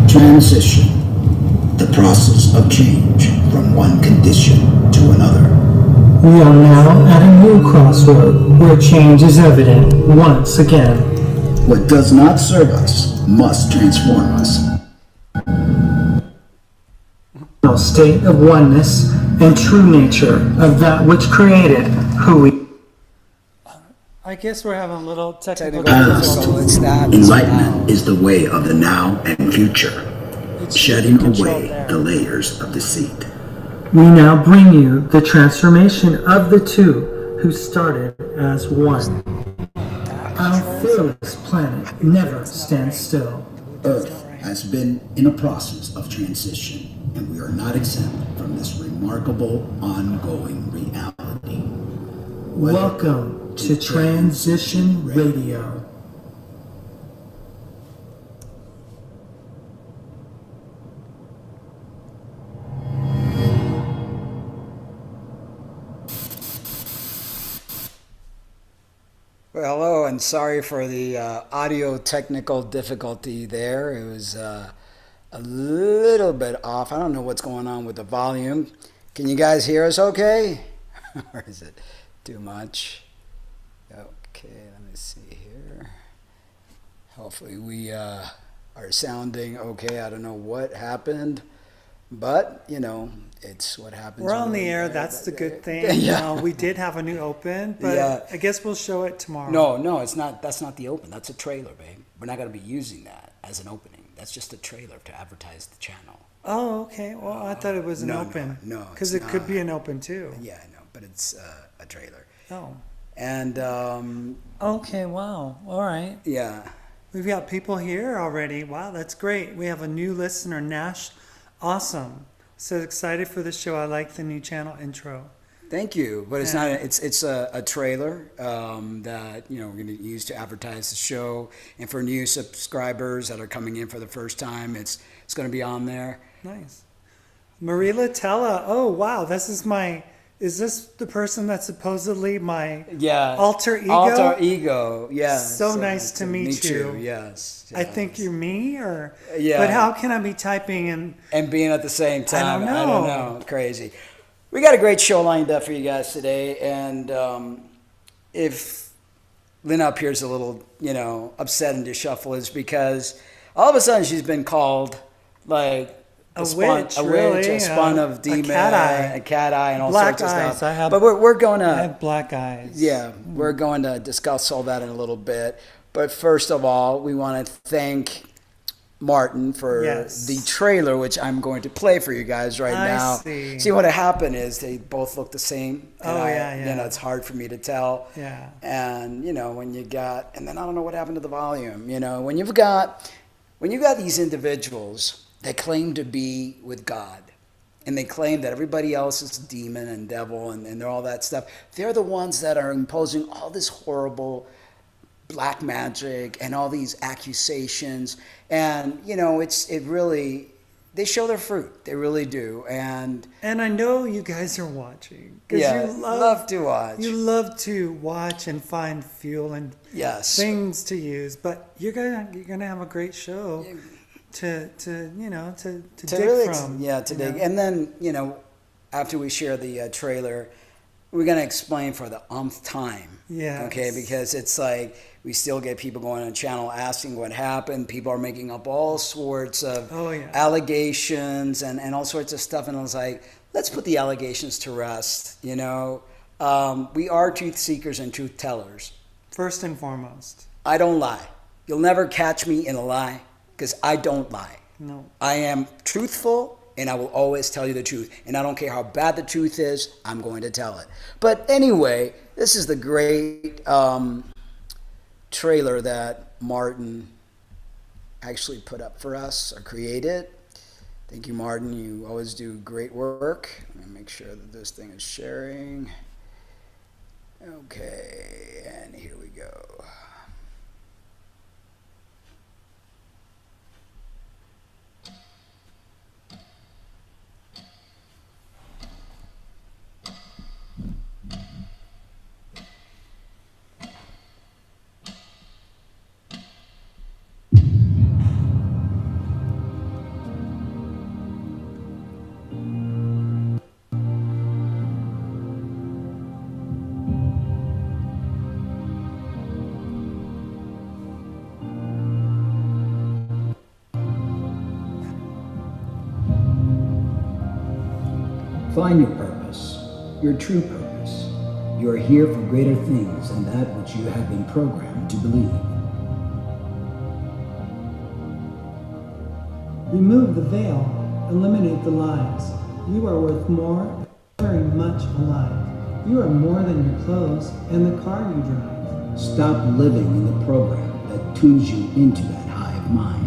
Transition, the process of change from one condition to another. We are now at a new crossroad where change is evident once again. What does not serve us must transform us. A state of oneness and true nature of that which created who we. I guess we're having a little technical difficulties. Enlightenment is the way of the now and future, shedding away the layers of deceit. We now bring you the transformation of the two who started as one. Our fearless planet never stands still. Earth has been in a process of transition, and we are not exempt from this remarkable ongoing reality. Welcome to Transition Radio. Well, hello, and sorry for the audio technical difficulty there. It was a little bit off. I don't know what's going on with the volume. Can you guys hear us okay? Or is it too much? Okay, let me see here. Hopefully we are sounding okay. I don't know what happened, but, you know, it's what happens. We're on the air. That's the good thing. Yeah. We did have a new open, but yeah. I guess we'll show it tomorrow. No, it's not. That's not the open. That's a trailer, babe. We're not going to be using that as an opening. That's just a trailer to advertise the channel. Oh, okay. Well, I thought it was an open. No. Because it could be an open, too. Yeah, I know, but it's a trailer. Oh. And, okay, wow. All right. Yeah. We've got people here already. Wow, that's great. We have a new listener, Nash. Awesome. So excited for the show. I like the new channel intro. Thank you, but it's not. It's a trailer that we're going to use to advertise the show, and for new subscribers that are coming in for the first time, it's going to be on there. Nice. Marila Tella. Oh wow, is this the person that's supposedly my alter ego? Alter ego, yes. So nice to meet you. Yes. I think you're me, or yeah. But how can I be typing and being at the same time? I don't know. Crazy. We got a great show lined up for you guys today, and if Lynn appears a little, upset and disheveled, it's because all of a sudden she's been called like. A witch, a spawn of demon, a cat eye, and all black sorts eyes. of stuff. But we're going to. I have black eyes. Yeah, we're going to discuss all that in a little bit. But first of all, we want to thank Martin for the trailer, which I'm going to play for you guys right now. See, what happened is they both look the same. Yeah. It's hard for me to tell. Yeah. And when you got, and then I don't know what happened to the volume. When you got these individuals. They claim to be with God, and they claim that everybody else is demon and devil and all that stuff. They're the ones that are imposing all this horrible black magic and all these accusations. And, they show their fruit. They really do. And I know you guys are watching. Yeah, you love to watch. You love to watch and find fuel and things to use. But you're gonna have a great show. To dig really, from. Yeah, to dig. And then, after we share the trailer, we're going to explain for the umpth time. Yeah. Okay, because it's like we still get people going on the channel asking what happened. People are making up all sorts of allegations and all sorts of stuff. And I was like, let's put the allegations to rest. We are truth seekers and truth tellers. First and foremost. I don't lie. You'll never catch me in a lie. Because I don't lie. No. I am truthful, and I will always tell you the truth. And I don't care how bad the truth is, I'm going to tell it. But anyway, this is the great trailer that Martin actually put up for us, or created. Thank you, Martin. You always do great work. Let me make sure that this thing is sharing. Okay, and here we go. Find your purpose, your true purpose. You are here for greater things than that which you have been programmed to believe. Remove the veil, eliminate the lies. You are worth more, very much alive. You are more than your clothes and the car you drive. Stop living in the program that tunes you into that hive mind.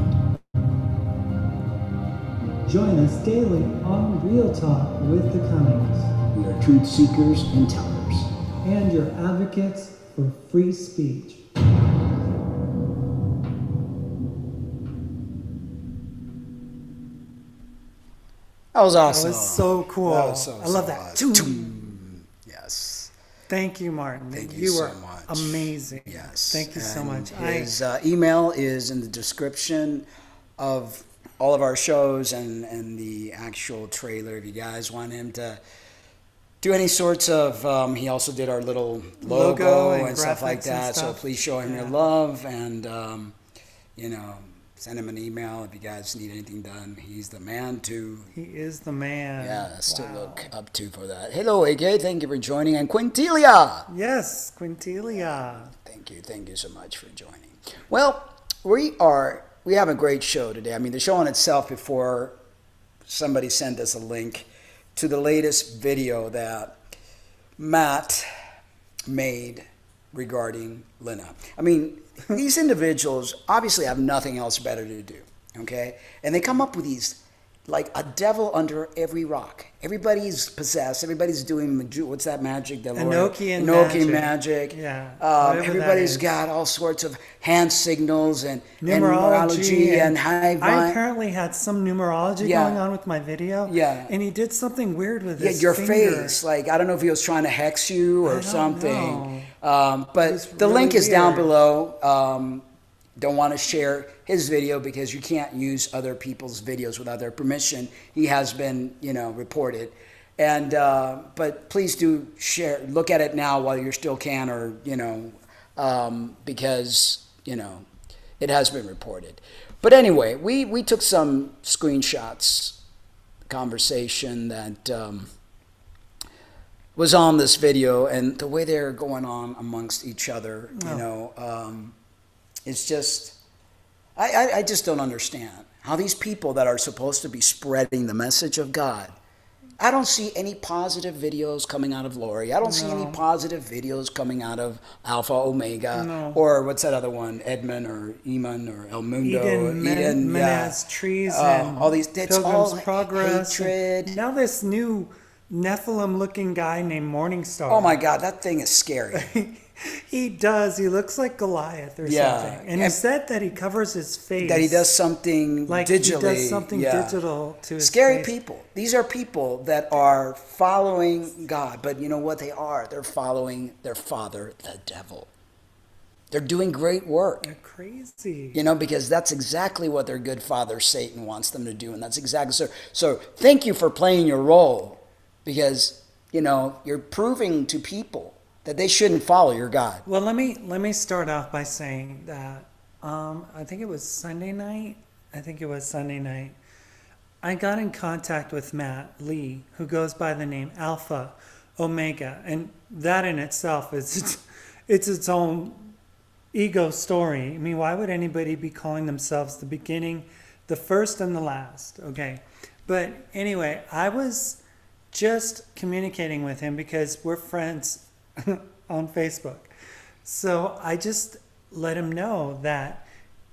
Join us daily on Real Talk with the Cummings. We are truth seekers and tellers. And your advocates for free speech. That was awesome. That was so cool. That was I love that. Awesome. Yes. Thank you, Martin. Thank you You so were much. amazing. Yes. Thank you so much. His email is in the description of all of our shows and the actual trailer. If you guys want him to do any sorts of, he also did our little logo and stuff like that. So please show him your love and, send him an email if you guys need anything done. He's the man to... He is the man. Yes, to look up to for that. Hello, AK. Thank you for joining. And Quintilia. Yes, Quintilia. Thank you so much for joining. Well, we have a great show today. I mean, the show in itself, before somebody sent us a link to the latest video that Matt made regarding Lena. I mean, these individuals obviously have nothing else better to do, okay? And they come up with these, like a devil under every rock. Everybody's possessed. Everybody's doing, what's that magic? Enochian magic. Yeah. Everybody's got all sorts of hand signals and numerology and high vibe. I apparently had some numerology going on with my video. Yeah. And he did something weird with his your finger. face. Like, I don't know if he was trying to hex you or something. Know. But the link is down below. Don't want to share his video because you can't use other people's videos without their permission. He has been, reported. And but please do share, look at it now while you still can, or because it has been reported. But anyway, we took some screenshots, conversation that was on this video, and the way they're going on amongst each other, it's just, I just don't understand how these people that are supposed to be spreading the message of God, I don't see any positive videos coming out of Lori. I don't see any positive videos coming out of Alpha Omega, or what's that other one, Edmund or Eamon or El Mundo. Eden, Menaz, Trees, and all these, it's Pilgrim's all Progress. hatred. Now this new Nephilim-looking guy named Morningstar. Oh my God, that thing is scary. He does. He looks like Goliath or something. And he said that he covers his face. That he does something like digitally. He does something digital to his Scary face. people. These are people that are following God. But you know what they are? They're following their father, the devil. They're doing great work. They're crazy. Because that's exactly what their good father, Satan, wants them to do. And that's exactly so thank you for playing your role. Because, you're proving to people that they shouldn't follow your God. Well, let me start off by saying that I think it was Sunday night. I got in contact with Matt Lee, who goes by the name Alpha Omega, and that in itself is its own ego story. I mean, why would anybody be calling themselves the beginning, the first, and the last? Okay, but anyway, I was just communicating with him because we're friends on Facebook. So I just let him know that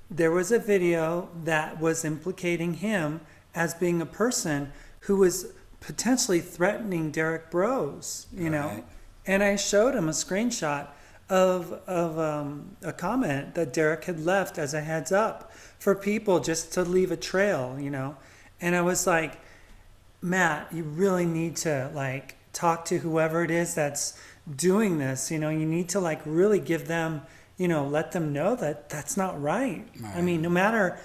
there was a video that was implicating him as being a person who was potentially threatening Derek Bros, know. And I showed him a screenshot of a comment that Derek had left as a heads up for people just to leave a trail, And I was like, Matt, you really need to talk to whoever it is that's doing this. You need to really give them, let them know that that's not right. I mean, no matter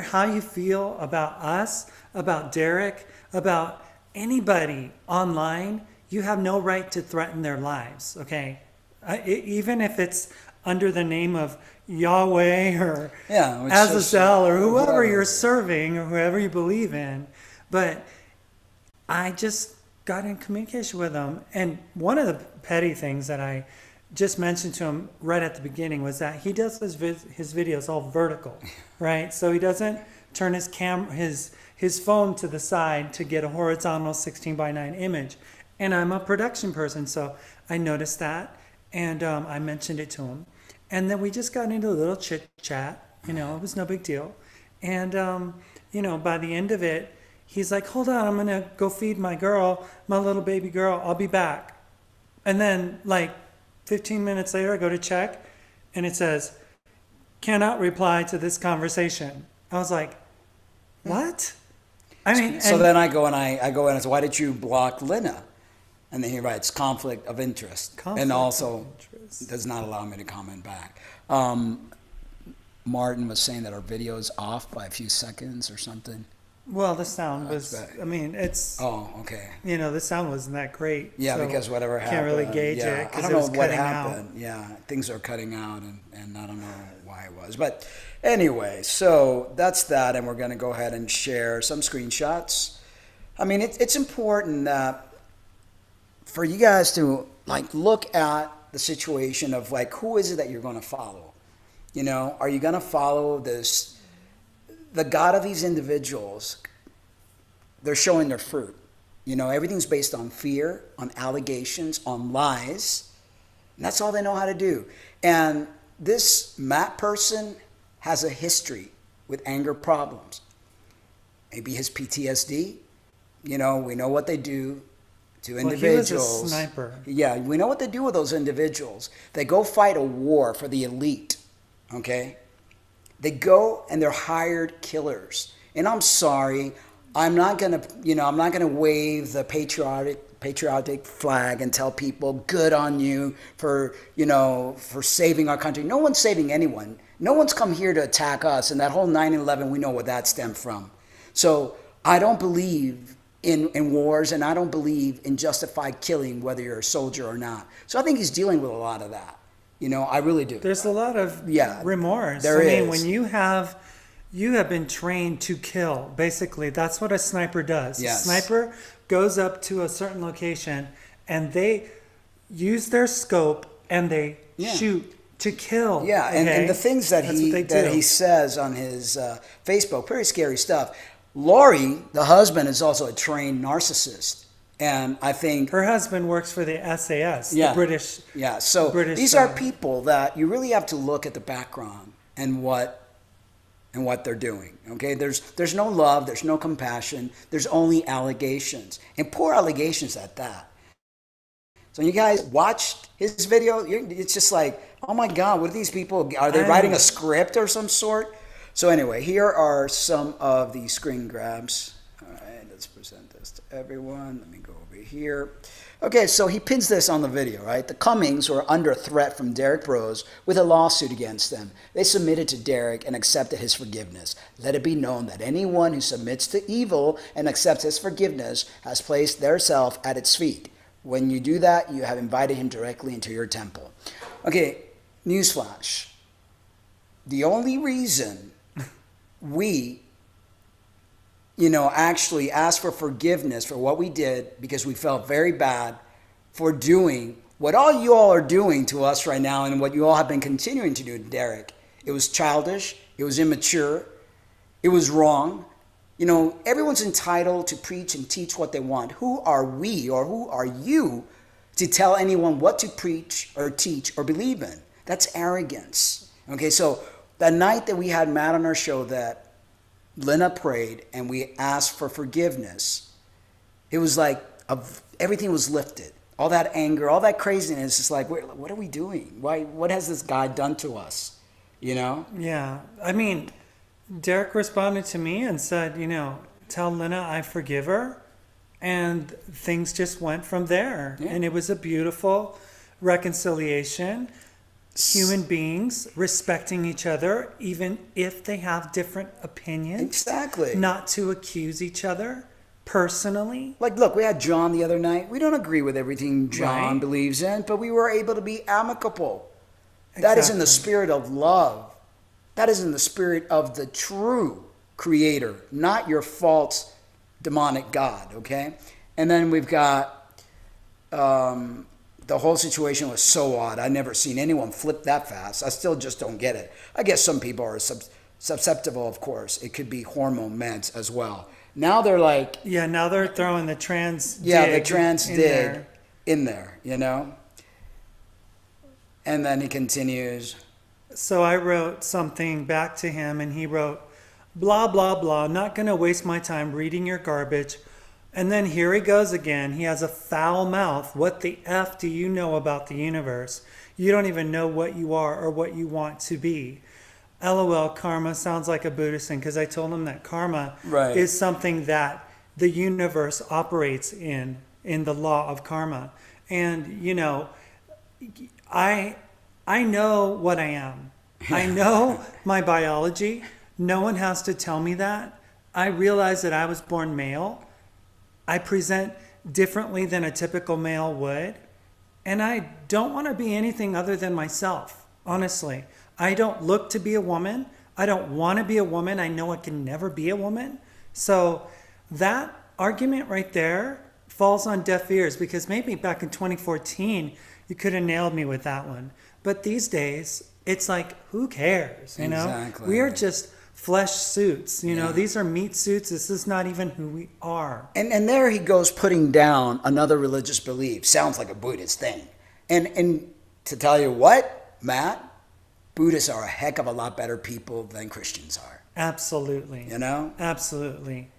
how you feel about us, about Derek, about anybody online, you have no right to threaten their lives. Okay, even if it's under the name of Yahweh or Azazel or whoever you're serving or whoever you believe in. But I just got in communication with him. And one of the petty things that I just mentioned to him right at the beginning was that he does his videos all vertical, right? So he doesn't turn his phone to the side to get a horizontal 16:9 image. And I'm a production person, so I noticed that, and I mentioned it to him. And then we just got into a little chit chat. You know, it was no big deal. And you know, by the end of it, he's like, "Hold on, I'm gonna go feed my little baby girl. I'll be back." And then like 15 minutes later, I go to check, and it says, "Cannot reply to this conversation." I was like, "What?" I mean, so then I go and I say, "Why did you block Lena?" And then he writes, "Conflict of interest," and also does not allow me to comment back. Martin was saying that our video is off by a few seconds or something. Well, the sound was, I mean, it's... Oh, okay. You know, the sound wasn't that great. Yeah, so because whatever happened. Can't really gauge it. I don't know what happened. Yeah, things are cutting out, and I don't know why it was. But anyway, so that's that, and we're going to go ahead and share some screenshots. I mean, it's important for you guys to, like, look at the situation of, like, who is it that you're going to follow? You know, are you going to follow the God of these individuals? They're showing their fruit. You know, everything's based on fear, on allegations, on lies. And that's all they know how to do. And this Matt person has a history with anger problems. Maybe his PTSD. You know, we know what they do to individuals. Well, he was a sniper. Yeah, we know what they do with those individuals. They go fight a war for the elite. Okay? They go and they're hired killers. And I'm sorry, I'm not gonna wave the patriotic flag and tell people good on you for saving our country. No one's saving anyone. No one's come here to attack us. And that whole 9/11, we know where that stemmed from. So I don't believe in wars, and I don't believe in justified killing, whether you're a soldier or not. So I think he's dealing with a lot of that. You know, I really do. There's a lot of remorse. There is. I mean, when you have been trained to kill, basically, that's what a sniper does. Yes. A sniper goes up to a certain location, and they use their scope, and they shoot to kill. Yeah, and the things that he says on his Facebook, very scary stuff. Lori, the husband, is also a trained narcissist. And I think her husband works for the SAS, the British. Yeah, so these are people that you really have to look at the background and what they're doing. Okay, there's no love, there's no compassion, there's only allegations, and poor allegations at that. So you guys watched his video, it's just like, oh my God, what are these people? Are they writing a script or some sort? So anyway, here are some of the screen grabs. All right, let's present this to everyone. Let me go over here. Okay, so he pins this on the video, right? The Cummings were under threat from Derek Bros with a lawsuit against them. They submitted to Derek and accepted his forgiveness. Let it be known that anyone who submits to evil and accepts his forgiveness has placed their self at its feet. When you do that, you have invited him directly into your temple. Okay, newsflash. The only reason we actually asked for forgiveness for what we did, because we felt very bad for doing what all you all are doing to us right now, and what you all have been continuing to do to Derek. It was childish. It was immature. It was wrong. You know, everyone's entitled to preach and teach what they want. Who are we, or who are you to tell anyone what to preach or teach or believe in? That's arrogance. Okay, so that night that we had Matt on our show, that Lena prayed and we asked for forgiveness, it was like everything was lifted. All that anger, all that craziness, is like, what are we doing? What has this guy done to us? You know? Yeah. I mean, Derek responded to me and said, tell Lena I forgive her. And things just went from there. Yeah. And it was a beautiful reconciliation. Human beings respecting each other, even if they have different opinions. Exactly. Not to accuse each other personally. Like, look, we had John the other night. We don't agree with everything John believes in, but we were able to be amicable. Exactly. That is in the spirit of love. That is in the spirit of the true creator, not your false demonic God, okay? And then we've got the whole situation was so odd. I've never seen anyone flip that fast. I still just don't get it. I guess some people are susceptible, of course. It could be hormone meds as well. Now they're like... Yeah, now they're throwing the trans dig the trans dig in there, you know? And then he continues. So I wrote something back to him, and he wrote, blah, blah, blah, not going to waste my time reading your garbage. And then here he goes again. He has a foul mouth. What the F do you know about the universe? You don't even know what you are or what you want to be. LOL, karma sounds like a Buddhist thing, because I told him that karma is something that the universe operates in the law of karma. And, you know, I know what I am. I know my biology. No one has to tell me that. I realize that I was born male. I present differently than a typical male would. And I don't want to be anything other than myself, honestly. I don't look to be a woman. I don't want to be a woman. I know I can never be a woman. So that argument right there falls on deaf ears, because maybe back in 2014, you could have nailed me with that one. But these days, it's like, who cares? You know, exactly. We are just flesh suits. You know, these are meat suits. This is not even who we are. And there he goes putting down another religious belief. Sounds like a Buddhist thing. And to tell you what, Matt, Buddhists are a heck of a lot better people than Christians are. Absolutely. You know? Absolutely.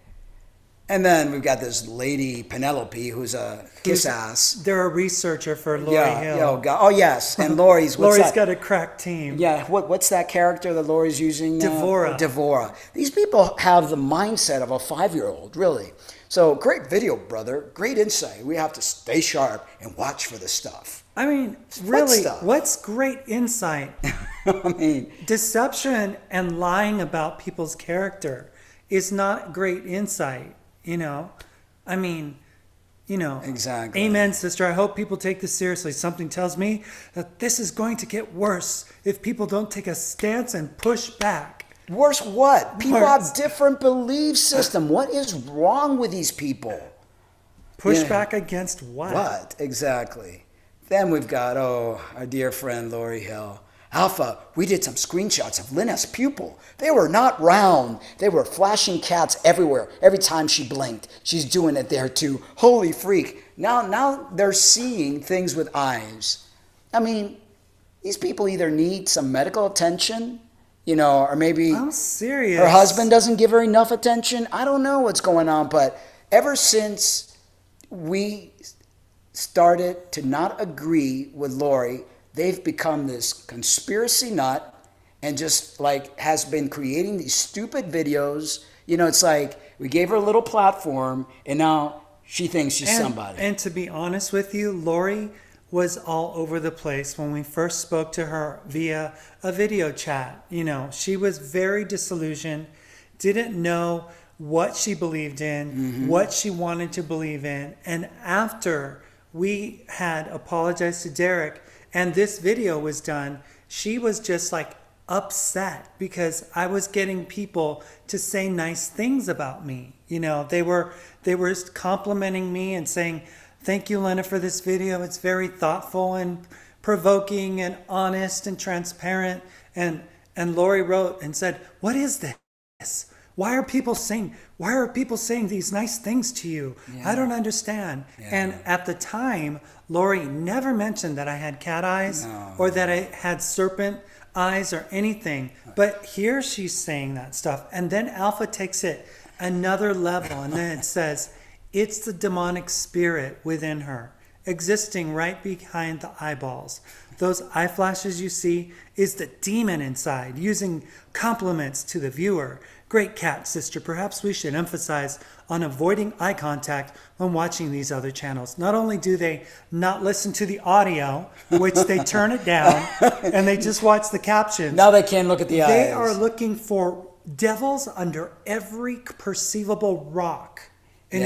And then we've got this lady, Penelope, who's a kiss-ass. They're a researcher for Lori Hill. Oh, yes. And Lori's... Lori's got a crack team. Yeah. What's that character that Lori's using now? Devora. These people have the mindset of a 5-year-old, really. So great video, brother. Great insight. We have to stay sharp and watch for the stuff. I mean, really, what's great insight? I mean... Deception and lying about people's character is not great insight, you know? I mean, you know. Exactly. Amen, sister. I hope people take this seriously. Something tells me that this is going to get worse if people don't take a stance and push back. Worse what? People have different belief system. What is wrong with these people? Push back against what? What? Exactly. Then we've got, our dear friend Lori Hill. Alpha, we did some screenshots of Lena's pupil. They were not round. They were flashing cats everywhere. Every time she blinked, she's doing it there too. Holy freak. Now they're seeing things with eyes. I mean, these people either need some medical attention, you know, or maybe I'm serious. Her husband doesn't give her enough attention. I don't know what's going on, but ever since we started to not agree with Lori, they've become this conspiracy nut and just like has been creating these stupid videos. You know, it's like we gave her a little platform and now she thinks she's somebody. And to be honest with you, Lori was all over the place when we first spoke to her via a video chat. You know, she was very disillusioned, didn't know what she believed in, what she wanted to believe in. And after we had apologized to Derek and this video was done, she was just like upset because I was getting people to say nice things about me. You know, they were complimenting me and saying, "Thank you, Lena, for this video. It's very thoughtful and provoking and honest and transparent." And Lori wrote and said, "What is this? Why are people saying these nice things to you? Yeah. I don't understand." Yeah. And at the time, Lori never mentioned that I had cat eyes or that I had serpent eyes or anything. But here she's saying that stuff. And then Alpha takes it another level. And then it says, it's the demonic spirit within her, existing right behind the eyeballs. Those eye flashes you see is the demon inside, using compliments to the viewer. Great cat, sister. Perhaps we should emphasize on avoiding eye contact when watching these other channels. Not only do they not listen to the audio, which they turn it down, and they just watch the captions. Now they can't look at the eyes. They are looking for devils under every perceivable rock. And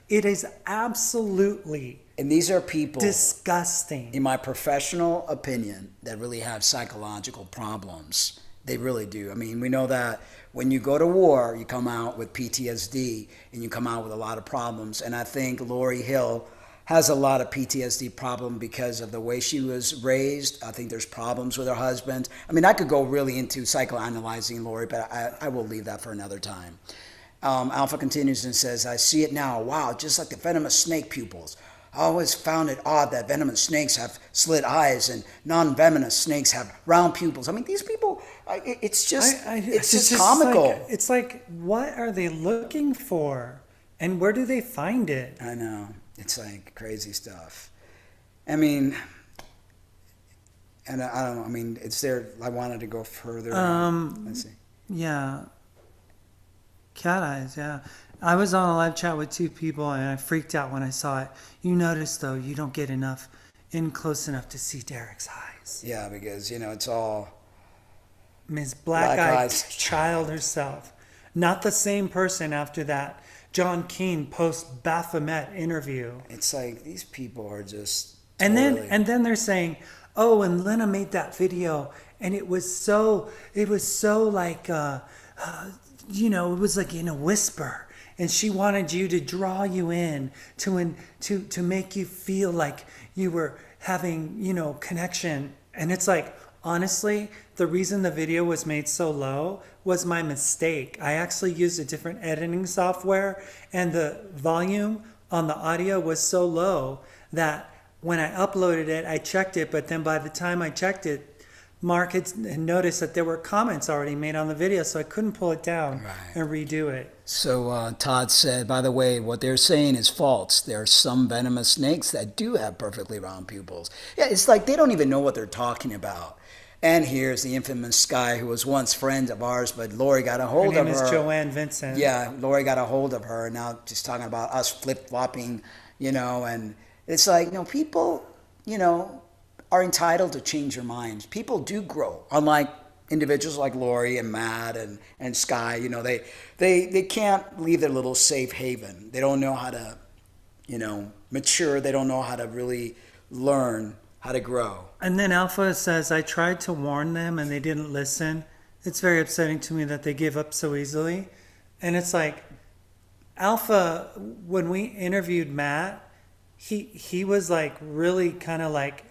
it is absolutely and these are people, disgusting. in my professional opinion, that really have psychological problems. They really do. I mean, we know that when you go to war, you come out with PTSD and you come out with a lot of problems. And I think Lauryn Hill has a lot of PTSD problem because of the way she was raised. I think there's problems with her husband. I mean, I could go really into psychoanalyzing Lori, but I will leave that for another time. Alpha continues and says, I see it now. Wow, just like the venomous snake pupils. I always found it odd that venomous snakes have slit eyes and non-venomous snakes have round pupils. I mean, these people, it's just comical. It's like, what are they looking for? And where do they find it? I know. It's like crazy stuff. I mean, and I don't know. I mean, it's there. I wanted to go further. Let's see. Yeah. Cat eyes, yeah. I was on a live chat with 2 people and I freaked out when I saw it. You notice, though, you don't get in close enough to see Derek's eyes. Yeah, because, it's all... Ms. Black-Eyed Child herself. Not the same person after that John Keane post-Baphomet interview. It's like, these people are just And totally... then they're saying, oh, and Lena made that video and it was so like, it was like in a whisper. And she wanted you to draw you in to make you feel like you were having, connection. And it's like, honestly, the reason the video was made so low was my mistake. I actually used a different editing software and the volume on the audio was so low that when I uploaded it, I checked it. But then by the time I checked it, Mark had noticed that there were comments already made on the video, so I couldn't pull it down and redo it. So Todd said, by the way, what they're saying is false. There are some venomous snakes that do have perfectly round pupils. Yeah, it's like they don't even know what they're talking about. And here's the infamous Sky, who was once friend of ours, but Lori got a hold of her. Her name is Joanne Vincent. Yeah, Lori got a hold of her, and now just talking about us flip-flopping, and it's like, people, are entitled to change their minds. People do grow, unlike individuals like Lori and Matt and Sky. They can't leave their little safe haven. They don't know how to, mature. They don't know how to really learn how to grow. And then Alpha says, I tried to warn them and they didn't listen. It's very upsetting to me that they give up so easily. And it's like, Alpha, when we interviewed Matt, he was like really kind of like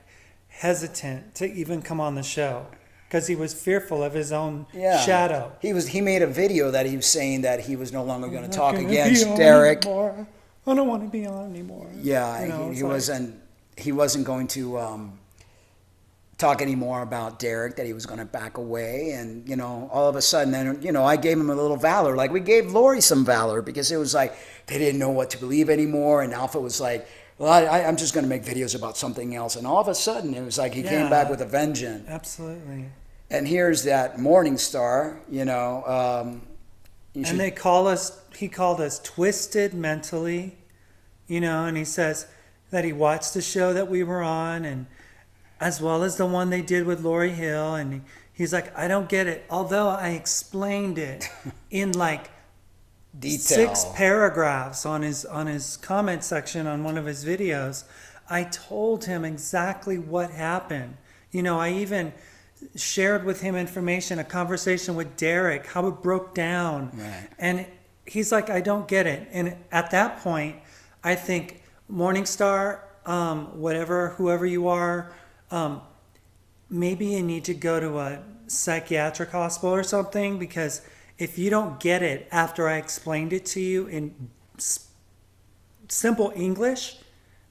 hesitant to even come on the show because he was fearful of his own shadow. He made a video that he was saying that he was no longer going to talk against Derek. Anymore. I don't want to be on anymore. Yeah, he wasn't going to talk anymore about Derek, that he was going to back away. And, all of a sudden, then, I gave him a little valor. Like we gave Lori some valor because it was like they didn't know what to believe anymore. And Alpha was like, well, I'm just going to make videos about something else. And all of a sudden, it was like he came back with a vengeance. Absolutely. And here's that Morning Star, and he called us twisted mentally, and he says that he watched the show that we were on, and as well as the one they did with Lauryn Hill. And he's like, I don't get it. Although I explained it in like detail. 6 paragraphs on his comment section on one of his videos. I told him exactly what happened. I even shared with him information, a conversation with Derek, how it broke down. Right. And he's like, I don't get it. And at that point, I think Morningstar, whoever you are, maybe you need to go to a psychiatric hospital or something, because if you don't get it after I explained it to you in simple English,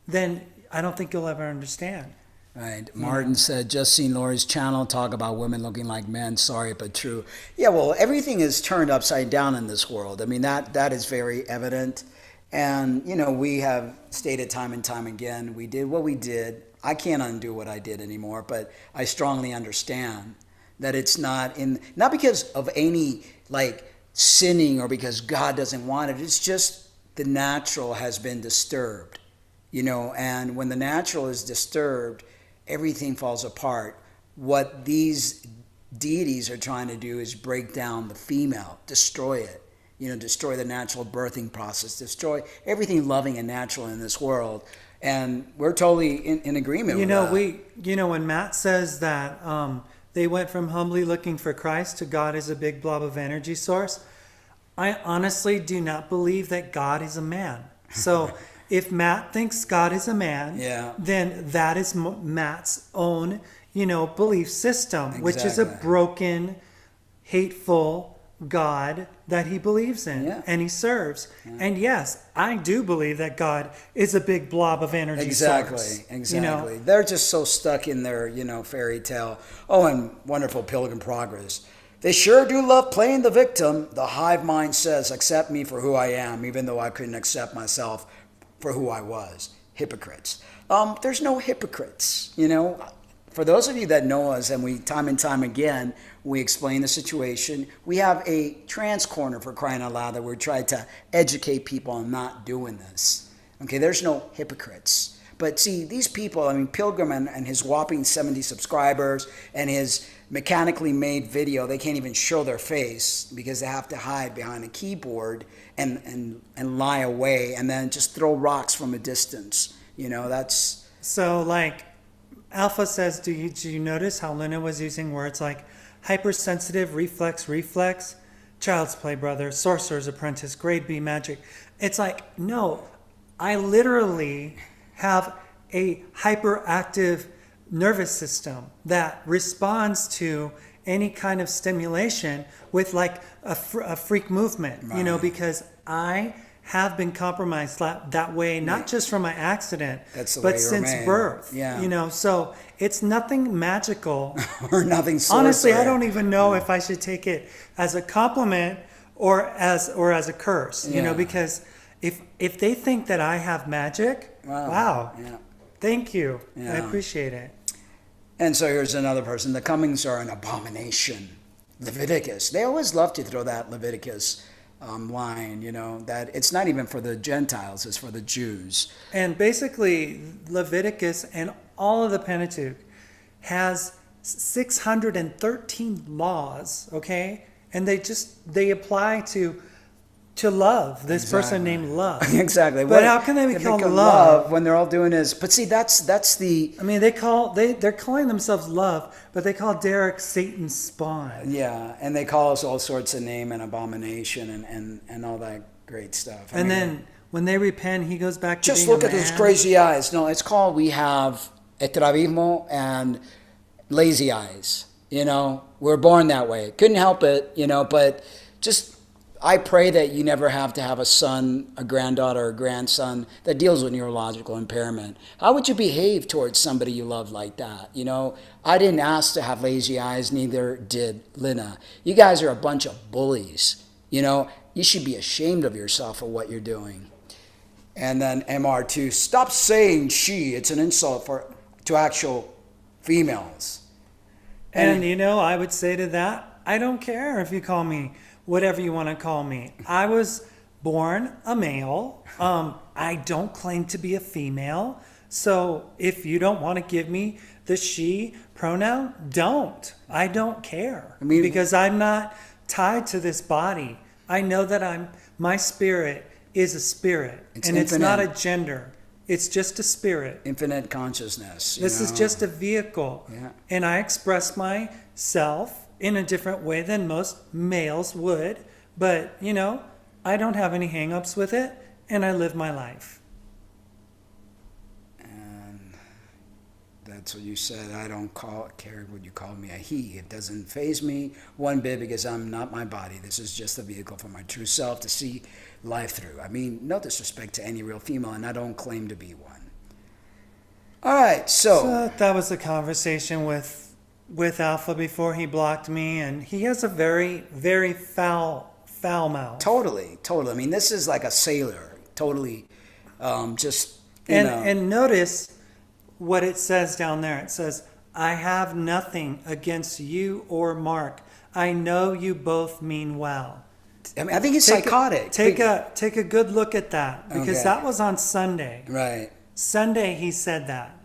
then I don't think you'll ever understand. Right. Martin said, just seen Lori's channel talk about women looking like men. Sorry, but true. Yeah, well, everything is turned upside down in this world. I mean, that is very evident. And, we have stated time and time again, we did what we did. I can't undo what I did anymore, but I strongly understand that it's not because of any like sinning or because God doesn't want it. It's just the natural has been disturbed, and when the natural is disturbed, everything falls apart. What these deities are trying to do is break down the female, destroy it, destroy the natural birthing process, destroy everything loving and natural in this world. And we're totally in agreement with that. When Matt says that they went from humbly looking for Christ to God is a big blob of energy source. I honestly do not believe that God is a man. So if Matt thinks God is a man, then that is Matt's own, belief system, which is a broken, hateful God that he believes in and he serves. And yes, I do believe that God is a big blob of energy source. Exactly. They're just so stuck in their, fairy tale. Oh, and wonderful Pilgrim Progress. They sure do love playing the victim. The hive mind says, accept me for who I am, even though I couldn't accept myself for who I was. Hypocrites. There's no hypocrites, For those of you that know us, and we time and time again, we explain the situation. We have a trans corner, for crying out loud, that we're trying to educate people on not doing this. Okay, there's no hypocrites. But see, these people, Pilgrim and his whopping 70 subscribers and his mechanically made video, they can't even show their face because they have to hide behind a keyboard and lie away and then just throw rocks from a distance. That's... So, like, Alpha says, do you notice how Lena was using words like hypersensitive, reflex, child's play brother, sorcerer's apprentice, grade B magic? It's like, no, I literally have a hyperactive nervous system that responds to any kind of stimulation with like a freak movement, because I have been compromised that way, not just from my accident, but since birth. So it's nothing magical or nothing sorcery. Honestly, I don't even know if I should take it as a compliment or as a curse, because if they think that I have magic, wow. Thank you. I appreciate it. And so here's another person. The Cummings are an abomination. Leviticus. They always love to throw that Leviticus line, that it's not even for the Gentiles, it's for the Jews. And basically, Leviticus and all of the Pentateuch has 613 laws, okay? And they apply to love, this person named Love. Exactly. But how can they be called love when they're all doing is? But see, that's the. They're calling themselves Love, but they call Derek Satan's spawn. Yeah, and they call us all sorts of name and abomination and all that great stuff. Then when they repent, he goes back to just being look a at those man. crazy eyes. No, it's called, we have estrabismo and lazy eyes. We're born that way. Couldn't help it. But just. I pray that you never have to have a son, a granddaughter, or grandson that deals with neurological impairment. How would you behave towards somebody you love like that? I didn't ask to have lazy eyes, neither did Lena. You guys are a bunch of bullies. You should be ashamed of yourself for what you're doing. And then MR2, stop saying she. It's an insult to actual females. And I would say to that, I don't care if you call me whatever you want to call me. I was born a male. I don't claim to be a female. So if you don't want to give me the she pronoun, don't. I don't care. Because I'm not tied to this body. I know that my spirit is a spirit. And it's not a gender. It's just a spirit. Infinite consciousness. This is just a vehicle. Yeah. And I express myself in a different way than most males would. But, I don't have any hang-ups with it, and I live my life. And that's what you said. I don't care what you call me a he. It doesn't faze me one bit because I'm not my body. This is just a vehicle for my true self to see life through. No disrespect to any real female, and I don't claim to be one. All right, so that was the conversation with Alpha before he blocked me, and he has a very, very foul mouth. Totally. This is like a sailor. Totally, And notice what it says down there. It says, I have nothing against you or Mark. I know you both mean well. I think he's psychotic. Take a good look at that, because that was on Sunday. Right. Sunday he said that.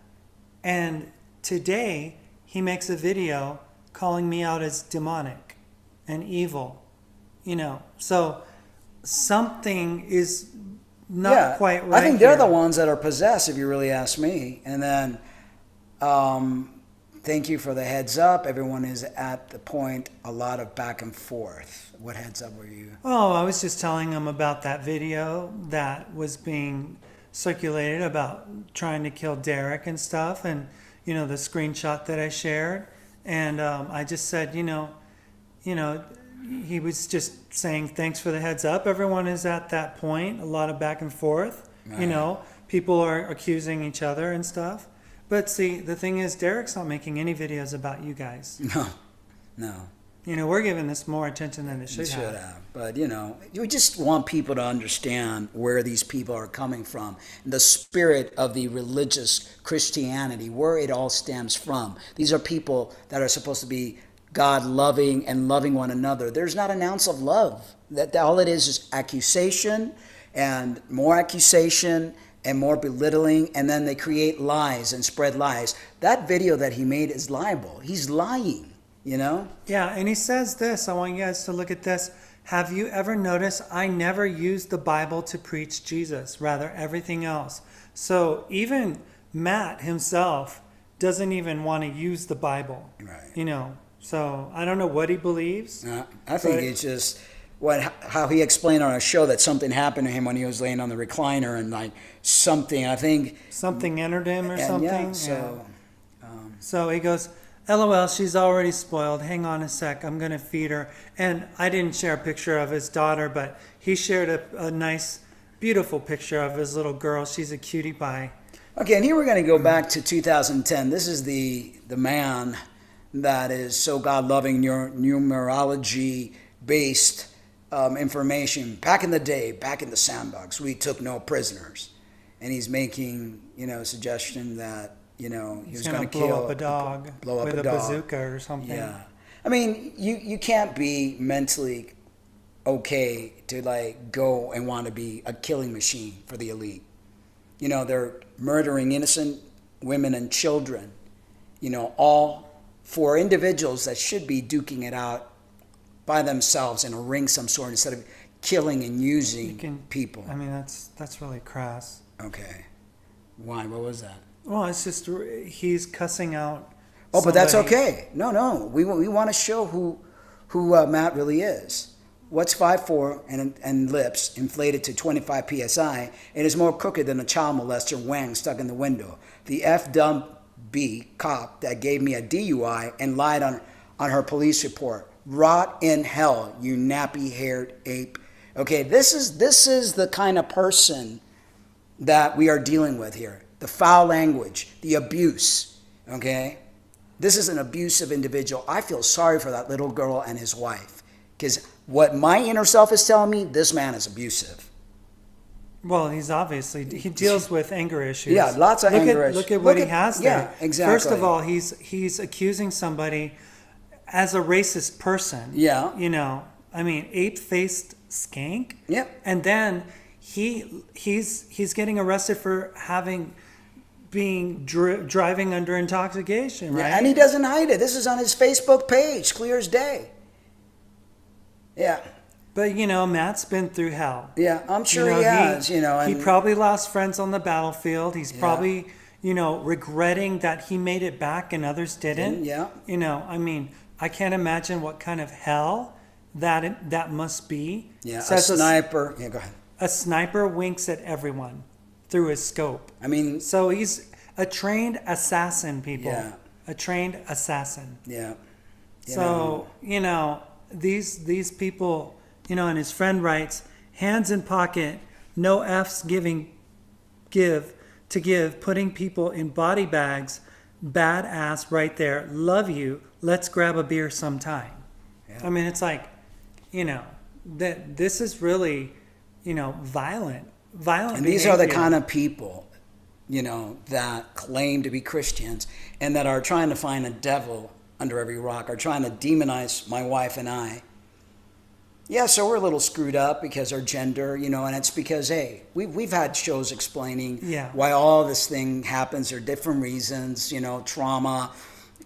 And today he makes a video calling me out as demonic and evil. So something is not quite right. I think they're the ones that are possessed, if you really ask me. And then thank you for the heads up. Everyone is at the point, a lot of back and forth. What heads up were you? Oh, I was just telling him about that video that was being circulated about trying to kill Derek and stuff, and the screenshot that I shared. And I just said, he was just saying, thanks for the heads up. Everyone is at that point, a lot of back and forth. Right. People are accusing each other and stuff. But see, the thing is, Derek's not making any videos about you guys. No. We're giving this more attention than it should have. But, you just want people to understand where these people are coming from. The spirit of the religious Christianity, where it all stems from. These are people that are supposed to be God-loving and loving one another. There's not an ounce of love. That all it is accusation and more belittling, and then they create lies and spread lies. That video that he made is liable. He's lying. Yeah, and he says this. I want you guys to look at this. Have you ever noticed I never used the Bible to preach Jesus, rather everything else? So even Matt himself doesn't even want to use the Bible. Right. So I don't know what he believes. I think it's just how he explained on a show that something happened to him when he was laying on the recliner, and something entered him or something. Yeah, so he goes, LOL, she's already spoiled. Hang on a sec. I'm going to feed her. And I didn't share a picture of his daughter, but he shared a nice, beautiful picture of his little girl. She's a cutie pie. Okay, and here we're going to go back to 2010. This is the man that is so God-loving, numerology-based information. Back in the day, back in the sandbox, we took no prisoners. And he's making, suggestion that he was going to blow up a dog with a bazooka or something. Yeah. I mean, you can't be mentally okay to go and want to be a killing machine for the elite. They're murdering innocent women and children, all for individuals that should be duking it out by themselves in a ring some sort instead of killing and using people. I mean, that's really crass. Okay. Why? What was that? Well, it's just he's cussing out. Oh, but that's okay. No. We want to show who Matt really is. What's 5'4" and lips inflated to 25 psi? It is more crooked than a child molester wang stuck in the window. The F-dumb-B cop that gave me a DUI and lied on her police report. Rot in hell, you nappy-haired ape. Okay, this is the kind of person that we are dealing with here. The foul language, the abuse, okay? This is an abusive individual. I feel sorry for that little girl and his wife, because what my inner self is telling me, this man is abusive. Well, he deals with anger issues. Yeah, lots of anger issues. Look at what he has there. Yeah, exactly. First of all, he's accusing somebody as a racist person. Yeah. Ape-faced skank. Yep. And then he's getting arrested for being driving under intoxication, right? Yeah, and he doesn't hide it. This is on his Facebook page, clear as day. Yeah. But, Matt's been through hell. Yeah, I'm sure he has, He probably lost friends on the battlefield. He's probably, regretting that he made it back and others didn't. Yeah. I can't imagine what kind of hell that must be. Yeah, a sniper. Yeah, go ahead. A sniper winks at everyone through his scope. So he's a trained assassin, people. Yeah. A trained assassin. Yeah. These people, and his friend writes, hands in pocket, no F's putting people in body bags, badass right there, love you, let's grab a beer sometime. Yeah. It's like, that this is really, violent and these are the kind of people, that claim to be Christians and that are trying to find a devil under every rock, are trying to demonize my wife and I. Yeah, so we're a little screwed up because our gender, and it's because, hey, we've had shows explaining why all this thing happens. There are different reasons, trauma,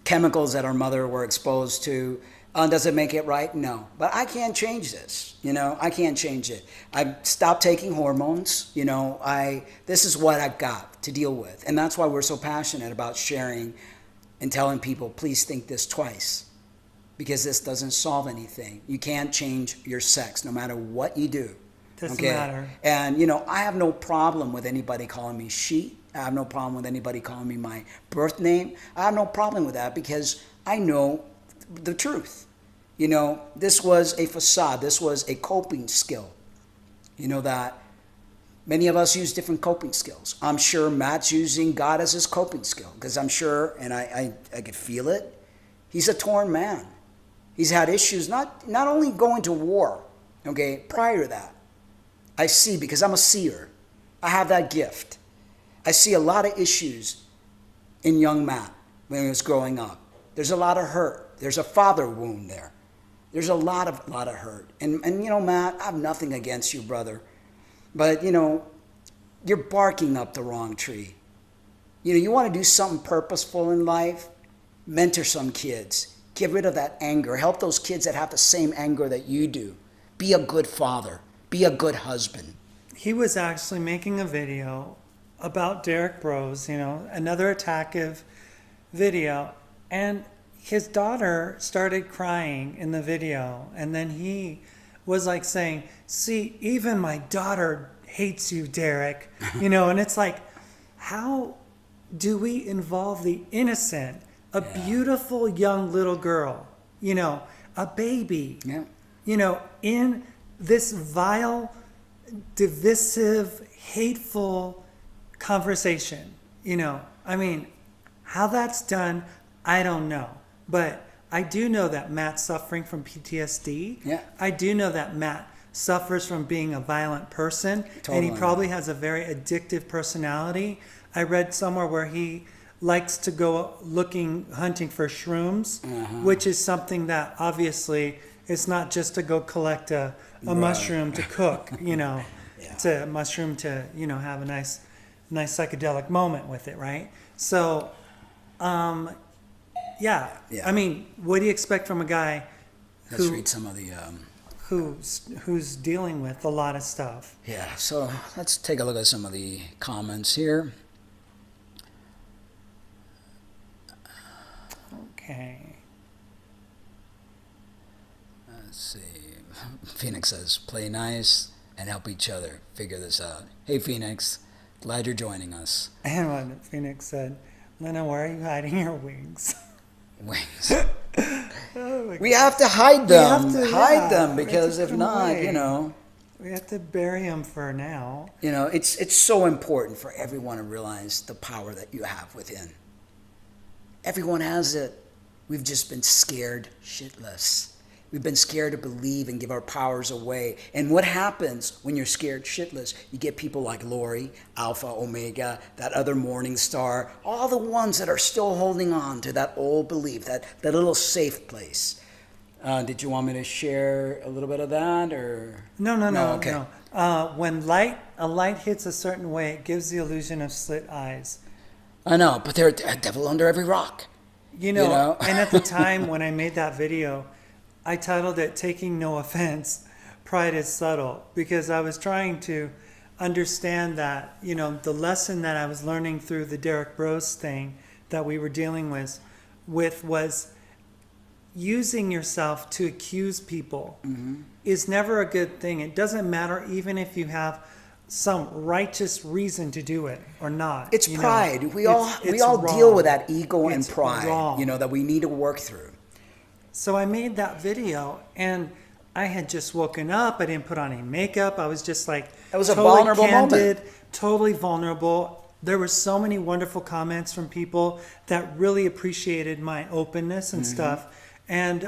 chemicals that our mother were exposed to. Does it make it right? No. But I can't change this. I can't change it. I stopped taking hormones. This is what I've got to deal with. And that's why we're so passionate about sharing and telling people, please think this twice, because this doesn't solve anything. You can't change your sex no matter what you do. Doesn't matter. And, you know, I have no problem with anybody calling me she. I have no problem with anybody calling me my birth name. I have no problem with that because I know the truth. You know, this was a facade. This was a coping skill. You know, that many of us use different coping skills. I'm sure Matt's using God as his coping skill because I'm sure, and I could feel it, he's a torn man. He's had issues, not only going to war, okay, prior to that. I see, because I'm a seer. I have that gift. I see a lot of issues in young Matt when he was growing up. There's a lot of hurt. There's a father wound there. There's a lot of hurt. And you know, Matt, I have nothing against you, brother. But, you know, you're barking up the wrong tree. You know, you want to do something purposeful in life, mentor some kids. Get rid of that anger. Help those kids that have the same anger that you do. Be a good father. Be a good husband. He was actually making a video about Derek Bros, you know, another attackive video. And his daughter started crying in the video. And then he was like saying, see, even my daughter hates you, Derek. You know, and it's like, how do we involve the innocent, a beautiful young little girl, you know, a baby, you know, in this vile, divisive, hateful conversation? You know, I mean, how that's done, I don't know. But I do know that Matt's suffering from PTSD. Yeah. I do know that Matt suffers from being a violent person. Totally. And he probably has a very addictive personality. I read somewhere where he likes to go hunting for shrooms, which is something that obviously it's not just to go collect a mushroom to cook, you know, it's a mushroom to, you know, have a nice psychedelic moment with it, right? So, yeah. I mean, what do you expect from a guy Let's read some of the... who's dealing with a lot of stuff? Yeah, so let's take a look at some of the comments here. Okay. Let's see. Phoenix says, play nice and help each other figure this out. Hey, Phoenix, glad you're joining us. And what Phoenix said, Lena, where are you hiding your wings? Wings. Oh we have to hide them. hide them because if not, you know. We have to bury them for now. You know, it's so important for everyone to realize the power that you have within. Everyone has it. We've just been scared shitless. We've been scared to believe and give our powers away. And what happens when you're scared shitless? You get people like Lori, Alpha, Omega, that other morning star, all the ones that are still holding on to that old belief, that little safe place. Did you want me to share a little bit of that, or? No. Okay. When a light hits a certain way, it gives the illusion of slit eyes. I know, but there's a devil under every rock. You know? And at the time when I made that video, I titled it Taking No Offense, Pride is Subtle, because I was trying to understand that, you know, the lesson that I was learning through the Derek Bros thing that we were dealing with was using yourself to accuse people is never a good thing. It doesn't matter even if you have some righteous reason to do it or not. It's pride. We all deal with that ego and pride, you know, that we need to work through. So I made that video, and I had just woken up. I didn't put on any makeup. I was just like, it was totally a vulnerable moment. Totally vulnerable. There were so many wonderful comments from people that really appreciated my openness and stuff. And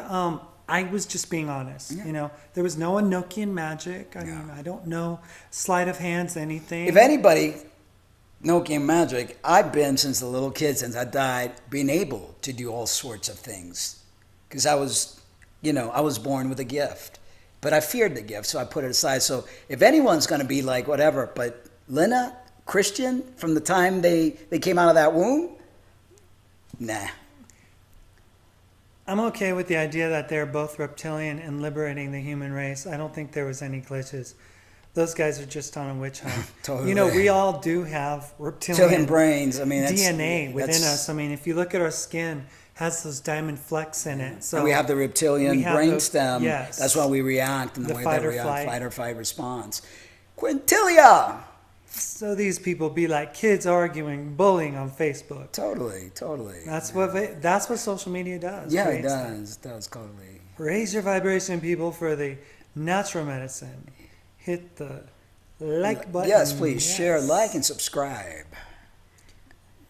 I was just being honest. You know, there was no Enochian magic. I mean, I don't know sleight of hands, anything. If anybody, Enochian magic, I've been since a little kid, since I died, being able to do all sorts of things. Because I was born with a gift. But I feared the gift, so I put it aside. So if anyone's going to be like whatever, but Lena, Christian, from the time they came out of that womb, nah. I'm okay with the idea that they're both reptilian and liberating the human race. I don't think there was any glitches. those guys are just on a witch hunt. Totally. You know, we all do have reptilian Reptilian brains. I mean, DNA within us. I mean, if you look at our skin, has those diamond flecks in it. So and we have the reptilian brainstem. Yes. That's why we react in the way that we react, flight. fight or flight response. Quintilia. So these people be like kids arguing, bullying on Facebook. Totally. That's what social media does. Yeah, it creates that. does. It does totally. Raise your vibration, people, for the natural medicine. Hit the like button. Yes, please share, like, and subscribe.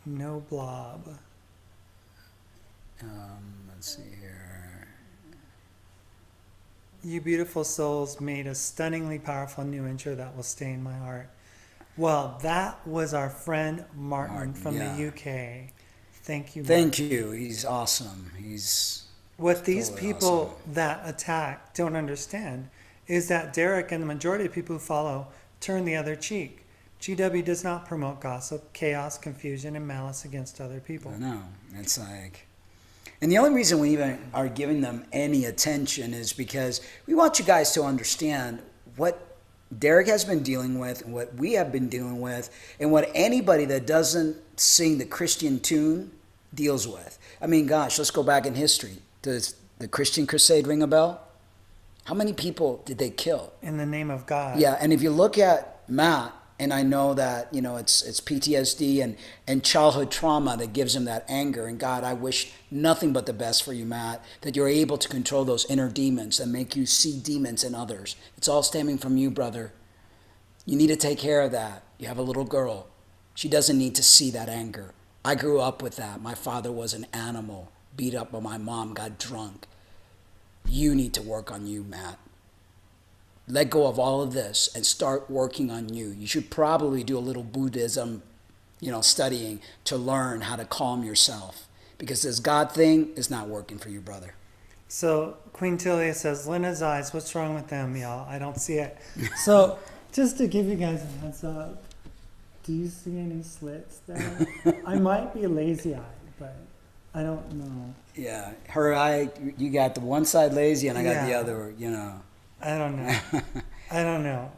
No blob. Let's see here. You beautiful souls made a stunningly powerful new intro that will stay in my heart. Well, that was our friend Martin from the UK. Thank you, Martin. Thank you. He's awesome. He's what these totally people awesome. that attack don't understand is that Derek and the majority of people who follow turn the other cheek. GW does not promote gossip, chaos, confusion, and malice against other people. No, it's like... And the only reason we even are giving them any attention is because we want you guys to understand what Derek has been dealing with, and what we have been dealing with, and what anybody that doesn't sing the Christian tune deals with. I mean, gosh, let's go back in history. Does the Christian crusade ring a bell? How many people did they kill? In the name of God. Yeah, and if you look at Matt, and I know that, you know, it's PTSD and childhood trauma that gives him that anger. And God, I wish nothing but the best for you, Matt, that you're able to control those inner demons that make you see demons in others. It's all stemming from you, brother. You need to take care of that. You have a little girl. She doesn't need to see that anger. I grew up with that. My father was an animal, beat up by my mom, got drunk. You need to work on you, Matt. Let go of all of this and start working on you. You should probably do a little Buddhism, studying to learn how to calm yourself, because this God thing is not working for you, brother. So Queen Tilia says, Lena's eyes, what's wrong with them, y'all? I don't see it. So just to give you guys a heads up, do you see any slits there? I might be lazy-eyed, but I don't know. Yeah, her eye, you got the one side lazy and I got the other, I don't know. I don't know.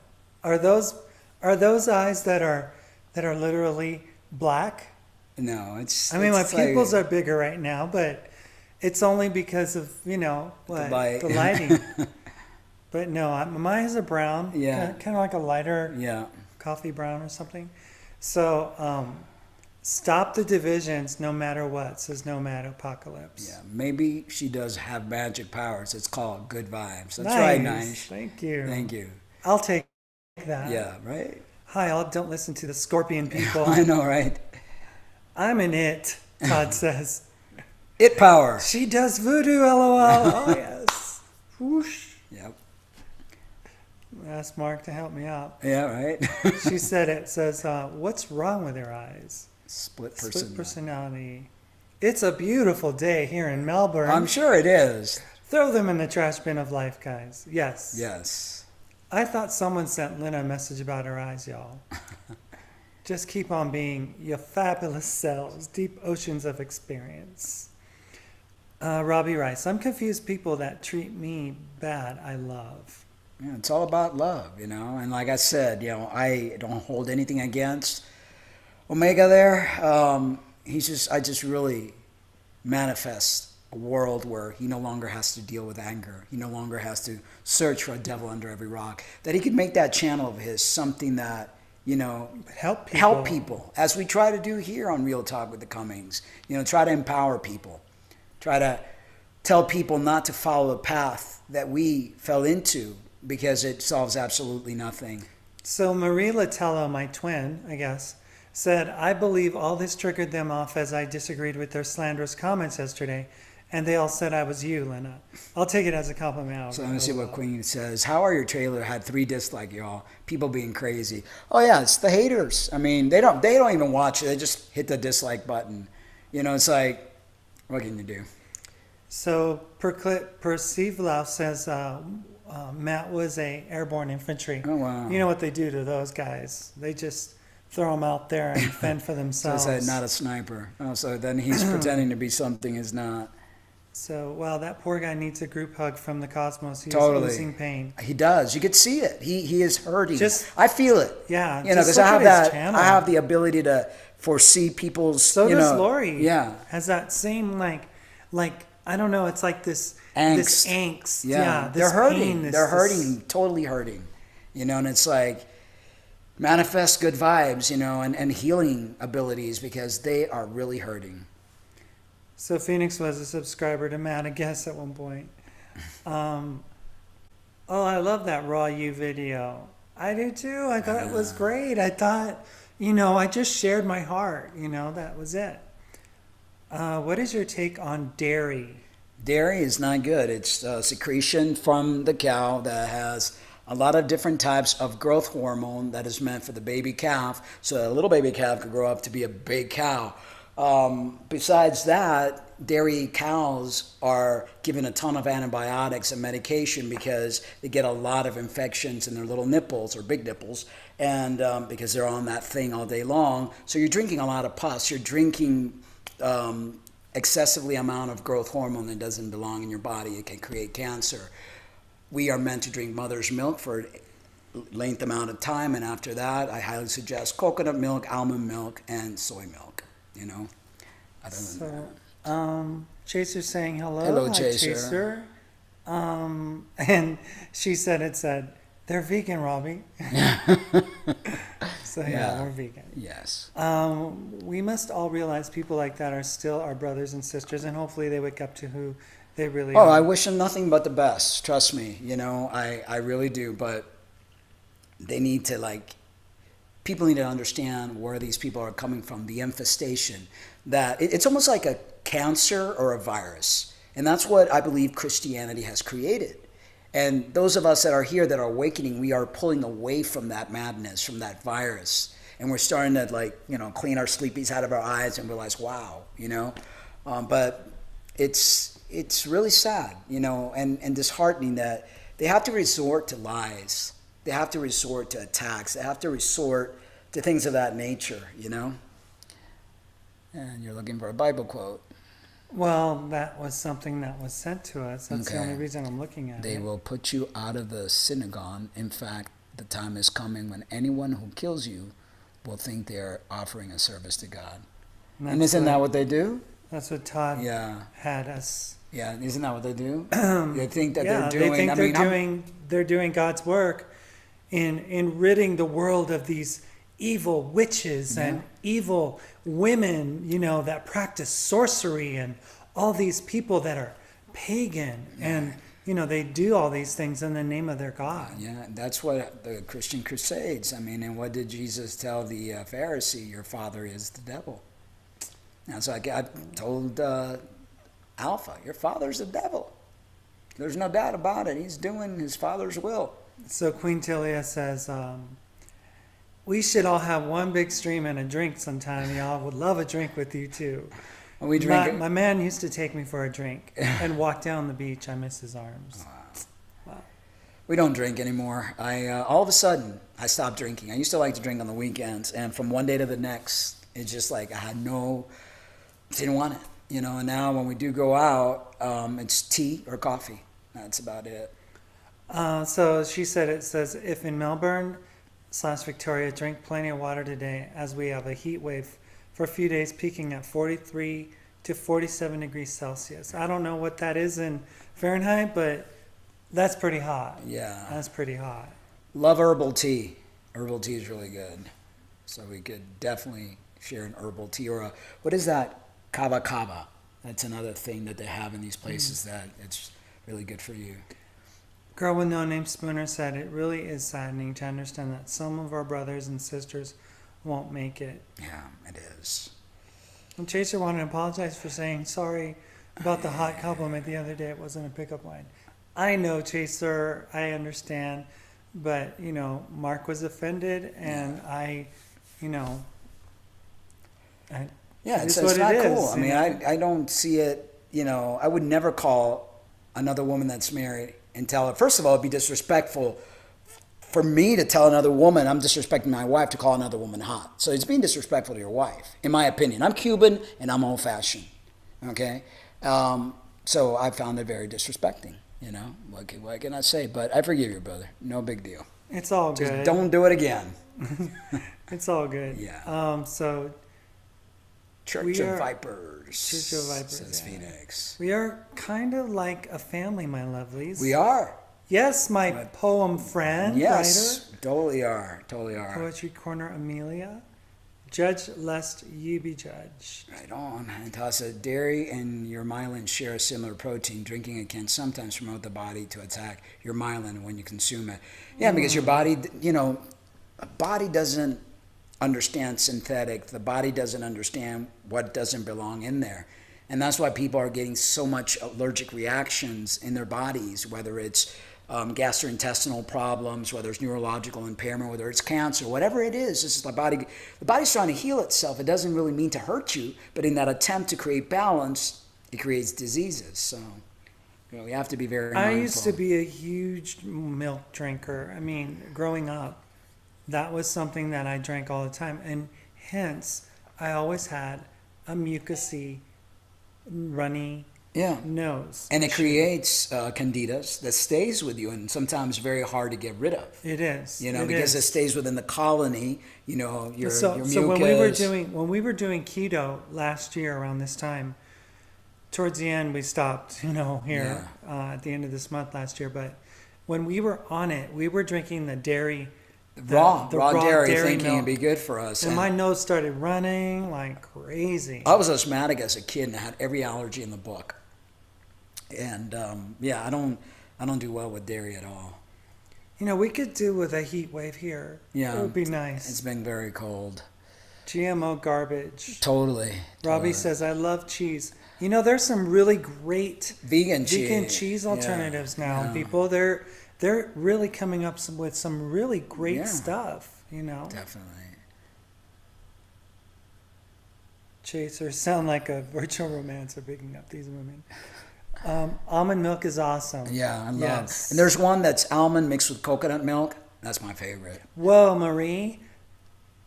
Are those eyes that are literally black? No, it's. I mean, my it's pupils like, are bigger right now, but it's only because of the lighting. But no, my eyes are brown. Yeah. Kind of like a lighter coffee brown or something. So stop the divisions, no matter what. Says Nomad Apocalypse. Yeah, maybe she does have magic powers. It's called good vibes. That's nice. right, Nice. Thank you. Thank you. I'll take that. Yeah, right? Hi, all. Don't listen to the scorpion people. I know, right? I'm an it, Todd says. It power. She does voodoo, lol. Oh, yes. Whoosh. Yep. Ask Mark to help me out. Yeah, right? She said it. Says, what's wrong with her eyes? Split personality. It's a beautiful day here in Melbourne. I'm sure it is. Throw them in the trash bin of life, guys. Yes. Yes. I thought someone sent Lena a message about her eyes, y'all. Just keep on being your fabulous selves, deep oceans of experience. Robbie Rice, I'm confused people that treat me bad, I love. Yeah, it's all about love, and like I said, I don't hold anything against Omega there. I just really manifest a world where he no longer has to deal with anger. He no longer has to search for a devil under every rock. That he could make that channel of his something that, help people, as we try to do here on Real Talk with the Cummings. Try to empower people. Try to tell people not to follow the path that we fell into, because it solves absolutely nothing. So Marie Latello, my twin, I guess, said, I believe all this triggered them off as I disagreed with their slanderous comments yesterday, and they all said I was you, Lena. I'll take it as a compliment. So let me see what Queen says. How are your trailer had 3 dislikes, y'all? People being crazy. Oh yeah, it's the haters. I mean, they don't even watch it. They just hit the dislike button. It's like, what can you do? So Perceivlau says Matt was a airborne infantry. Oh wow. You know what they do to those guys? They just throw them out there and fend for themselves. So it's not a sniper. Oh, so then he's pretending to be something he's not. So, well, that poor guy needs a group hug from the cosmos. He's Totally. losing pain. He does. You could see it. He is hurting. Just- I feel it. Yeah, You know, just because look I have at his that. channel. I have the ability to foresee people's. So you does know, Lori. Yeah. Has that same like I don't know. It's like this Angst. angst. Yeah. This They're hurting. pain, They're hurting. Totally hurting. You know, and it's like manifest good vibes. You know, and healing abilities because they are really hurting. So Phoenix was a subscriber to Matt, I guess, at one point. Oh, I love that Raw You video. I do too. I thought it was great. I thought, I just shared my heart. That was it. What is your take on dairy? Dairy is not good. It's secretion from the cow that has a lot of different types of growth hormone that is meant for the baby calf, so a little baby calf could grow up to be a big cow. Besides that, dairy cows are given a ton of antibiotics and medication because they get a lot of infections in their little nipples or big nipples, and because they're on that thing all day long. So you're drinking a lot of pus. You're drinking excessively amount of growth hormone that doesn't belong in your body. It can create cancer. We are meant to drink mother's milk for a length amount of time, and after that, I highly suggest coconut milk, almond milk, and soy milk. Other than that. Chaser's saying hello. Hello, Hi, Chaser. And she said, they're vegan, Robbie. So yeah, we're vegan. Yes. We must all realize people like that are still our brothers and sisters, and hopefully they wake up to who they really are. I wish them nothing but the best. Trust me. I really do. But they need to people need to understand where these people are coming from, the infestation. That it's almost like a cancer or a virus. And that's what I believe Christianity has created. And those of us that are here that are awakening, we are pulling away from that madness, from that virus. And we're starting to clean our sleepies out of our eyes and realize, wow, but it's really sad, and disheartening that they have to resort to lies. They have to resort to attacks. They have to resort to things of that nature, And you're looking for a Bible quote. Well, that was something that was sent to us. That's Okay. the only reason I'm looking at it. They will put you out of the synagogue. In fact, the time is coming when anyone who kills you will think they are offering a service to God. And isn't that what they do? That's what Todd Yeah. had us. Yeah, isn't that what they do? They think that they're doing. They think they're doing God's work in ridding the world of these evil witches and evil women, that practice sorcery, and all these people that are pagan, and they do all these things in the name of their God. Yeah, that's what the Christian Crusades. And what did Jesus tell the Pharisee? Your father is the devil. And so I told Alpha, your father's the devil. There's no doubt about it. He's doing his father's will. So Queen Tilia says, we should all have one big stream and a drink sometime. Y'all would love a drink with you too. And we drink. My man used to take me for a drink and walk down the beach. I miss his arms. Wow. We don't drink anymore. All of a sudden, I stopped drinking. I used to like to drink on the weekends, and from one day to the next, it's just I didn't want it, And now when we do go out, it's tea or coffee. That's about it. So she said, it says, if in Melbourne/Victoria, drink plenty of water today, as we have a heat wave for a few days peaking at 43 to 47 degrees Celsius. I don't know what that is in Fahrenheit, but that's pretty hot. Yeah. That's pretty hot. Love herbal tea. Herbal tea is really good. So we could definitely share an herbal tea or what is that? Kava kava. That's another thing that they have in these places that it's really good for you. Girl with No Name Spooner said, it really is saddening to understand that some of our brothers and sisters won't make it. Yeah, it is. And Chaser wanted to apologize for saying sorry about the hot compliment the other day. It wasn't a pickup line. I know, Chaser, I understand. But, Mark was offended, and it's not cool. I mean, I don't see it, I would never call another woman that's married and tell her, first of all, it'd be disrespectful for me to tell another woman, I'm disrespecting my wife, to call another woman hot. So it's being disrespectful to your wife, in my opinion. I'm Cuban and I'm old-fashioned, okay? So I found it very disrespecting. You know, what can I say? But I forgive you, brother. No big deal. It's all Just good. don't do it again. It's all good. Yeah. So Church of Vipers. Church of Vipers, Says yeah. Phoenix. we are kind of like a family, my lovelies. We are. Yes, my poem friend, Yes. writer. Totally are. Totally are. Poetry Corner Amelia. Judge lest you be judged. Right on. And Tassa, dairy and your myelin share a similar protein. Drinking it can sometimes promote the body to attack your myelin when you consume it. Yeah, because your body, you know, a body doesn't understand synthetic. The body doesn't understand what doesn't belong in there. And that's why people are getting so much allergic reactions in their bodies, whether it's gastrointestinal problems, whether it's neurological impairment, whether it's cancer, whatever it is. This is the body's trying to heal itself. It doesn't really mean to hurt you, but in that attempt to create balance, it creates diseases. So, you know, we have to be very mindful. I used to be a huge milk drinker. I mean, growing up, that was something that I drank all the time. And hence, I always had a mucousy, runny nose. And it creates candidas that stays with you and sometimes very hard to get rid of. It is. You know, because it stays within the colony, you know, your mucus. So when we were doing keto last year around this time, towards the end we stopped, you know, here at the end of this month last year. But when we were on it, we were drinking the dairy. The raw dairy thinking milk. it'd be good for us. And my nose started running like crazy. I was asthmatic as a kid and I had every allergy in the book. And I don't do well with dairy at all. You know, we could do with a heat wave here. Yeah. It would be nice. It's been very cold. GMO garbage. Totally. Robbie says, I love cheese. You know, there's some really great vegan cheese alternatives now. Yeah. People, they're really coming up with some really great stuff, you know. Definitely. Chasers sound like a virtual romancer picking up these women. Almond milk is awesome. Yeah, I love it. And there's one that's almond mixed with coconut milk. That's my favorite. Whoa, Marie.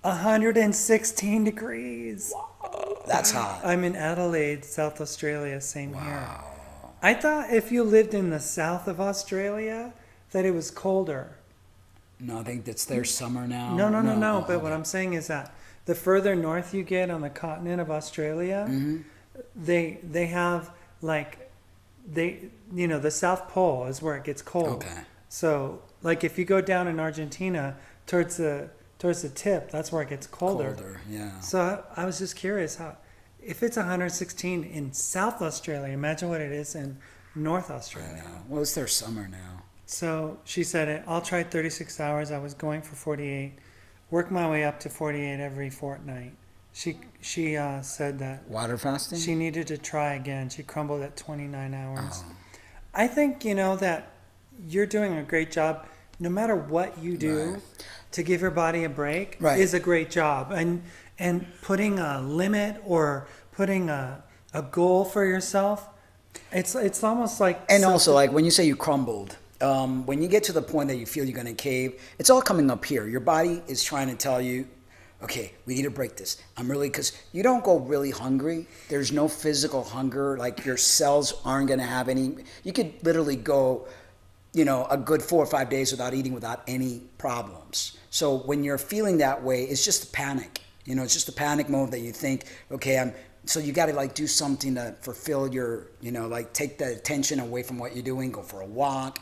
116 degrees. Wow, that's hot. I'm in Adelaide, South Australia, same here. Wow. I thought if you lived in the south of Australia that it was colder. No, I think that's their summer now. No. But what I'm saying is that the further north you get on the continent of Australia, they have like the South Pole is where it gets cold. Okay. So like if you go down in Argentina towards the tip, that's where it gets colder. Yeah. So I was just curious if it's 116 in South Australia, imagine what it is in North Australia. Well, it's their summer now. So she said, I'll try 36 hours. I was going for 48. Work my way up to 48 every fortnight. She said that water fasting. She needed to try again. She crumbled at 29 hours. Oh. I think that you're doing a great job. No matter what you do, to give your body a break is a great job. And putting a limit or putting a goal for yourself, it's almost like. And also, like when you say you crumbled. When you get to the point that you feel you're going to cave, it's all coming up here. Your body is trying to tell you, okay, we need to break this. Because you don't go really hungry. There's no physical hunger. Like your cells aren't going to have any. You could literally go, a good 4 or 5 days without eating without any problems. So when you're feeling that way, it's just a panic. It's just a panic mode that you think, okay, so you got to do something to fulfill your, take the attention away from what you're doing, go for a walk,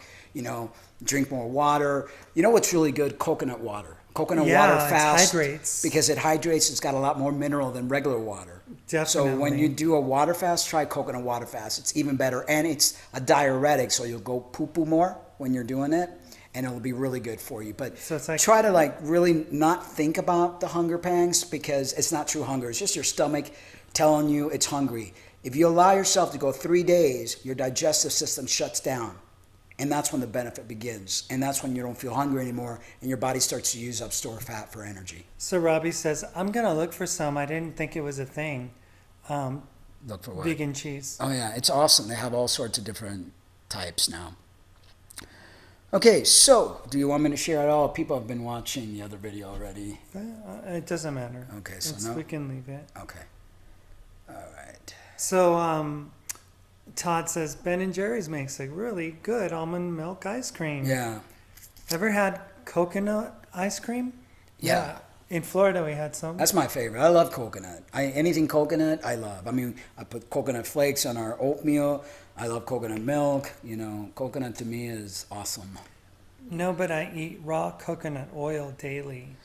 drink more water. You know what's really good? Coconut water. Coconut water fast. It hydrates. Because it hydrates, it's got a lot more mineral than regular water. Definitely. So when you do a water fast, try coconut water fast. It's even better. And it's a diuretic, so you'll go poo-poo more when you're doing it. And it'll be really good for you. But so it's try to really not think about the hunger pangs because it's not true hunger. It's just your stomach telling you it's hungry. If you allow yourself to go 3 days, your digestive system shuts down. And that's when the benefit begins. And that's when you don't feel hungry anymore and your body starts to use up stored fat for energy. So Robbie says, I'm going to look for some. I didn't think it was a thing. Look for what? Vegan cheese. Oh, yeah. It's awesome. They have all sorts of different types now. Okay, so do you want me to share it all? People have been watching the other video already. It doesn't matter. Okay, so no? We can leave it. Okay. All right. So Todd says Ben and Jerry's makes a really good almond milk ice cream. Yeah. Ever had coconut ice cream? Yeah. In Florida, we had some. That's my favorite. I love coconut. Anything coconut, I love. I mean, I put coconut flakes on our oatmeal. I love coconut milk. You know, coconut to me is awesome. No, but I eat raw coconut oil daily.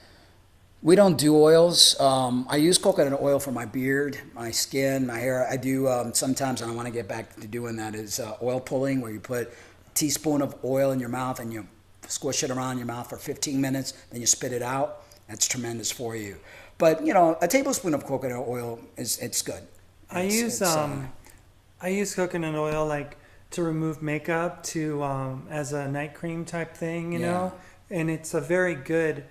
We don't do oils. I use coconut oil for my beard, my skin, my hair. I do sometimes, and I want to get back to doing that, is oil pulling, where you put a teaspoon of oil in your mouth and you squish it around your mouth for 15 minutes, then you spit it out. That's tremendous for you. But, you know, a tablespoon of coconut oil, it's good. I use coconut oil like to remove makeup, to as a night cream type thing, you know? And it's a very good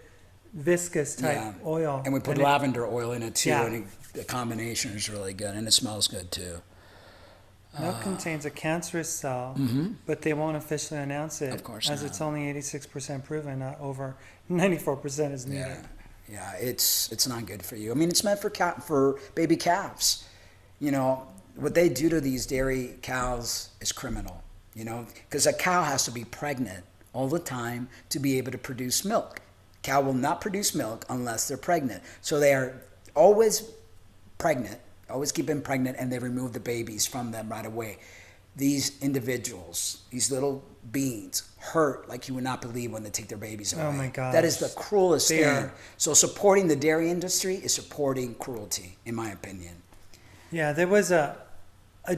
viscous type oil. And we put lavender oil in it too, Yeah. and the combination is really good, and it smells good too. Milk contains a cancerous cell, but they won't officially announce it. Of course as not. it's only 86% proven, not over 94% is needed. Yeah, it's not good for you. I mean, it's meant for baby calves. You know, what they do to these dairy cows is criminal, you know, because a cow has to be pregnant all the time to be able to produce milk. Cow will not produce milk unless they're pregnant. So they are always pregnant, always keep them pregnant, and they remove the babies from them right away. These individuals, these little beings, hurt like you would not believe when they take their babies away. Oh my God. That is the cruelest thing. So supporting the dairy industry is supporting cruelty, in my opinion. Yeah, there was a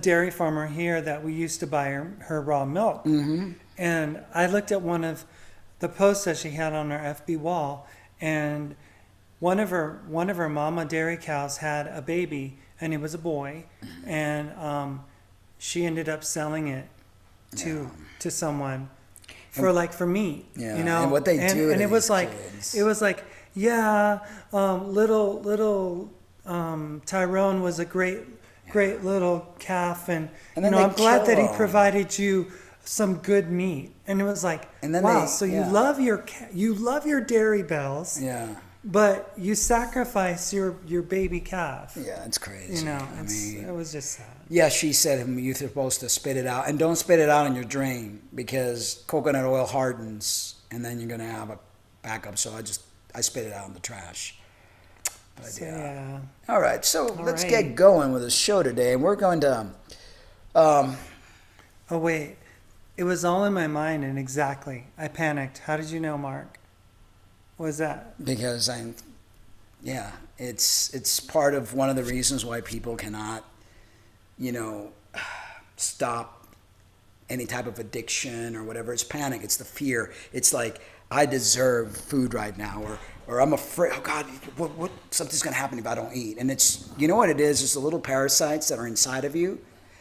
dairy farmer here that we used to buy her raw milk. And I looked at one of the posts that she had on her FB wall, and one of her mama dairy cows had a baby, and it was a boy, and she ended up selling it to someone for meat, you know. And what they do, and it was like kids. it was like little Tyrone was a great little calf, and you know, I'm glad that he provided you some good meat. And it was like, wow, you love your dairy bells, but you sacrifice your baby calf. Yeah, it's crazy. You know, it was just sad. Yeah, she said you're supposed to spit it out, and don't spit it out in your drain, because coconut oil hardens, and then you're gonna have a backup. So I spit it out in the trash. But all right, so let's get going with the show today, and we're going to. Oh wait, it was all in my mind, and I panicked. How did you know, Mark? What was that? Because it's part of one of the reasons why people cannot, you know, stop any type of addiction or whatever. It's panic. It's the fear. It's like, I deserve food right now, or I'm afraid, oh God, what something's going to happen if I don't eat. And it's, you know what it is? It's the little parasites that are inside of you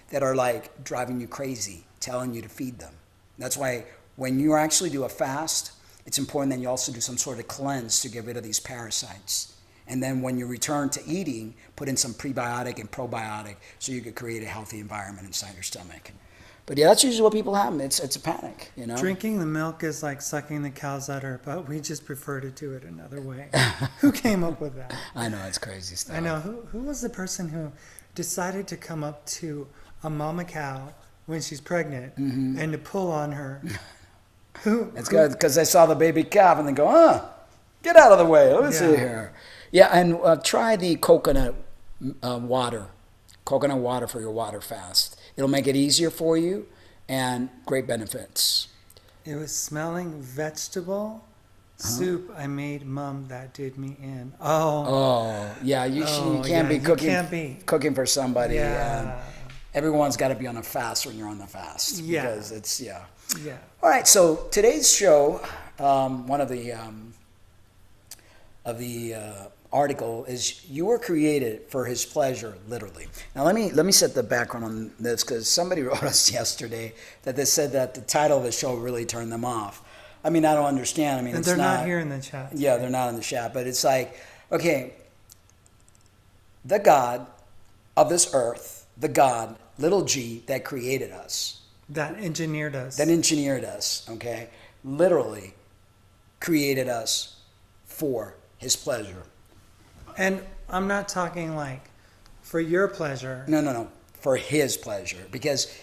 that are like driving you crazy, telling you to feed them. That's why when you actually do a fast, it's important that you also do some sort of cleanse to get rid of these parasites. And then when you return to eating, put in some prebiotic and probiotic so you could create a healthy environment inside your stomach. But yeah, that's usually what people have. It's a panic, you know. Drinking the milk is like sucking the cow's udder, but we just prefer to do it another way. Who came up with that? I know, it's crazy stuff. I know. Who was the person who decided to come up to a mama cow when she's pregnant and to pull on her? It's good because they saw the baby calf and they go, get out of the way. Let me see here. Yeah, and try the coconut water. Coconut water for your water fast. It'll make it easier for you and great benefits. It was smelling vegetable soup I made Mom that did me in. Oh, yeah, you can't be cooking for somebody. Yeah. Everyone's got to be on a fast when you're on the fast. Yeah. Because it's, Yeah. All right, so today's show, one of the article is, you were created for his pleasure, literally. Now let me set the background on this, because somebody wrote us yesterday that they said that the title of the show really turned them off. I mean, I don't understand. I mean, they're not here in the chat. Yeah, they're not in the chat, but it's like, okay, the God of this earth, the God, little g, that created us. That engineered us, okay, literally created us for his pleasure. And I'm not talking like for your pleasure. No, for his pleasure, because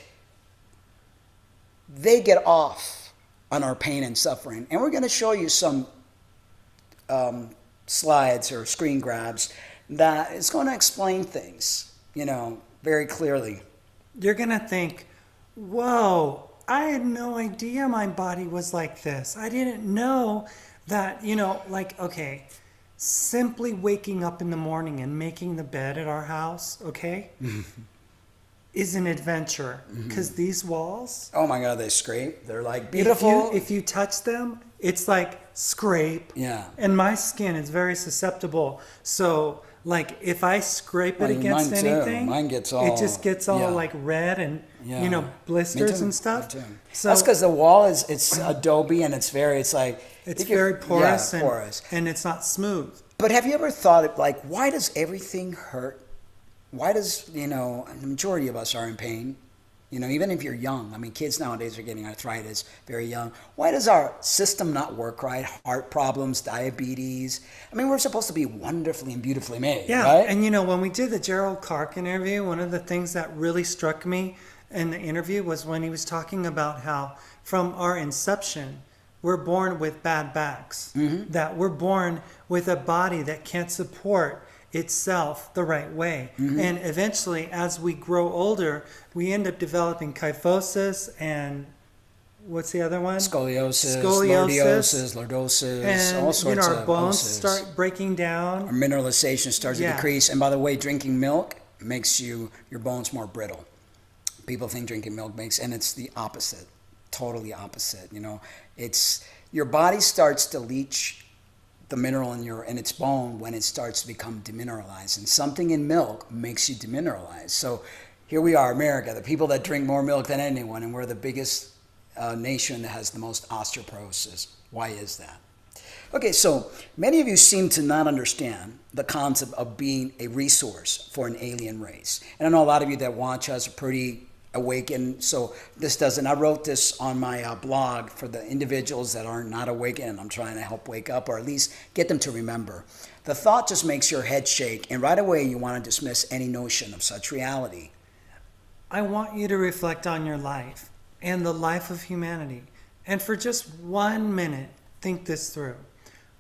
they get off on our pain and suffering. And we're going to show you some slides or screen grabs that is going to explain things, very clearly. You're going to think, whoa, I had no idea my body was like this. I didn't know that, okay, simply waking up in the morning and making the bed at our house, okay, is an adventure. Because these walls, oh my God, they scrape. They're like beautiful. If you touch them, it's like scrape. Yeah. And my skin is very susceptible. So, like, if I scrape it against mine too. anything, Mine gets all, it just gets all like red and blisters and stuff. Me too. So that's because the wall it's adobe and it's very porous, porous. And it's not smooth. But have you ever thought, like, why does everything hurt? Why does, the majority of us are in pain? Even if you're young. I mean, kids nowadays are getting arthritis very young. Why does our system not work right? Heart problems, diabetes. I mean, we're supposed to be wonderfully and beautifully made, yeah, right? And when we did the Gerald Clark interview, one of the things that really struck me in the interview was when he was talking about how from our inception, we're born with bad backs. That we're born with a body that can't support itself the right way. And eventually, as we grow older, we end up developing kyphosis and what's the other one? Scoliosis, lordosis, and all sorts our of bones ulcers. start breaking down. Our mineralization starts to decrease. And by the way, drinking milk makes your bones more brittle. People think drinking milk and it's the opposite, totally opposite. It's your body starts to leach the mineral in its bone when it starts to become demineralized, and something in milk makes you demineralized. So here we are, America, the people that drink more milk than anyone, and we're the biggest nation that has the most osteoporosis. Why is that? Okay, so many of you seem to not understand the concept of being a resource for an alien race. And I know a lot of you that watch us are pretty awakened, so this doesn't. I wrote this on my blog for the individuals that are not awakened, and I'm trying to help wake up, or at least get them to remember. The thought just makes your head shake, and right away you want to dismiss any notion of such reality. I want you to reflect on your life and the life of humanity, and for just 1 minute, think this through.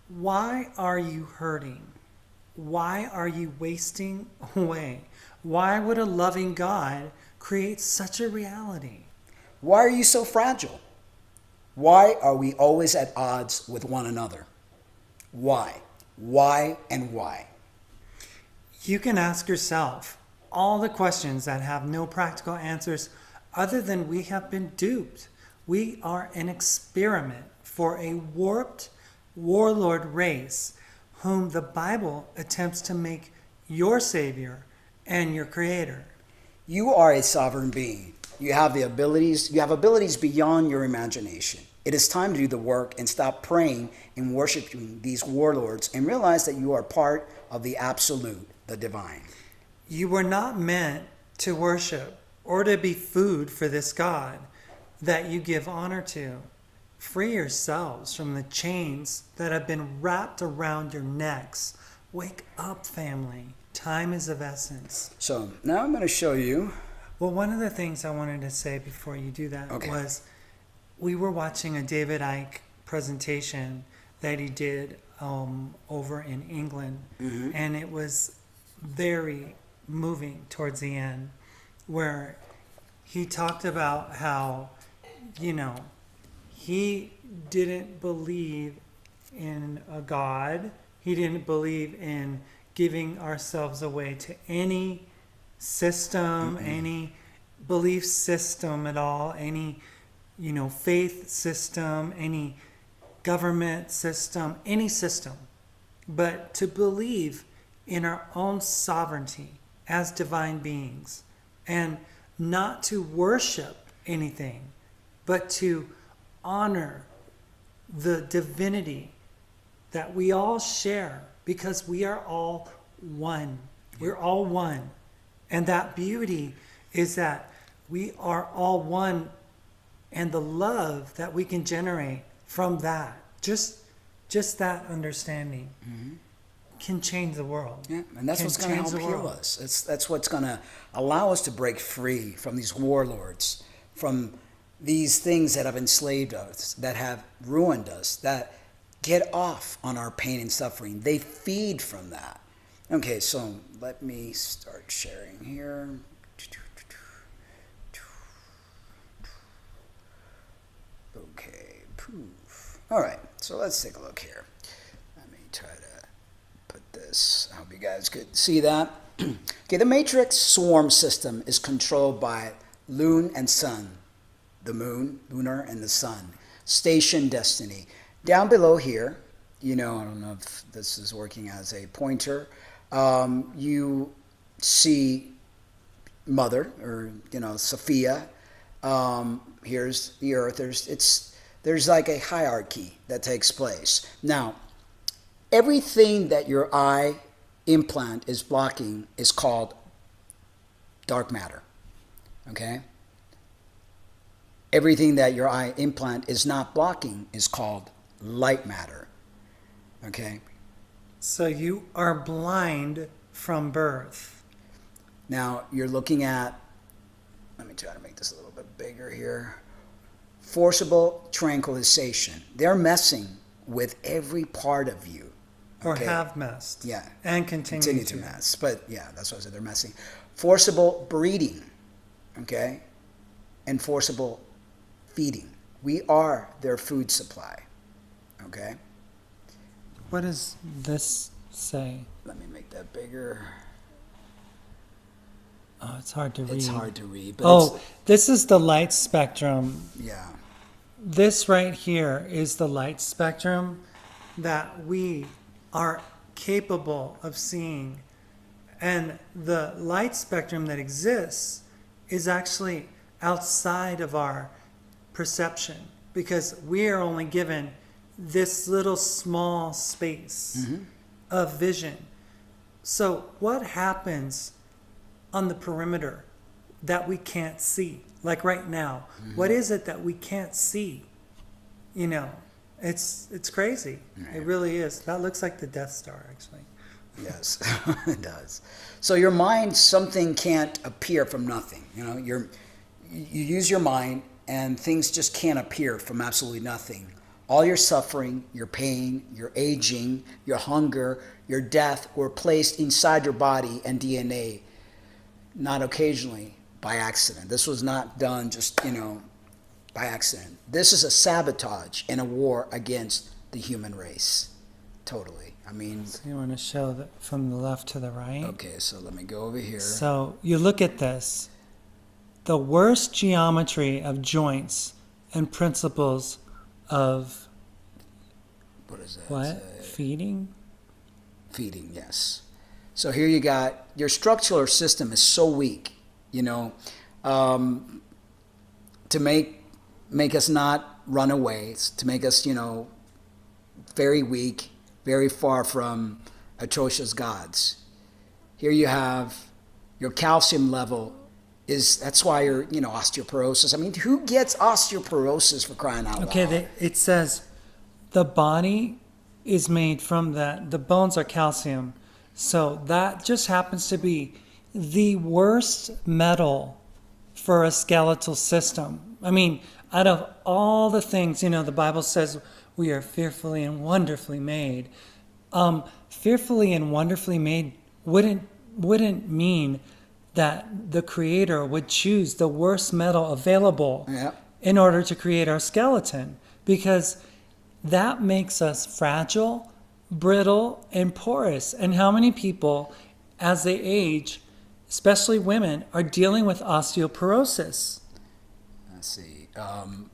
Why are you hurting? Why are you wasting away? Why would a loving God create such a reality? Why are you so fragile? Why are we always at odds with one another? Why? Why and why? You can ask yourself all the questions that have no practical answers other than we have been duped. We are an experiment for a warped warlord race whom the Bible attempts to make your savior and your creator. You are a sovereign being. You have abilities beyond your imagination. It is time to do the work and stop praying and worshiping these warlords and realize that you are part of the absolute, the divine. You were not meant to worship or to be food for this God that you give honor to. Free yourselves from the chains that have been wrapped around your necks. Wake up, family. Time is of essence. So now I'm going to show you. Well, one of the things I wanted to say before you do that was we were watching a David Icke presentation that he did over in England, and it was very moving towards the end, where he talked about how, he didn't believe in a God. He didn't believe in giving ourselves away to any system, any belief system at all, any, faith system, any government system, any system, but to believe in our own sovereignty as divine beings, and not to worship anything, but to honor the divinity that we all share, because we are all one. We're all one. And that beauty is that we are all one, and the love that we can generate from that, just that understanding, can change the world. Yeah, and that's what's going to help heal us. That's what's going to allow us to break free from these warlords, from these things that have enslaved us, that have ruined us, that get off on our pain and suffering. They feed from that. Okay, so let me start sharing here. Okay, poof. All right, so let's take a look here. Let me try to put this. I hope you guys could see that. Okay, the matrix swarm system is controlled by Loon and Sun. The moon, lunar, and the sun. Station destiny. Down below here, I don't know if this is working as a pointer. You see Mother, or Sophia. Here's the Earth. There's like a hierarchy that takes place. Now, everything that your eye implant is blocking is called dark matter. Okay? Everything that your eye implant is not blocking is called light matter. Okay? So you are blind from birth. Now, you're looking at, let me try to make this a little bit bigger here. Forcible tranquilization. They're messing with every part of you. Or have messed. Yeah. And continue to mess. But yeah, that's what I said. They're messing. Forcible breeding. Okay? And forcible feeding. We are their food supply. Okay? What does this say? Let me make that bigger. Oh, it's hard to read. It's hard to read. But this is the light spectrum. Yeah. This right here is the light spectrum that we are capable of seeing. And the light spectrum that exists is actually outside of our perception, because we are only given this little small space of vision. So what happens on the perimeter that we can't see? Like right now, what is it that we can't see? It's crazy. Right. It really is. That looks like the Death Star, actually. Yes, it does. So your mind, something can't appear from nothing. You use your mind, and things just can't appear from absolutely nothing. All your suffering, your pain, your aging, your hunger, your death were placed inside your body and DNA, not occasionally by accident. This was not done just, by accident. This is a sabotage and a war against the human race. Totally. So you want to show that from the left to the right? Okay, so let me go over here. So you look at this. The worst geometry of joints and principles of what is that? What? Feeding? Feeding, yes. So here you got your structural system is so weak, to make us not run away, to make us, very weak, very far from atrocious gods. Here you have your calcium level that's why you're, osteoporosis. I mean, who gets osteoporosis, for crying out loud? Okay, it says the body is made from the bones are calcium. So that just happens to be the worst metal for a skeletal system. I mean, out of all the things, the Bible says we are fearfully and wonderfully made. Fearfully and wonderfully made wouldn't mean that the Creator would choose the worst metal available in order to create our skeleton, because that makes us fragile, brittle, and porous. And how many people, as they age, especially women, are dealing with osteoporosis? Let's see.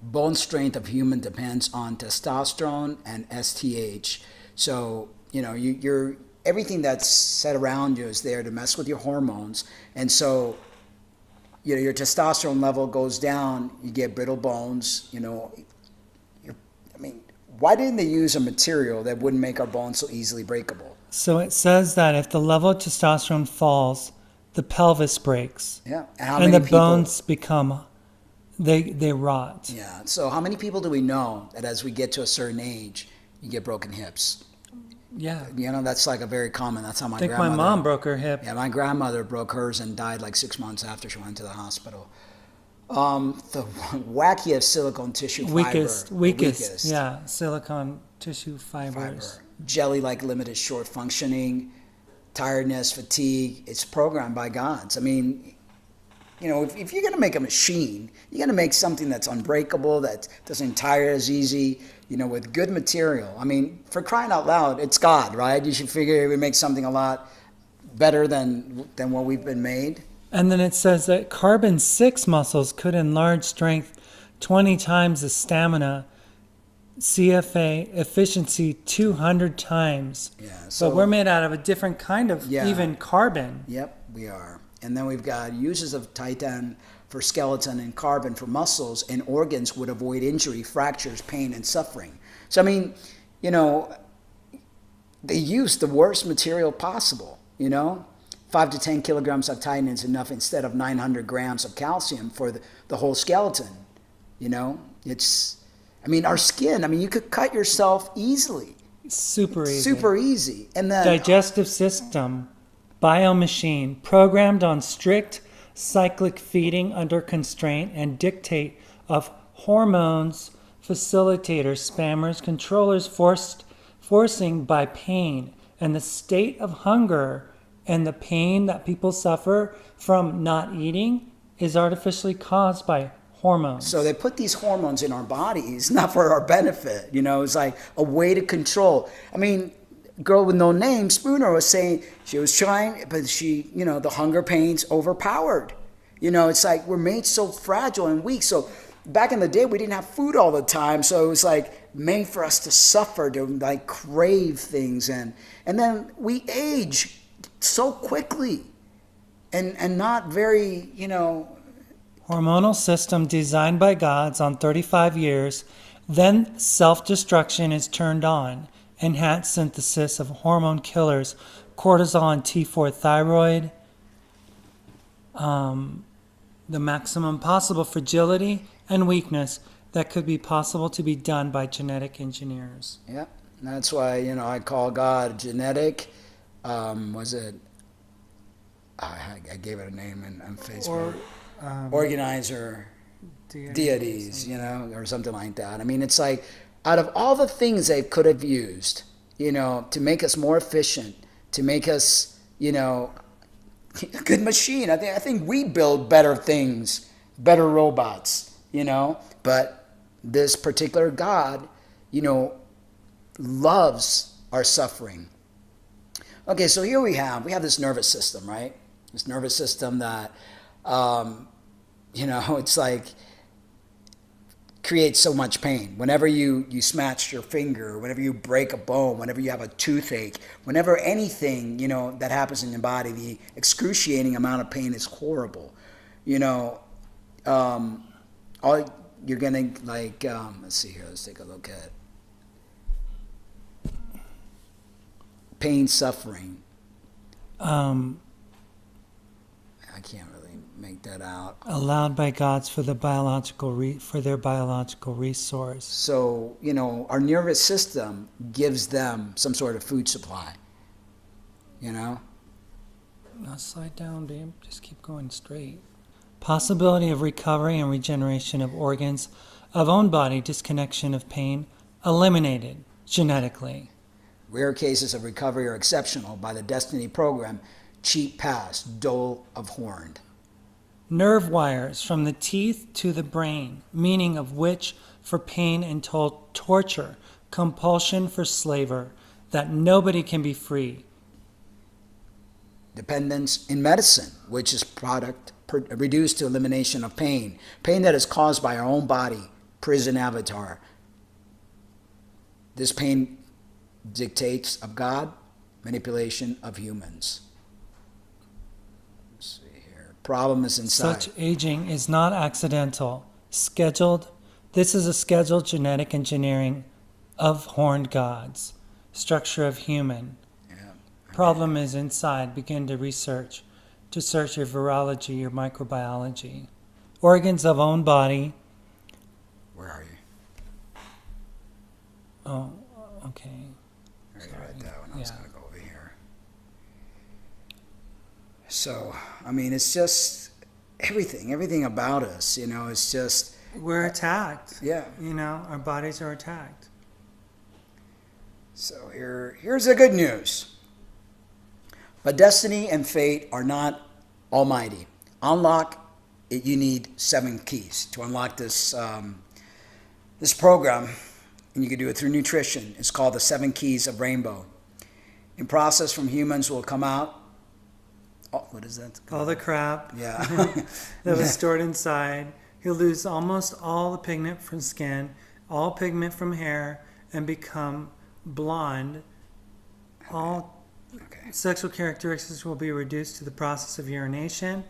Bone strength of human depends on testosterone and STH. So, you're everything that's set around you is there to mess with your hormones. And so, your testosterone level goes down, you get brittle bones, why didn't they use a material that wouldn't make our bones so easily breakable? So it says that if the level of testosterone falls, the pelvis breaks. Yeah. And the bones become, they rot. Yeah. So how many people do we know that as we get to a certain age, you get broken hips? Yeah. That's like a very common, that's how my grandmother. I think my mom broke her hip. Yeah, my grandmother broke hers and died like 6 months after she went to the hospital. The wackiest silicone tissue fiber. Weakest. Yeah, silicone tissue fibers. Fiber. Jelly-like limited short functioning, tiredness, fatigue. It's programmed by gods. I mean, you know, if you're going to make a machine, you're going to make something that's unbreakable, that doesn't tire as easy, you know, with good material. I mean, for crying out loud, it's God, right? You should figure we make something a lot better than what we've been made. And then it says that carbon-6 muscles could enlarge strength 20 times the stamina, CFA efficiency 200 times. Yeah. But we're made out of a different kind of even carbon. Yep, we are. And then we've got uses of titan for skeleton and carbon for muscles and organs would avoid injury, fractures, pain, and suffering. So, I mean, you know, they use the worst material possible, you know. 5 to 10 kilograms of titan is enough instead of 900 grams of calcium for the whole skeleton, you know. It's, I mean, our skin, I mean, you could cut yourself easily. Super easy. Super easy. And then digestive system, biomachine, programmed on strict cyclic feeding under constraint and dictate of hormones, facilitators, spammers, controllers, forcing by pain, and the state of hunger and the pain that people suffer from not eating is artificially caused by hormones. So they put these hormones in our bodies, not for our benefit. You know, it's like a way to control. I mean, girl with no name, Spooner, was saying she was trying, but she, you know, the hunger pains overpowered. You know, it's like we're made so fragile and weak. So back in the day, we didn't have food all the time. So it was like made for us to suffer, to like crave things. And then we age so quickly and not very, you know. Hormonal system designed by gods on 35 years, then self-destruction is turned on. Enhanced synthesis of hormone killers, cortisol and T4 thyroid, the maximum possible fragility and weakness that could be possible to be done by genetic engineers. Yeah, that's why, you know, I call God genetic. Was it? I gave it a name on Facebook. Organizer deities, you know, or something like that. I mean, it's like, out of all the things they could have used, you know, to make us more efficient, to make us, you know, a good machine. I think we build better things, better robots, you know. But this particular God, you know, loves our suffering. Okay, so here we have this nervous system, right? This nervous system that, you know, it's like creates so much pain. Whenever you smash your finger, whenever you break a bone, whenever you have a toothache, whenever anything, you know, that happens in your body, the excruciating amount of pain is horrible. You know, all you're gonna like. Let's see here. Let's take a look at pain, suffering. I can't really make that out. Allowed by gods for the for their biological resource. So, you know, our nervous system gives them some sort of food supply. You know? Now slide down, babe. Just keep going straight. Possibility of recovery and regeneration of organs of own body, disconnection of pain, eliminated genetically. Rare cases of recovery are exceptional by the Destiny program. Cheap pass, dole of horned. Nerve wires from the teeth to the brain, meaning of which for pain and torture, compulsion for slaver, that nobody can be free. Dependence in medicine, which is reduced to elimination of pain. Pain that is caused by our own body, prison avatar. This pain dictates of God, manipulation of humans. Let's see here. Problem is inside. Such aging is not accidental. Scheduled. This is a scheduled genetic engineering of horned gods. Structure of human. Problem is inside. Begin to research. To search your virology, your microbiology. Organs of own body. Where are you? Oh, okay. I read that one. I was going to go over here. So, I mean, it's just, everything about us, you know, is just, We're attacked. yeah. You know, our bodies are attacked. So here's the good news. But destiny and fate are not almighty. Unlock it, you need 7 keys to unlock this this program, and you can do it through nutrition. It's called the 7 Keys of Rainbow. In process from humans will come out. Oh, what is that? All the crap Yeah. that was stored inside. He'll lose almost all the pigment from skin, all pigment from hair, and become blonde. All Okay. sexual characteristics will be reduced to the process of urination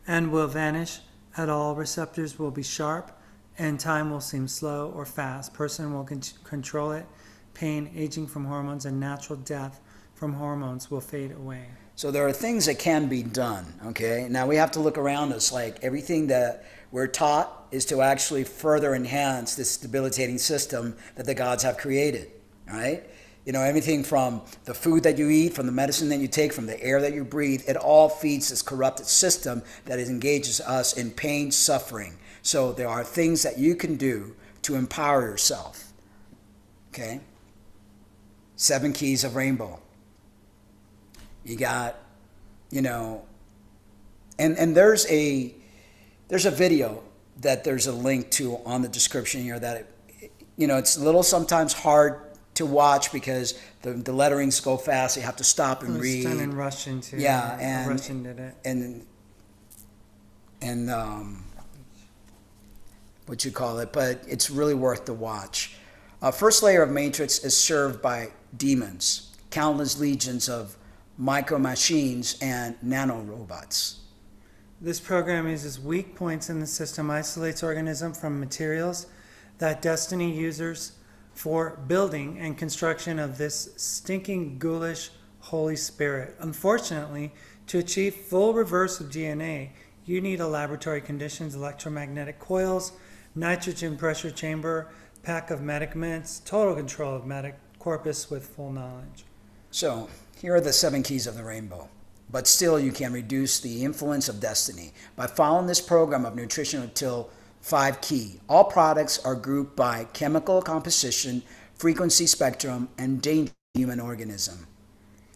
and will vanish at all. Receptors will be sharp and time will seem slow or fast. Person will control it. Pain, aging from hormones, and natural death from hormones will fade away. So there are things that can be done, okay? Now we have to look around us, like everything that we're taught is to actually further enhance this debilitating system that the gods have created, all right? You know, everything from the food that you eat, from the medicine that you take, from the air that you breathe, it all feeds this corrupted system that engages us in pain, suffering. So there are things that you can do to empower yourself, okay? 7 Keys of Rainbow. You got, you know, and there's a video that there's a link to on the description here that, you know, it's a little sometimes hard to watch because the letterings go fast. You have to stop and read. It's done in Russian too. Yeah, and Russian did it. And what you call it, but it's really worth the watch. First layer of matrix is served by demons, countless legions of micro machines and nanorobots. This program uses weak points in the system, isolates organism from materials that destiny users for building and construction of this stinking ghoulish Holy Spirit. Unfortunately, to achieve full reverse of DNA, you need a laboratory conditions, electromagnetic coils, nitrogen pressure chamber, pack of medicaments, total control of medic corpus with full knowledge. So here are the 7 keys of the rainbow. But still, you can reduce the influence of destiny by following this program of nutrition until 5 key. All products are grouped by chemical composition, frequency spectrum, and danger to human organism.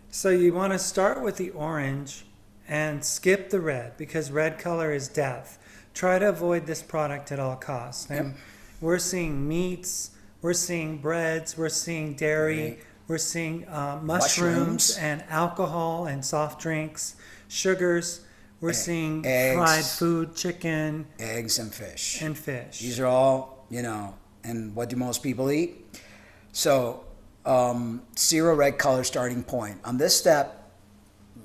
So you want to start with the orange and skip the red because red color is death. Try to avoid this product at all costs. And we're seeing meats, we're seeing breads, we're seeing dairy, Right. we're seeing mushrooms and alcohol and soft drinks, sugars. We're seeing eggs. fried food, chicken, Eggs and fish. and fish. These are all, you know, and what do most people eat? So, 0 red color starting point. On this step,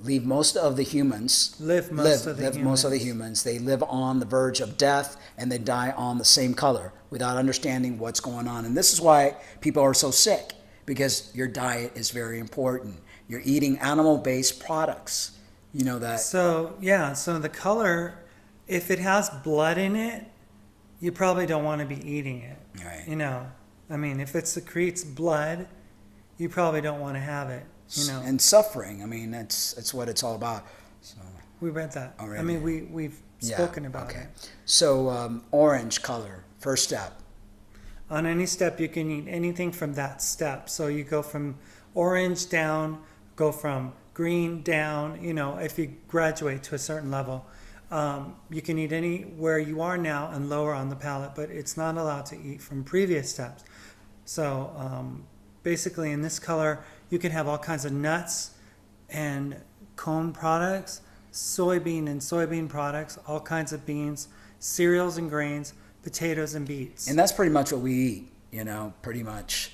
leave most of the humans. Live most of the humans. They live on the verge of death and they die on the same color without understanding what's going on. And this is why people are so sick, because your diet is very important. You're eating animal-based products. You know that. So, yeah, so the color, if it has blood in it, you probably don't want to be eating it. Right. You know, I mean, if it secretes blood, you probably don't want to have it, you know. And suffering, I mean, that's what it's all about. So, We read that. Already. I mean, we've spoken about it. So orange color, first step. On any step, you can eat anything from that step. So you go from orange down, go from green down, you know, if you graduate to a certain level. You can eat anywhere you are now and lower on the palate, but it's not allowed to eat from previous steps. So basically in this color, you can have all kinds of nuts and cone products, soybean and soybean products, all kinds of beans, cereals and grains, potatoes and beets. And that's pretty much what we eat, you know, pretty much.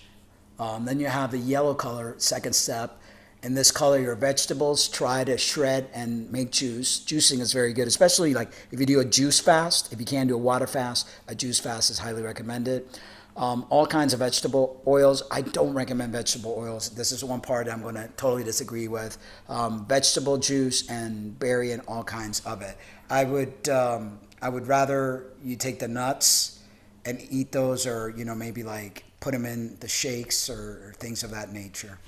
Then you have the yellow color, second step. In this color, your vegetables, try to shred and make juice. Juicing is very good, especially like if you do a juice fast. If you can do a water fast, a juice fast is highly recommended. All kinds of vegetable oils. I don't recommend vegetable oils. This is one part I'm going to totally disagree with. Vegetable juice and berry and all kinds of it. I would rather you take the nuts and eat those, or you know, maybe like put them in the shakes or things of that nature.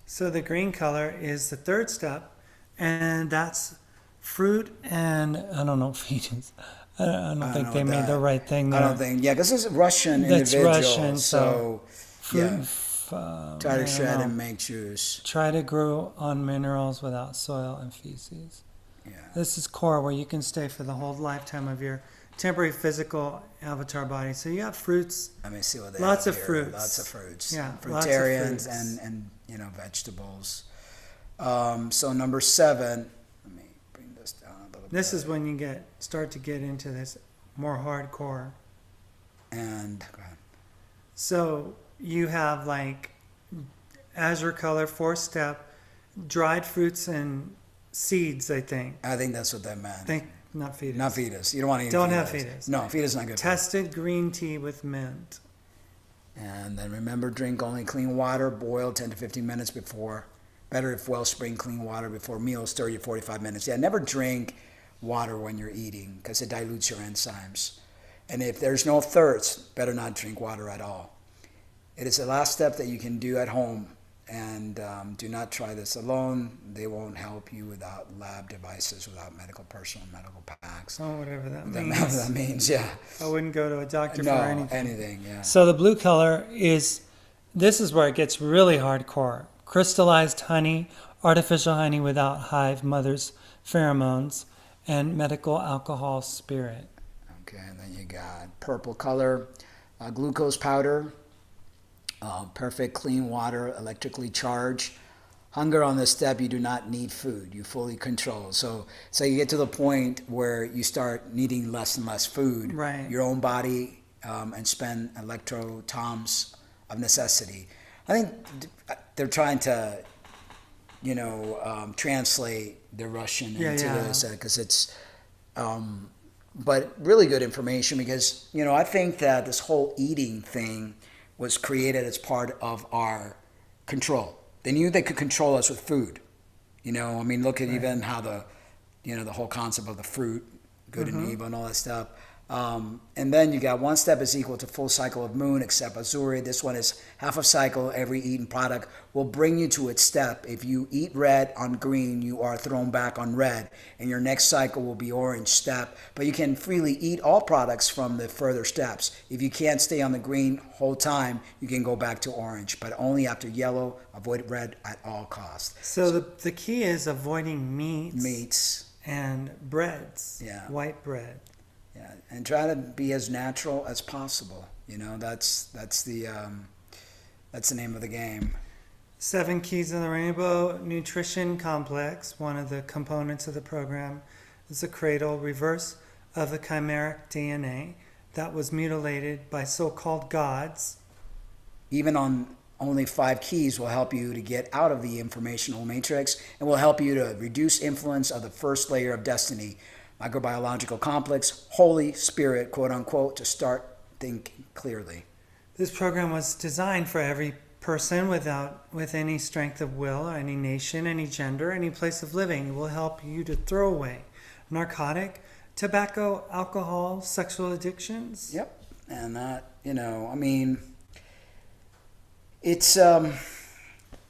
So the green color is the third step, and that's fruit and, I don't know, fetus. I don't I think know they made that. the right thing I there. don't think, yeah, because this is a Russian That's individual. Russian, so fruit yeah, and try I to don't shred know. and make juice. Try to grow on minerals without soil and feces. Yeah. This is core where you can stay for the whole lifetime of your temporary physical avatar body. So you have fruits. Let me see what they Lots have of here. fruits. Lots of fruits. Yeah, lots of Fruitarians fruits. and vegetables. So number 7. Let me bring this down a little bit. This is when you start to get into this more hardcore. And go ahead. So you have like azure color, 4-step, dried fruits and seeds, I think. I think that's what that meant. Not fetus. Not fetus. You don't want to eat Don't fetus. have fetus. No, fetus is not good. Tested green tea with mint. And then remember, drink only clean water, boil 10 to 15 minutes before. Better if wellspring clean water before meals, 30 to 45 minutes. Yeah, never drink water when you're eating because it dilutes your enzymes. And if there's no thirst, better not drink water at all. It is the last step that you can do at home. And do not try this alone. They won't help you without lab devices, without personal medical packs. Oh, whatever that Whatever means. that means, yeah. I wouldn't go to a doctor No, for anything. anything, yeah. So the blue color this is where it gets really hardcore. Crystallized honey, artificial honey without hive mother's pheromones, and medical alcohol spirit. Okay, and then you got purple color, glucose powder, perfect clean water, electrically charged. Hunger on this step, you do not need food. You fully control. So you get to the point where you start needing less and less food. Right. Your own body and spend electrotoms of necessity. I think they're trying to, translate the Russian into this because it's, but really good information because, I think that this whole eating thing was created as part of our control. They knew they could control us with food. Look at even how the whole concept of the fruit, good and evil and all that stuff. And then you got 1 step is equal to full cycle of moon, except Azuri. This one is half a cycle. Every eaten product will bring you to its step. If you eat red on green, you are thrown back on red, and your next cycle will be orange step. But you can freely eat all products from the further steps. If you can't stay on the green whole time, you can go back to orange, but only after yellow. Avoid red at all costs. So the key is avoiding meats and breads. Yeah. White bread. Yeah, and try to be as natural as possible. That's the name of the game. 7 Keys of the Rainbow Nutrition Complex, one of the components of the program, is the cradle reverse of the chimeric DNA that was mutilated by so-called gods. Even on only 5 keys will help you to get out of the informational matrix and will help you to reduce influence of the first layer of destiny. Microbiological complex, Holy Spirit, quote unquote, to start thinking clearly. This program was designed for every person with any strength of will, any nation, any gender, any place of living. It will help you to throw away narcotic, tobacco, alcohol, sexual addictions. Yep. And that, it's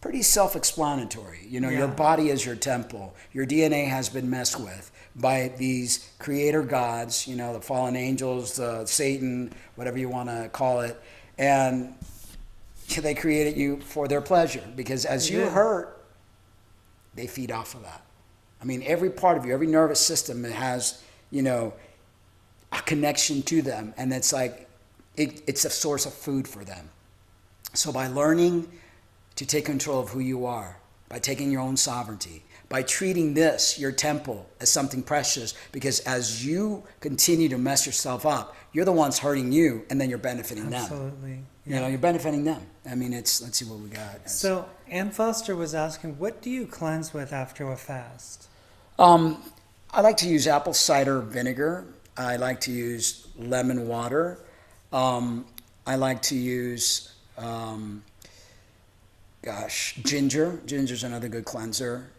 pretty self-explanatory. Your body is your temple. Your DNA has been messed with by these creator gods, the fallen angels, Satan, whatever you want to call it. And they created you for their pleasure because as you hurt, they feed off of that. Every part of you, every nervous system, it has, a connection to them. And it's like, it's a source of food for them. So by learning to take control of who you are, by taking your own sovereignty, by treating this, your temple, as something precious, because as you continue to mess yourself up, you're the ones hurting you, and then you're benefiting them. Absolutely. You're benefiting them. Let's see what we got. So Ann Foster was asking, what do you cleanse with after a fast? I like to use apple cider vinegar. I like to use lemon water. I like to use, ginger. Ginger's another good cleanser.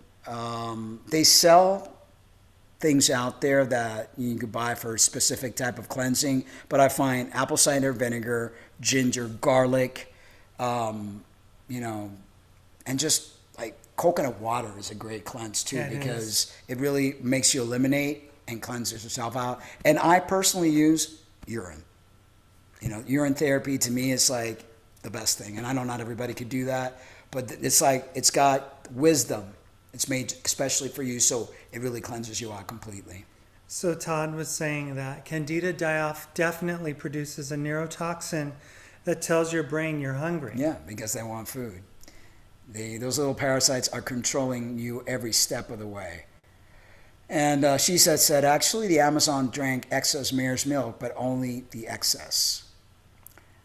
They sell things out there that you could buy for a specific type of cleansing, but I find apple cider vinegar, ginger, garlic, and just like coconut water is a great cleanse too, Yeah, it because is. it really makes you eliminate and cleanses yourself out. And I personally use urine. You know, urine therapy to me is like the best thing. And I know not everybody could do that, but it's like, it's got wisdom. It's made especially for you, so it really cleanses you out completely. So Todd was saying that Candida die-off definitely produces a neurotoxin that tells your brain you're hungry. Yeah, because they want food. Those little parasites are controlling you every step of the way. And she said, actually, the Amazon drank excess mare's milk, but only the excess.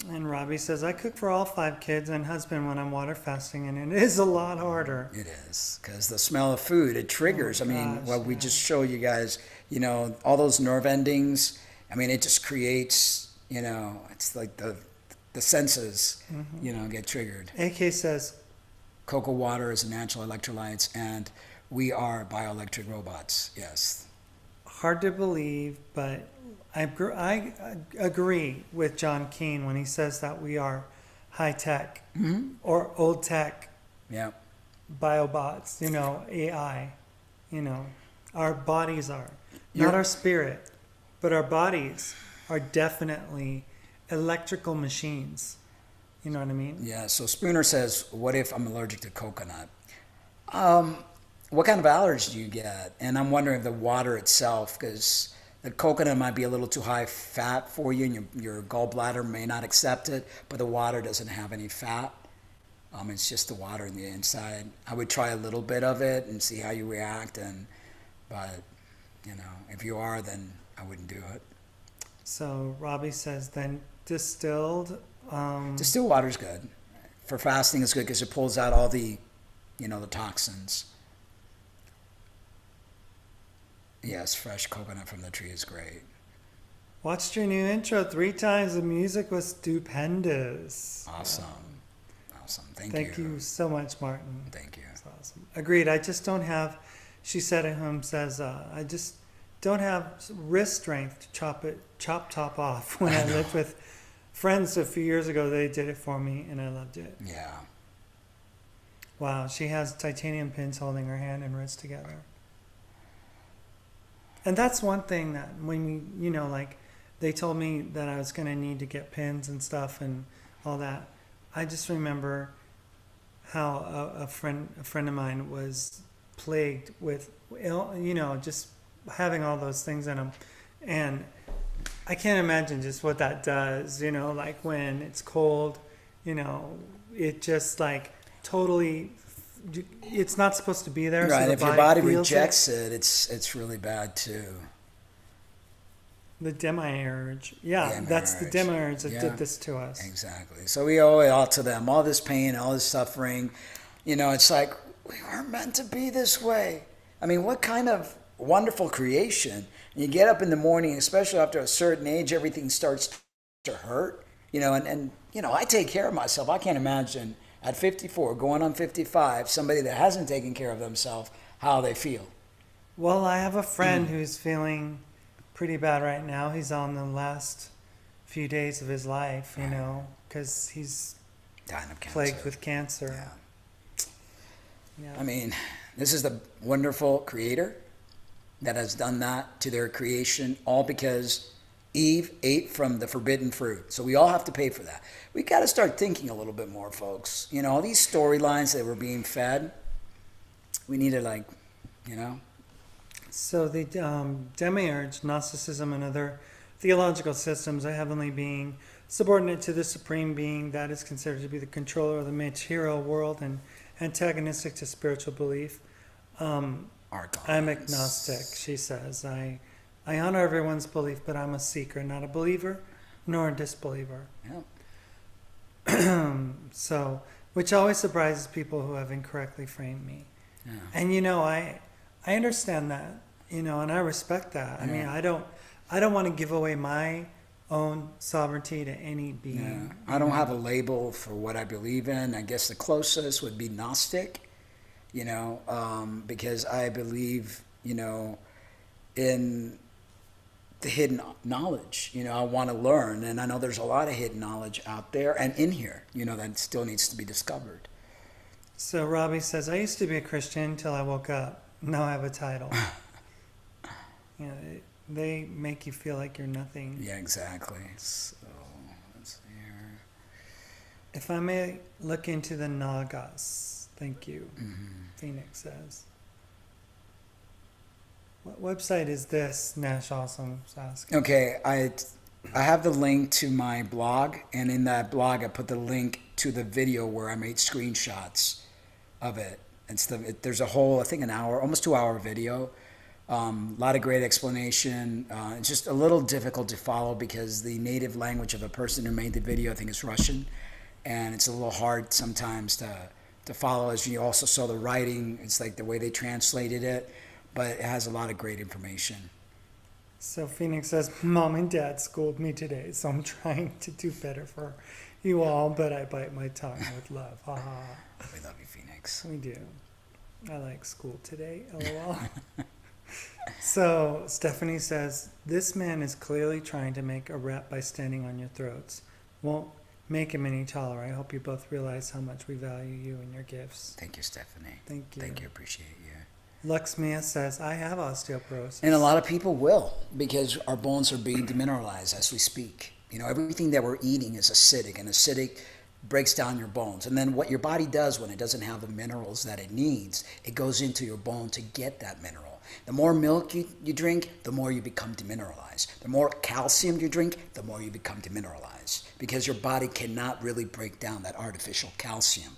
And Robbie says, I cook for all 5 kids and husband when I'm water fasting, and it is a lot harder. It is, because the smell of food, it triggers. Oh, I mean, gosh, what we yeah. just showed you guys, you know, all those nerve endings. I mean, it just creates, you know, it's like the senses, you know, get triggered. AK says, Cocoa water is a natural electrolytes, and we are bioelectric robots. Yes. hard to believe, but I agree with John Keane when he says that we are high tech or old tech Yeah. biobots, you know, AI, you know, our bodies are, not You're- our spirit, but our bodies are definitely electrical machines. You know what I mean? Yeah. So Spooner says, what if I'm allergic to coconut? What kind of allergy do you get? And I'm wondering if the water itself, because the coconut might be a little too high fat for you, and your gallbladder may not accept it, but the water doesn't have any fat. It's just the water in the inside. I would try a little bit of it and see how you react, but you know, if you are, then I wouldn't do it. So Robbie says then distilled. Distilled water is good. For fasting, it's good because it pulls out all the, you know, the toxins. Yes, fresh coconut from the tree is great. Watched your new intro 3 times. The music was stupendous. Awesome. Awesome. Thank Thank you so much, Martin. Thank you. That's awesome. Agreed. I just don't have, she said at home, says, I just don't have wrist strength to chop top off. When I lived with friends a few years ago, they did it for me and I loved it. Yeah. Wow. She has titanium pins holding her hand and wrist together. And that's one thing that when you know, like they told me that I was going to need to get pins and stuff and all that. I just remember how a friend of mine was plagued with, you know, just having all those things in them. And I can't imagine just what that does, you know, like when it's cold, you know, it just like totally, it's not supposed to be there. Right. So the If your body feels rejects it, it's really bad too. The demiurge. Yeah, that's the demiurge that did this to us. Exactly. So we owe it all to them. All this pain, all this suffering. You know, it's like, we weren't meant to be this way. I mean, what kind of wonderful creation. And you get up in the morning, especially after a certain age, everything starts to hurt. You know, and you know, I take care of myself. I can't imagine at 54, going on 55, somebody that hasn't taken care of themselves, how they feel. Well, I have a friend who's feeling pretty bad right now. He's on the last few days of his life, you know, because he's Dying of cancer. plagued with cancer. Yeah. Yeah. I mean, this is the wonderful creator that has done that to their creation, all because Eve ate from the forbidden fruit. So we all have to pay for that. We got to start thinking a little bit more, folks. You know, all these storylines that we're being fed, we need to, like, you know. So the demiurge, Gnosticism, and other theological systems, a heavenly being subordinate to the supreme being that is considered to be the controller of the material world and antagonistic to spiritual belief. I'm agnostic, she says. I honor everyone's belief, but I'm a seeker, not a believer, nor a disbeliever. Yeah. So, which always surprises people who have incorrectly framed me. Yeah. And you know, I understand that, you know, and I respect that. I mean, I don't want to give away my own sovereignty to any being. Yeah. I don't have a label for what I believe in. I guess the closest would be Gnostic, you know, because I believe, you know, in the hidden knowledge. You know, I want to learn, and I know there's a lot of hidden knowledge out there and in here, you know, that still needs to be discovered. So Robbie says, I used to be a Christian until I woke up. Now I have a title. You know, they make you feel like you're nothing. Yeah, exactly. So, let's see here. If I may look into the Nagas. Thank you, Mm-hmm. Phoenix says. What website is this? Nash Awesome's asking. Okay, I have the link to my blog, and in that blog I put the link to the video where I made screenshots of it. There's a whole, I think, an hour, almost 2-hour video. A lot of great explanation. It's just a little difficult to follow because the native language of the person who made the video, I think, is Russian, and it's a little hard sometimes to follow. As you also saw the writing, it's like the way they translated it, but it has a lot of great information. So Phoenix says, Mom and Dad schooled me today, so I'm trying to do better for you all, but I bite my tongue with love. Ha ha. We love you, Phoenix. We do. I like school today, lol. So Stephanie says, this man is clearly trying to make a rep by standing on your throats. Won't make him any taller. I hope you both realize how much we value you and your gifts. Thank you, Stephanie. Thank you. Thank you. Appreciate you. Luxmia says, I have osteoporosis. And a lot of people will, because our bones are being demineralized as we speak. You know, everything that we're eating is acidic, and acidic breaks down your bones. And then what your body does when it doesn't have the minerals that it needs, it goes into your bone to get that mineral. The more milk you drink, the more you become demineralized. The more calcium you drink, the more you become demineralized, because your body cannot really break down that artificial calcium.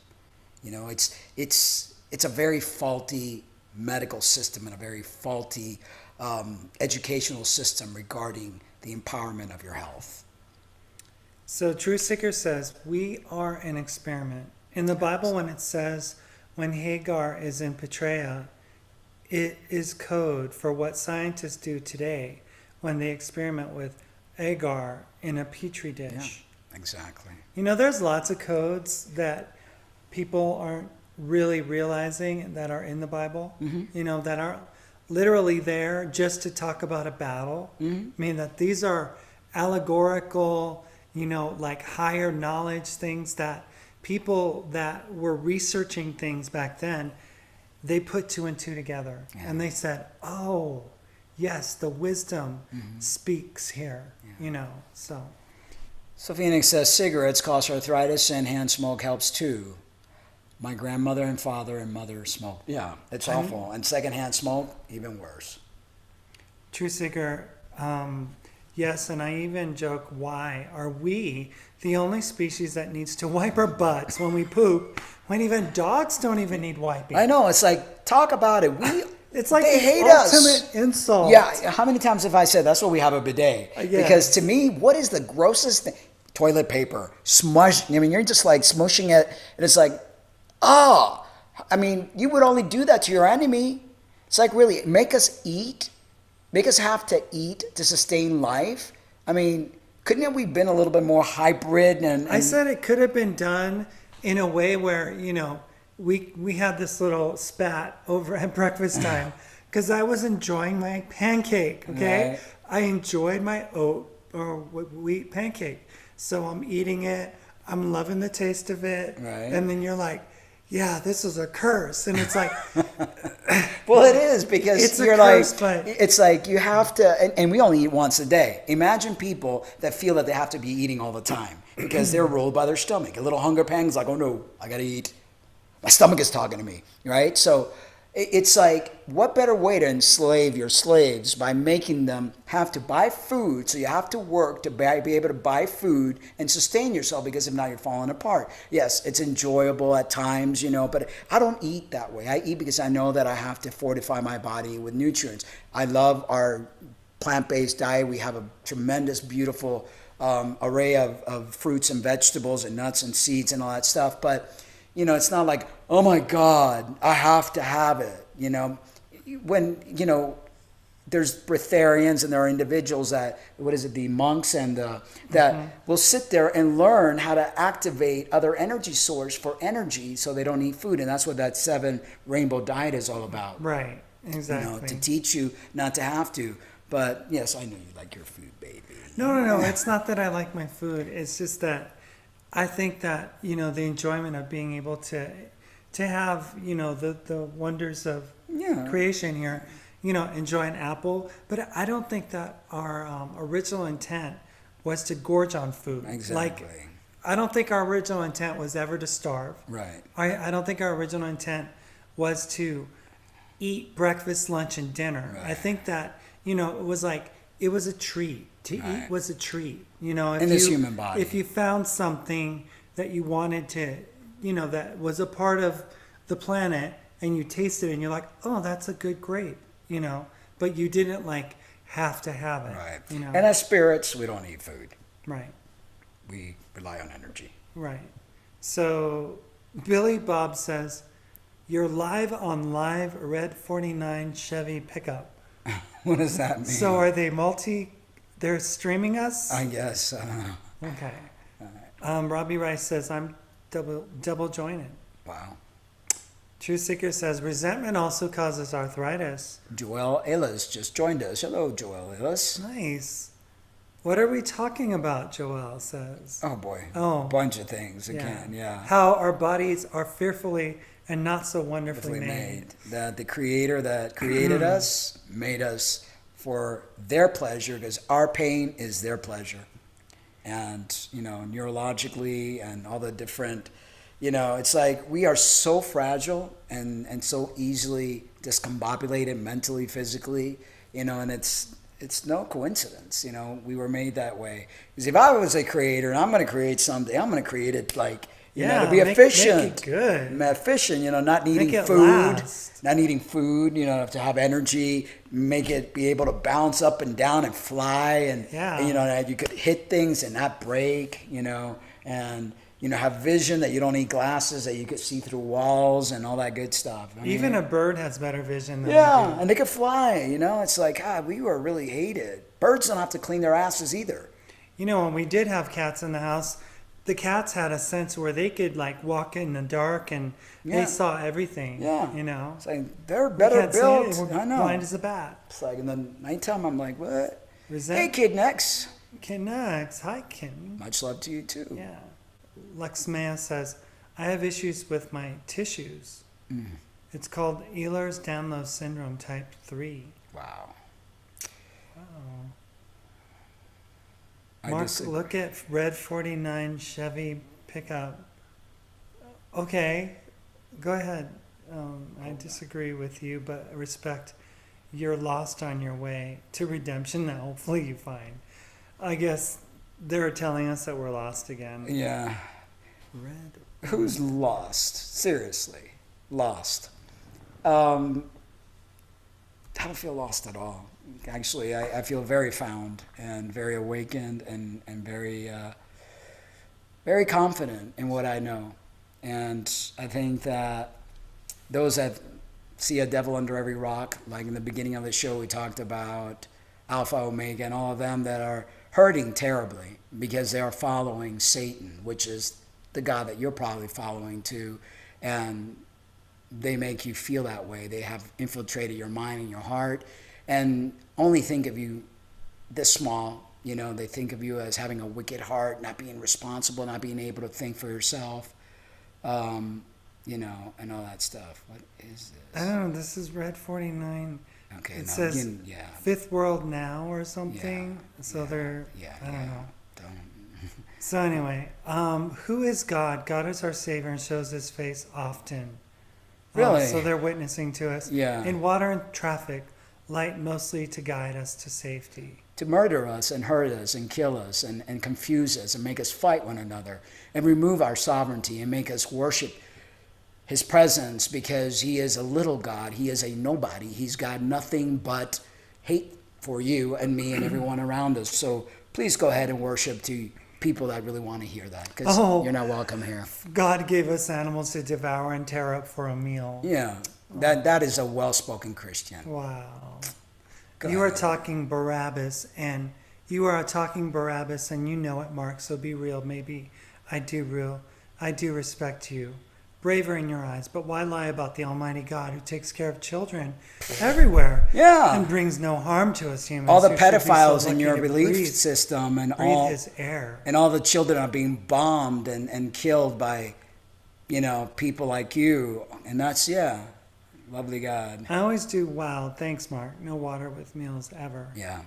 You know, it's a very faulty medical system and a very faulty educational system regarding the empowerment of your health. So True Seeker says, we are an experiment. In the Bible, when it says, when Hagar is in Petrea, it is code for what scientists do today when they experiment with agar in a petri dish. Yeah, exactly. You know, there's lots of codes that people aren't really realizing that are in the Bible, you know, that are literally there just to talk about a battle. I mean, that these are allegorical, you know, like higher knowledge things that people that were researching things back then, they put 2 and 2 together. Yeah. And they said, oh, yes, the wisdom speaks here, you know, so. So Phoenix says, cigarettes cause arthritis and hand smoke helps too. My grandmother and father and mother smoked. Yeah, it's awful. And secondhand smoke, even worse. True Seeker, yes, and I even joke, why are we the only species that needs to wipe our butts when we poop, when even dogs don't even need wiping? I know, it's like, talk about it. It's like they the hate ultimate us. insult. Yeah, how many times have I said that's why we have a bidet? Yeah. Because to me, what is the grossest thing? Toilet paper, smush. I mean, you're just like smushing it, and it's like, oh, I mean, you would only do that to your enemy. It's like, really, make us eat, make us have to eat to sustain life. I mean, couldn't we have been a little bit more hybrid? And I said it could have been done in a way where, you know, we had this little spat over at breakfast time because I was enjoying my pancake, okay? Right. I enjoyed my oat or wheat pancake. So I'm eating it. I'm loving the taste of it. Right. And then you're like, yeah, this is a curse. And it's like... well, it is, because it's you're a curse, like, but... it's like you have to, and we only eat once a day. Imagine people that feel that they have to be eating all the time because they're ruled by their stomach. A little hunger pangs, like, oh no, I got to eat. My stomach is talking to me, right? So it's like, what better way to enslave your slaves by making them have to buy food? So you have to work to be able to buy food and sustain yourself, because if not, you're falling apart. Yes, it's enjoyable at times, you know, but I don't eat that way. I eat because I know that I have to fortify my body with nutrients. I love our plant-based diet. We have a tremendous, beautiful array of fruits and vegetables and nuts and seeds and all that stuff. But you know, it's not like, oh my God, I have to have it. You know, when, you know, there's breatharians and there are individuals that, the monks and that will sit there and learn how to activate other energy source for energy so they don't eat food. And that's what that 7 rainbow diet is all about. Right, exactly. You know, to teach you not to have to. But yes, I know you like your food, baby. No. It's not that I like my food. It's just that I think that, you know, the enjoyment of being able to to have, the wonders of Yeah. creation here, enjoy an apple. But I don't think that our original intent was to gorge on food. Exactly. Like, I don't think our original intent was ever to starve. Right. I don't think our original intent was to eat breakfast, lunch, and dinner. Right. I think that, it was a treat. To Right. eat was a treat. In this human body. If you found something that you wanted to, that was a part of the planet, and you tasted it and you're like, oh, that's a good grape, but you didn't have to have it. Right. And as spirits, we don't eat food. right. We rely on energy. Right. So Billy Bob says, you're live on live Red 49 Chevy pickup. What does that mean? So are they they're streaming us? I guess. I don't know. Okay. Robbie Rice says, I'm double jointed. Wow. True Seeker says, resentment also causes arthritis. Joel Ellis just joined us. Hello, Joel Ellis. Nice. What are we talking about, Joel says? Oh, boy. Oh. Bunch of things again, yeah. How our bodies are fearfully and not so wonderfully made. That the creator that created us made us for their pleasure, because our pain is their pleasure. And, neurologically and all the different, it's like we are so fragile and so easily discombobulated mentally, physically, and it's no coincidence, we were made that way. Because if I was a creator and I'm going to create something, I'm going to create it to be efficient. Make it good. Efficient, not needing Make it food. last. Not needing food, to have energy, make it be able to bounce up and down and fly, and that you could hit things and not break, and have vision, that you don't need glasses, that you could see through walls and all that good stuff. Even a bird has better vision than we yeah, do. and they could fly, it's like, we were really hated. Birds don't have to clean their asses either. When we did have cats in the house, the cats had a sense where they could walk in the dark and they saw everything. Yeah. It's like they're We better can't see built. it. We're I know. blind as a bat. It's like in the nighttime, I'm like, what? Hey, Resent. Kid Next. Connects. Hi, Kim. Much love to you too. Yeah. Lex Maya says, I have issues with my tissues. It's called Ehlers-Danlos syndrome type 3. Wow. Wow. I Mark, disagree. look at Red 49 Chevy pickup. Okay, go ahead. I disagree with you, but I respect you're lost on your way to redemption that hopefully you find. I guess they're telling us that we're lost again. Yeah. Red. Who's lost? Seriously, lost. I don't feel lost at all. Actually, I feel very found and very awakened and very very confident in what I know. And I think that those that see a devil under every rock, like in the beginning of the show we talked about Alpha, Omega, and all of them that are hurting terribly because they are following Satan, which is the God that you're probably following too, and they make you feel that way. They have infiltrated your mind and your heart and only think of you this small. They think of you as having a wicked heart, not being responsible, not being able to think for yourself, and all that stuff. What is this? I don't know. This is Red 49. Okay, It now says again, yeah. Fifth World Now or something. Yeah, So yeah, they're, Yeah, I don't know. Don't. So anyway, who is God? God is our Savior and shows His face often. Really? So they're witnessing to us. Yeah. In water and traffic, light mostly to guide us to safety. To murder us and hurt us and kill us and confuse us and make us fight one another and remove our sovereignty and make us worship His presence because He is a little God. He is a nobody. He's got nothing but hate for you and me and everyone around us. So please go ahead and worship to people that really want to hear that, because you're not welcome here. God gave us animals to devour and tear up for a meal. Yeah, that is a well-spoken Christian. Wow. Go You are ahead. talking Barabbas, and you are talking Barabbas, and you know it, Mark, so be real. Maybe I do respect you. Braver in your eyes, but why lie about the Almighty God who takes care of children everywhere Yeah. and brings no harm to us humans? All the who should be so pedophiles in lucky your to belief breathe system and His air. all the children are being bombed and killed by people like you. And that's, yeah, lovely God. I always do, wow, thanks, Mark. No water with meals ever. Yeah.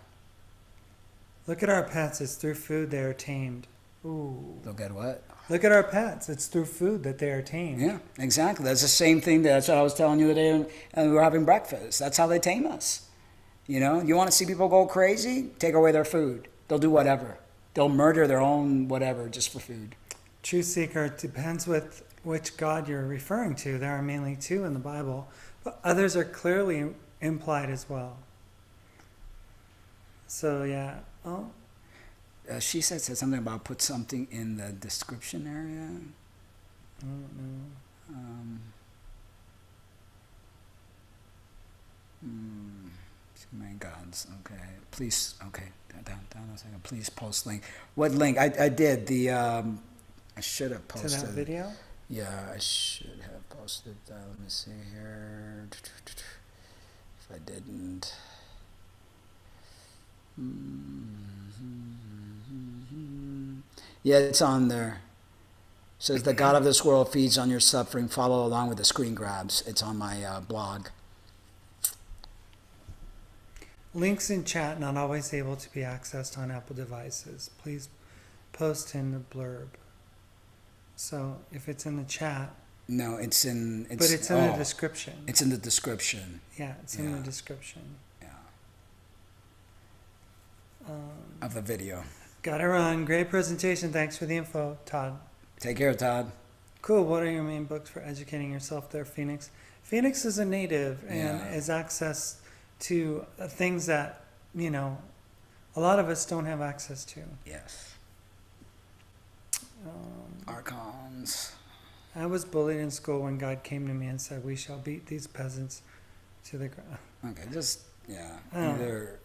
Look at our pets. It's through food they are tamed. Ooh. Look at what? Look at our pets. It's through food that they are tamed. Yeah, exactly. That's the same thing. That's what I was telling you the day when we were having breakfast. That's how they tame us. You want to see people go crazy? Take away their food. They'll do whatever. They'll murder their own whatever just for food. Truth seeker, it depends with which God you're referring to. There are mainly two in the Bible, but others are clearly implied as well. So, yeah. Oh. She said something about put something in the description area. I don't know. My gods. Okay. Please. Okay. Down a second. Please post link. What link? I did the. I should have posted. To that video? Yeah, I should have posted that. Let me see here. If I didn't. Yeah, it's on there. It says, the God of this world feeds on your suffering. Follow along with the screen grabs. It's on my blog. Links in chat not always able to be accessed on Apple devices. Please post in the blurb. So if it's in the chat. No, it's in. But it's in the description. It's in the description. Yeah, it's in the description. Yeah. Of the video. Gotta run. Great presentation. Thanks for the info, Todd. Take care, Todd. Cool. What are your main books for educating yourself there, Phoenix? Phoenix is a native and is access to things that, a lot of us don't have access to. Yes. Archons. I was bullied in school when God came to me and said, we shall beat these peasants to the ground. Okay, just, yeah.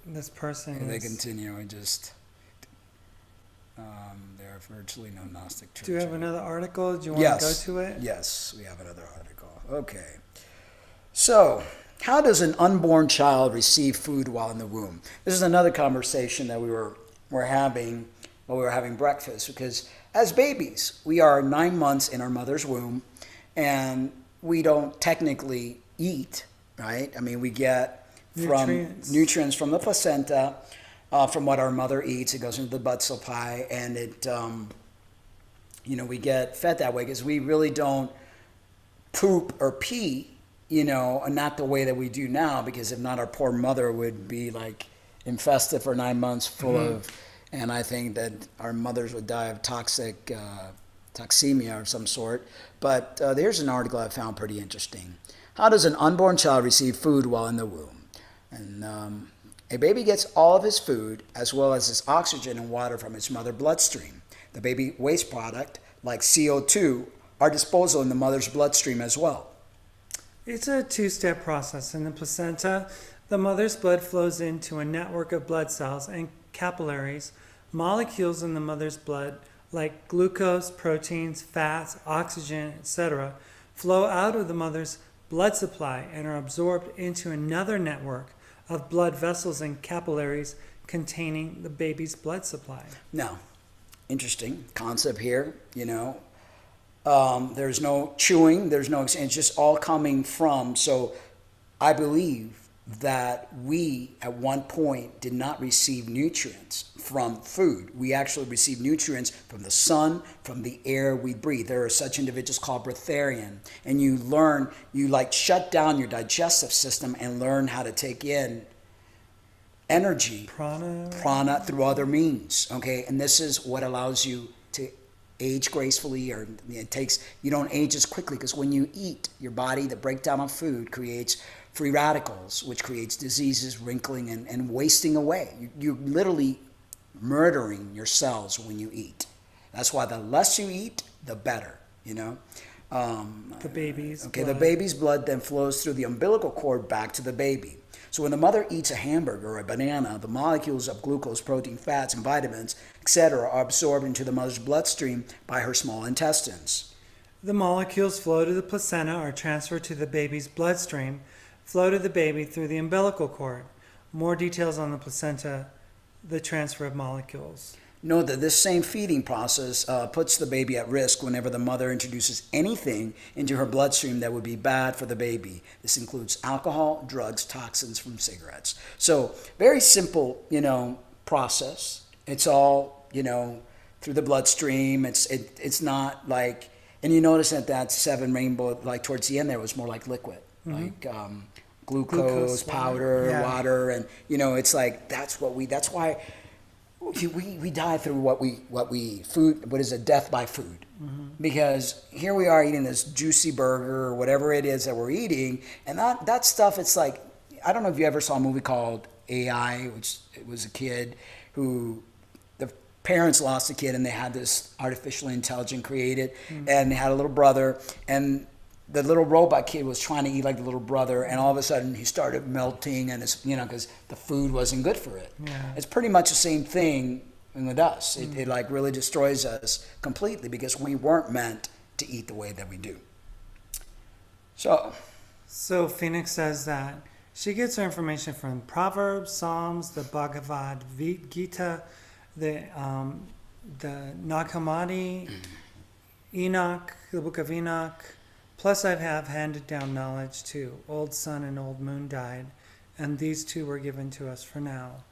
This person if they continue, there are virtually no Gnostic churches. Do you have another article? Do you want to go to it? Yes, we have another article. Okay. So, how does an unborn child receive food while in the womb? This is another conversation that we were having while we were having breakfast, because as babies, we are 9 months in our mother's womb, and we don't technically eat, right? I mean, we get nutrients from the placenta, from what our mother eats. It goes into the blood supply, and it, we get fed that way because we really don't poop or pee, and not the way that we do now, because if not, our poor mother would be like infested for 9 months full of, and I think that our mothers would die of toxemia of some sort. But there's an article I found pretty interesting. How does an unborn child receive food while in the womb? And a baby gets all of his food as well as his oxygen and water from its mother bloodstream. The baby waste product, like CO2, are disposal in the mother's bloodstream as well. It's a two-step process. In the placenta, the mother's blood flows into a network of blood cells and capillaries. Molecules in the mother's blood, like glucose, proteins, fats, oxygen, etc., flow out of the mother's blood supply and are absorbed into another network of blood vessels and capillaries containing the baby's blood supply. Now, interesting concept here, there's no chewing, it's just all coming from, so I believe that we at one point did not receive nutrients from food. We actually received nutrients from the sun, from the air we breathe. There are such individuals called breatharian, and you shut down your digestive system and learn how to take in energy, prana through other means, okay? And this is what allows you to age gracefully, or you don't age as quickly, because when you eat, your body, the breakdown of food creates free radicals, which creates diseases, wrinkling, and wasting away. You're literally murdering your cells when you eat. That's why the less you eat, the better, The baby's blood. The baby's blood then flows through the umbilical cord back to the baby. So when the mother eats a hamburger or a banana, the molecules of glucose, protein, fats, and vitamins, etc., are absorbed into the mother's bloodstream by her small intestines. The molecules flow to the placenta, are transferred to the baby's bloodstream, flow to the baby through the umbilical cord. More details on the placenta, the transfer of molecules. Note that this same feeding process puts the baby at risk whenever the mother introduces anything into her bloodstream that would be bad for the baby. This includes alcohol, drugs, toxins from cigarettes. So very simple, process. It's all, through the bloodstream. It's not like, and you notice that 7 rainbow, like towards the end there, was more like liquid, like glucose powder, water, and it's like that's why we die through what is it, death by food. Because here we are eating this juicy burger or whatever it is that we're eating, and that stuff, it's like, I don't know if you ever saw a movie called AI, which it was a kid who, the parents lost a kid and they had this artificially intelligent created, and they had a little brother, and the little robot kid was trying to eat like the little brother, and all of a sudden he started melting, and it's, because the food wasn't good for it. Yeah. It's pretty much the same thing with us. It like really destroys us completely because we weren't meant to eat the way that we do. So Phoenix says that she gets her information from Proverbs, Psalms, the Bhagavad Gita, the Nag Hammadi, Enoch, the Book of Enoch. Plus, I have handed down knowledge too. Old sun and old moon died, and these two were given to us for now.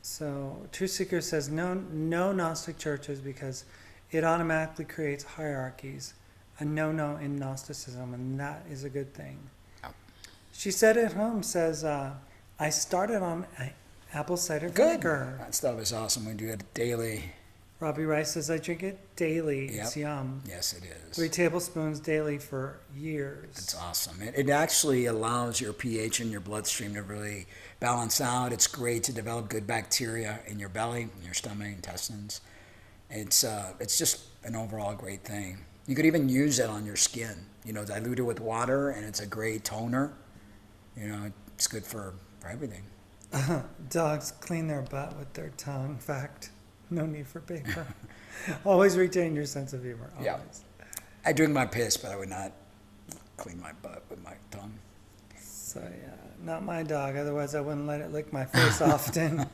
So, True Seeker says no Gnostic churches because it automatically creates hierarchies. A no in Gnosticism, and that is a good thing. She said at home, says, I started on apple cider vinegar. That stuff is awesome. We do it daily. Robbie Rice says, I drink it daily. Yep. It's yum. Yes, it is. 3 tablespoons daily for years. It's awesome. It actually allows your pH in your bloodstream to really balance out. It's great to develop good bacteria in your belly, in your stomach, intestines. It's just an overall great thing. You could even use it on your skin. Dilute it with water, and it's a great toner. It's good for everything. Dogs clean their butt with their tongue. Fact. No need for paper. Always retain your sense of humor. Always. Yeah. I drink my piss, but I would not clean my butt with my tongue. So, yeah, not my dog. Otherwise, I wouldn't let it lick my face often.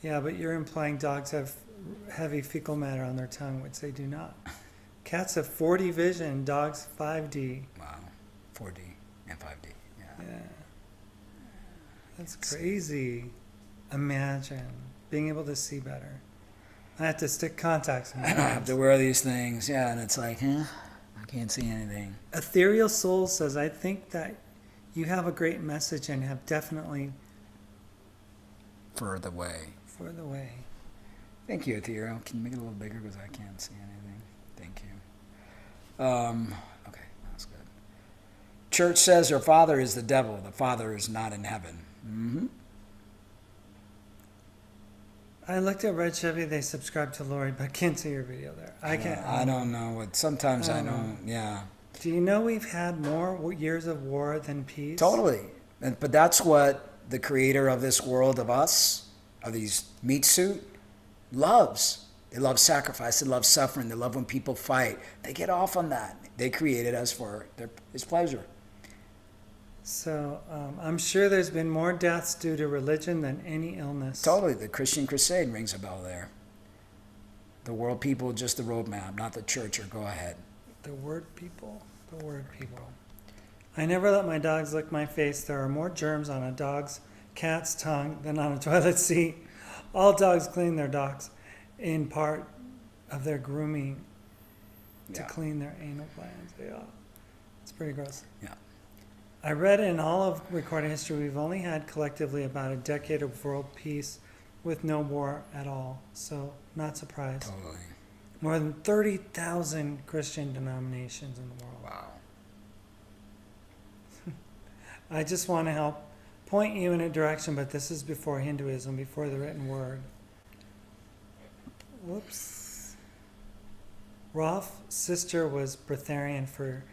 Yeah, but you're implying dogs have heavy fecal matter on their tongue, which they do not. Cats have 4D vision, dogs 5D. Wow. 4D and 5D. Yeah. That's crazy. Imagine being able to see better. I have to stick contacts in my I don't have to wear these things. Yeah, and it's like, I can't see anything. Ethereal Soul says, I think that you have a great message and have definitely For the way. Thank you, Ethereal. Can you make it a little bigger because I can't see anything? Thank you. Okay, that's good. Church says her father is the devil. The father is not in heaven. I looked at Red Chevy. They subscribe to Lori, but can't see your video there. I can't. I don't know what. Sometimes I don't. Yeah. Do you know we've had more years of war than peace? Totally. But that's what the creator of this world, of us, of these meat suit, loves. They love sacrifice. They love suffering. They love when people fight. They get off on that. They created us for his pleasure. So I'm sure there's been more deaths due to religion than any illness. Totally. The Christian crusade rings a bell there. The world people, just the roadmap, not the church, or go ahead. The word people. I never let my dogs lick my face. There are more germs on a cat's tongue than on a toilet seat. All dogs clean their dogs in part of their grooming to clean their anal glands. Yeah. It's pretty gross. Yeah. I read in all of recorded history, we've only had collectively about a decade of world peace with no war at all. So, not surprised. Totally. More than 30,000 Christian denominations in the world. Wow. I just want to help point you in a direction, but this is before Hinduism, before the written word. Whoops. Rolf's sister was breatharian for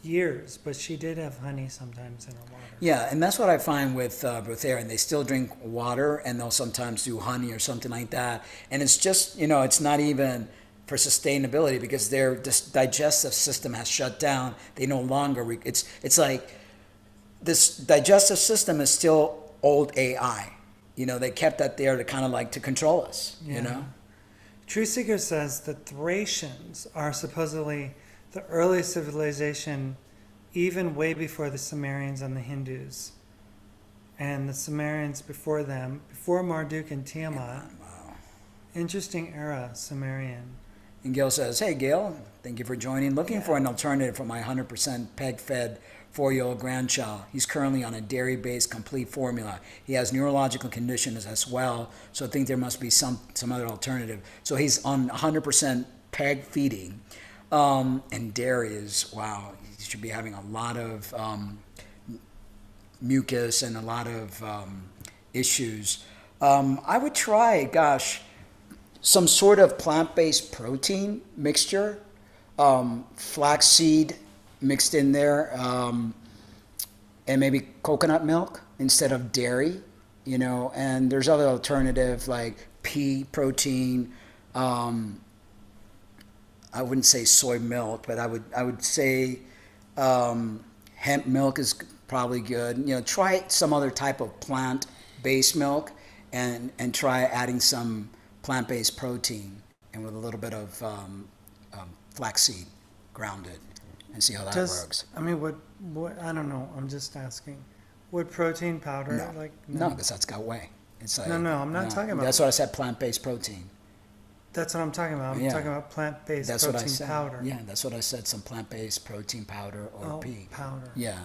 years, but she did have honey sometimes in her water. Yeah, and that's what I find with breatharian. They still drink water, and they'll sometimes do honey or something like that. And it's just, it's not even for sustainability because their digestive system has shut down. They no longer, it's like this digestive system is still old AI. You know, they kept that there to kind of like to control us, Yeah. you know? Truth Seeker says the Thracians are supposedly the earliest civilization, even way before the Sumerians and the Hindus. And the Sumerians before them, before Marduk and Tiamat. Wow. Interesting era, Sumerian. And Gail says, hey, Gail, thank you for joining. Looking for an alternative for my 100% peg-fed 4-year-old grandchild. He's currently on a dairy-based complete formula. He has neurological conditions as well, so I think there must be some other alternative. So he's on 100% peg feeding. And dairy is, wow, he should be having a lot of mucus and a lot of issues. I would try, some sort of plant-based protein mixture, flaxseed mixed in there, and maybe coconut milk instead of dairy, you know. And there's other alternative like pea protein. I wouldn't say soy milk, but I would say hemp milk is probably good. You know, try some other type of plant-based milk, and try adding some plant-based protein and with a little bit of flaxseed grounded, and see how that works. I mean, what? I don't know. I'm just asking. Would protein powder No, because that's got whey. It's like, no, I'm not talking about. That's what I said. Plant-based protein. That's what I'm talking about. I'm talking about plant-based That's protein what I said. powder. Yeah, that's what I said. Some plant-based protein powder or pea powder. Yeah.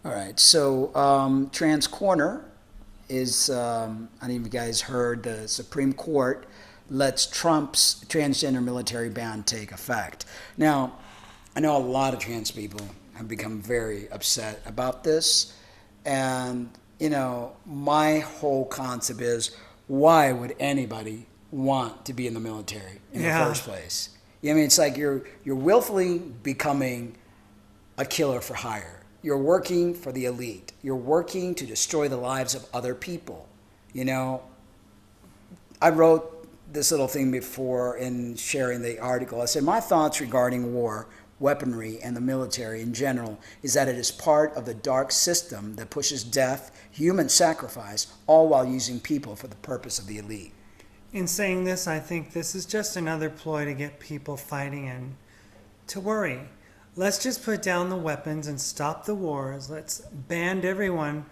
All right. So Trans Corner is, I don't know if you guys heard, the Supreme Court lets Trump's transgender military ban take effect. Now, I know a lot of trans people have become very upset about this. And, you know, my whole concept is, why would anybody want to be in the military in the first place? I mean, it's like you're willfully becoming a killer for hire. You're working for the elite. You're working to destroy the lives of other people. You know, I wrote this little thing before in sharing the article. I said, my thoughts regarding war, weaponry, and the military in general is that it is part of the dark system that pushes death, human sacrifice, all while using people for the purpose of the elite. In saying this, I think this is just another ploy to get people fighting and to worry. Let's just put down the weapons and stop the wars. Let's ban everyone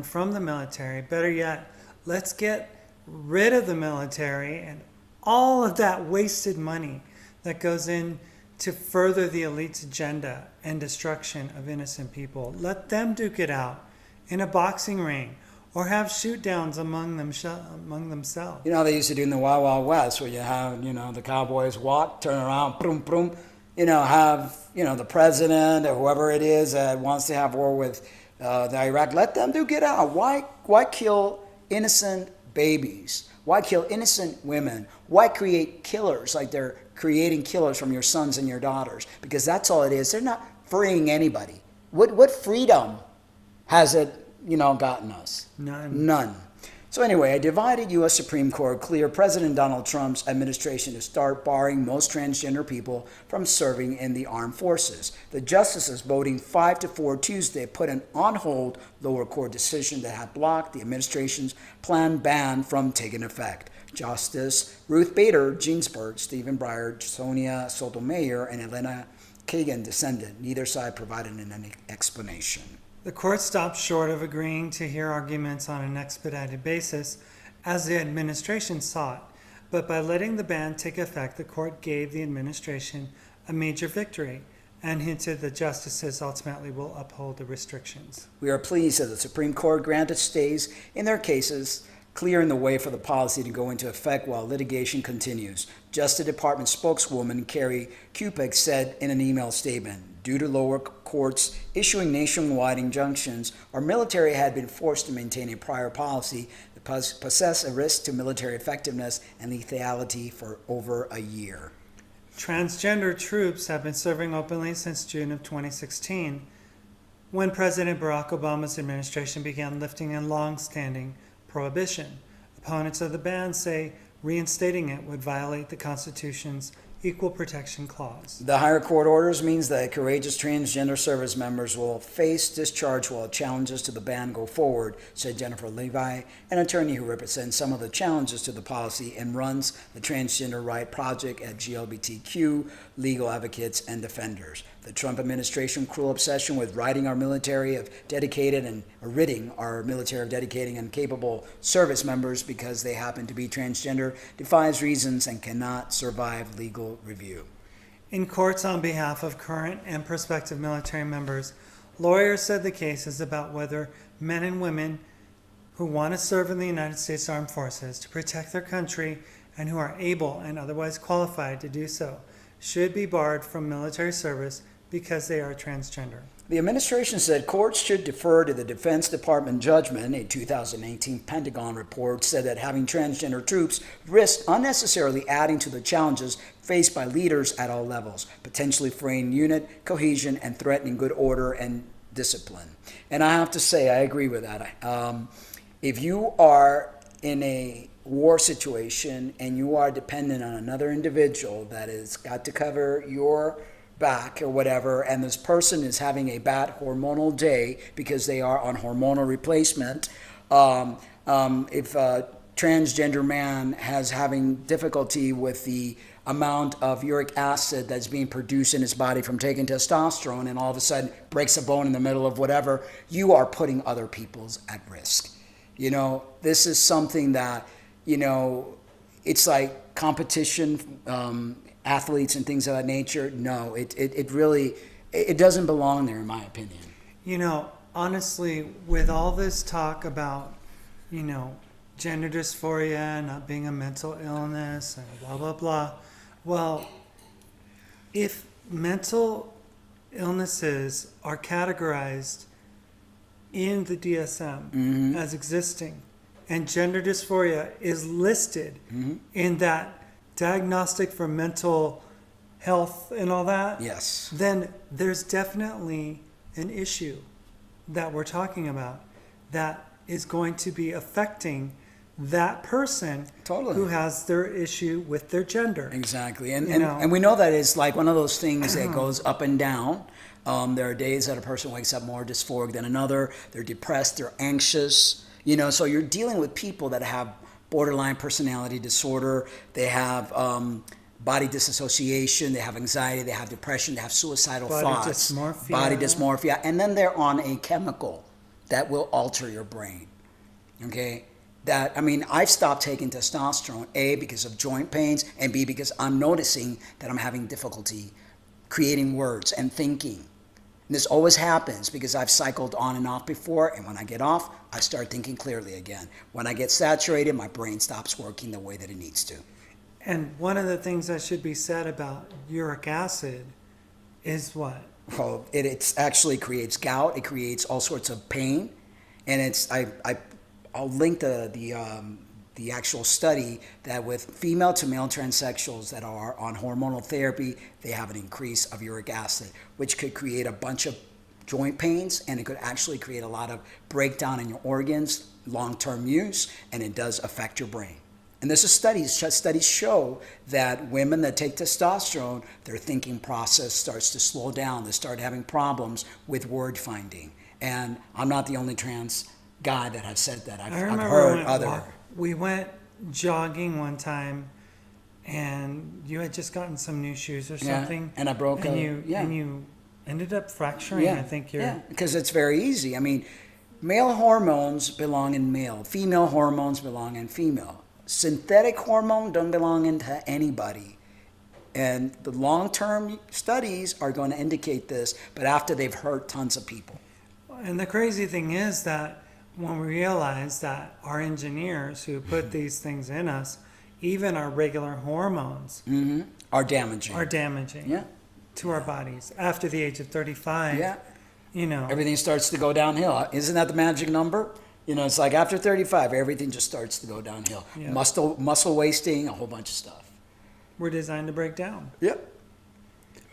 from the military. Better yet, let's get rid of the military and all of that wasted money that goes in to further the elite's agenda and destruction of innocent people. Let them duke it out in a boxing ring or have shoot downs among themselves. You know, they used to do in the Wild Wild West, where you have, you know, the cowboys walk, turn around, boom, boom, you know, have, you know, the president or whoever it is that wants to have war with the Iraq, let them duke it out. Why kill innocent babies? Why kill innocent women? Why create killers like they're creating killers from your sons and your daughters? Because that's all it is. They're not freeing anybody. What freedom has it, you know, gotten us? None. So anyway, a divided U.S. Supreme Court cleared President Donald Trump's administration to start barring most transgender people from serving in the armed forces. The justices, voting 5-4 Tuesday, put an on-hold lower court decision that had blocked the administration's planned ban from taking effect. Justice Ruth Bader Ginsburg, Stephen Breyer, Sonia Sotomayor, and Elena Kagan dissented. Neither side provided an explanation. The court stopped short of agreeing to hear arguments on an expedited basis, as the administration sought. But by letting the ban take effect, the court gave the administration a major victory and hinted that justices ultimately will uphold the restrictions. We are pleased that the Supreme Court granted stays in their cases, clearing the way for the policy to go into effect while litigation continues. Justice Department spokeswoman Carrie Kupek said in an email statement, due to lower courts issuing nationwide injunctions, our military had been forced to maintain a prior policy that possessed a risk to military effectiveness and lethality for over a year. Transgender troops have been serving openly since June of 2016, when President Barack Obama's administration began lifting a long-standing prohibition. Opponents of the ban say reinstating it would violate the Constitution's Equal Protection Clause. The higher court orders means that courageous transgender service members will face discharge while challenges to the ban go forward, said Jennifer Levi, an attorney who represents some of the challenges to the policy and runs the Transgender Right Project at GLBTQ Legal Advocates and Defenders. The Trump administration cruel obsession with ridding our military of dedicated and capable service members because they happen to be transgender defies reasons and cannot survive legal review. In courts on behalf of current and prospective military members, lawyers said the case is about whether men and women who want to serve in the United States Armed Forces to protect their country and who are able and otherwise qualified to do so should be barred from military service because they are transgender. The administration said courts should defer to the Defense Department judgment. A 2018 Pentagon report said that having transgender troops risked unnecessarily adding to the challenges faced by leaders at all levels, potentially fraying unit cohesion and threatening good order and discipline. And I have to say, I agree with that. If you are in a war situation and you are dependent on another individual that has got to cover your back or whatever, and this person is having a bad hormonal day because they are on hormonal replacement, if a transgender man has having difficulty with the amount of uric acid that's being produced in his body from taking testosterone and all of a sudden breaks a bone in the middle of whatever, you are putting other people's at risk. You know, this is something that, you know, it's like competition, athletes and things of that nature. No, it really doesn't belong there, in my opinion. You know, honestly, with all this talk about, you know, gender dysphoria not being a mental illness and blah, blah, blah. Well, if mental illnesses are categorized in the DSM as existing and gender dysphoria is listed in that diagnostic for mental health and all that, yes, then there's definitely an issue that we're talking about that is going to be affecting that person who has their issue with their gender. Exactly. And we know that it's like one of those things that goes up and down. There are days that a person wakes up more dysphoric than another. They're depressed, they're anxious, you know, so you're dealing with people that have borderline personality disorder, they have body disassociation, they have anxiety, they have depression, they have suicidal thoughts, body dysmorphia, and then they're on a chemical that will alter your brain. Okay? That, I mean, I've stopped taking testosterone, A, because of joint pains, and B, because I'm noticing that I'm having difficulty creating words and thinking. And this always happens because I've cycled on and off before, and when I get off, I start thinking clearly again. When I get saturated, my brain stops working the way that it needs to. And one of the things that should be said about uric acid is what? Well, it actually creates gout. It creates all sorts of pain, and it's I'll link the actual study that with female to male transsexuals that are on hormonal therapy, they have an increase of uric acid, which could create a bunch of joint pains, and it could actually create a lot of breakdown in your organs, long-term use, and it does affect your brain. And this is studies show that women that take testosterone, their thinking process starts to slow down. They start having problems with word finding. And I'm not the only trans guy that has said that. I've heard other. We went jogging one time, and you had just gotten some new shoes or something. And I broke and you ended up fracturing, I think. Because it's very easy. I mean, male hormones belong in male. Female hormones belong in female. Synthetic hormone don't belong into anybody. And the long-term studies are going to indicate this, but after they've hurt tons of people. And the crazy thing is that when we realize that our engineers who put these things in us, even our regular hormones, are damaging. To our bodies after the age of 35. Yeah. You know, everything starts to go downhill. Isn't that the magic number? You know, it's like after 35, everything just starts to go downhill. Yeah. Muscle wasting, a whole bunch of stuff. We're designed to break down. Yep.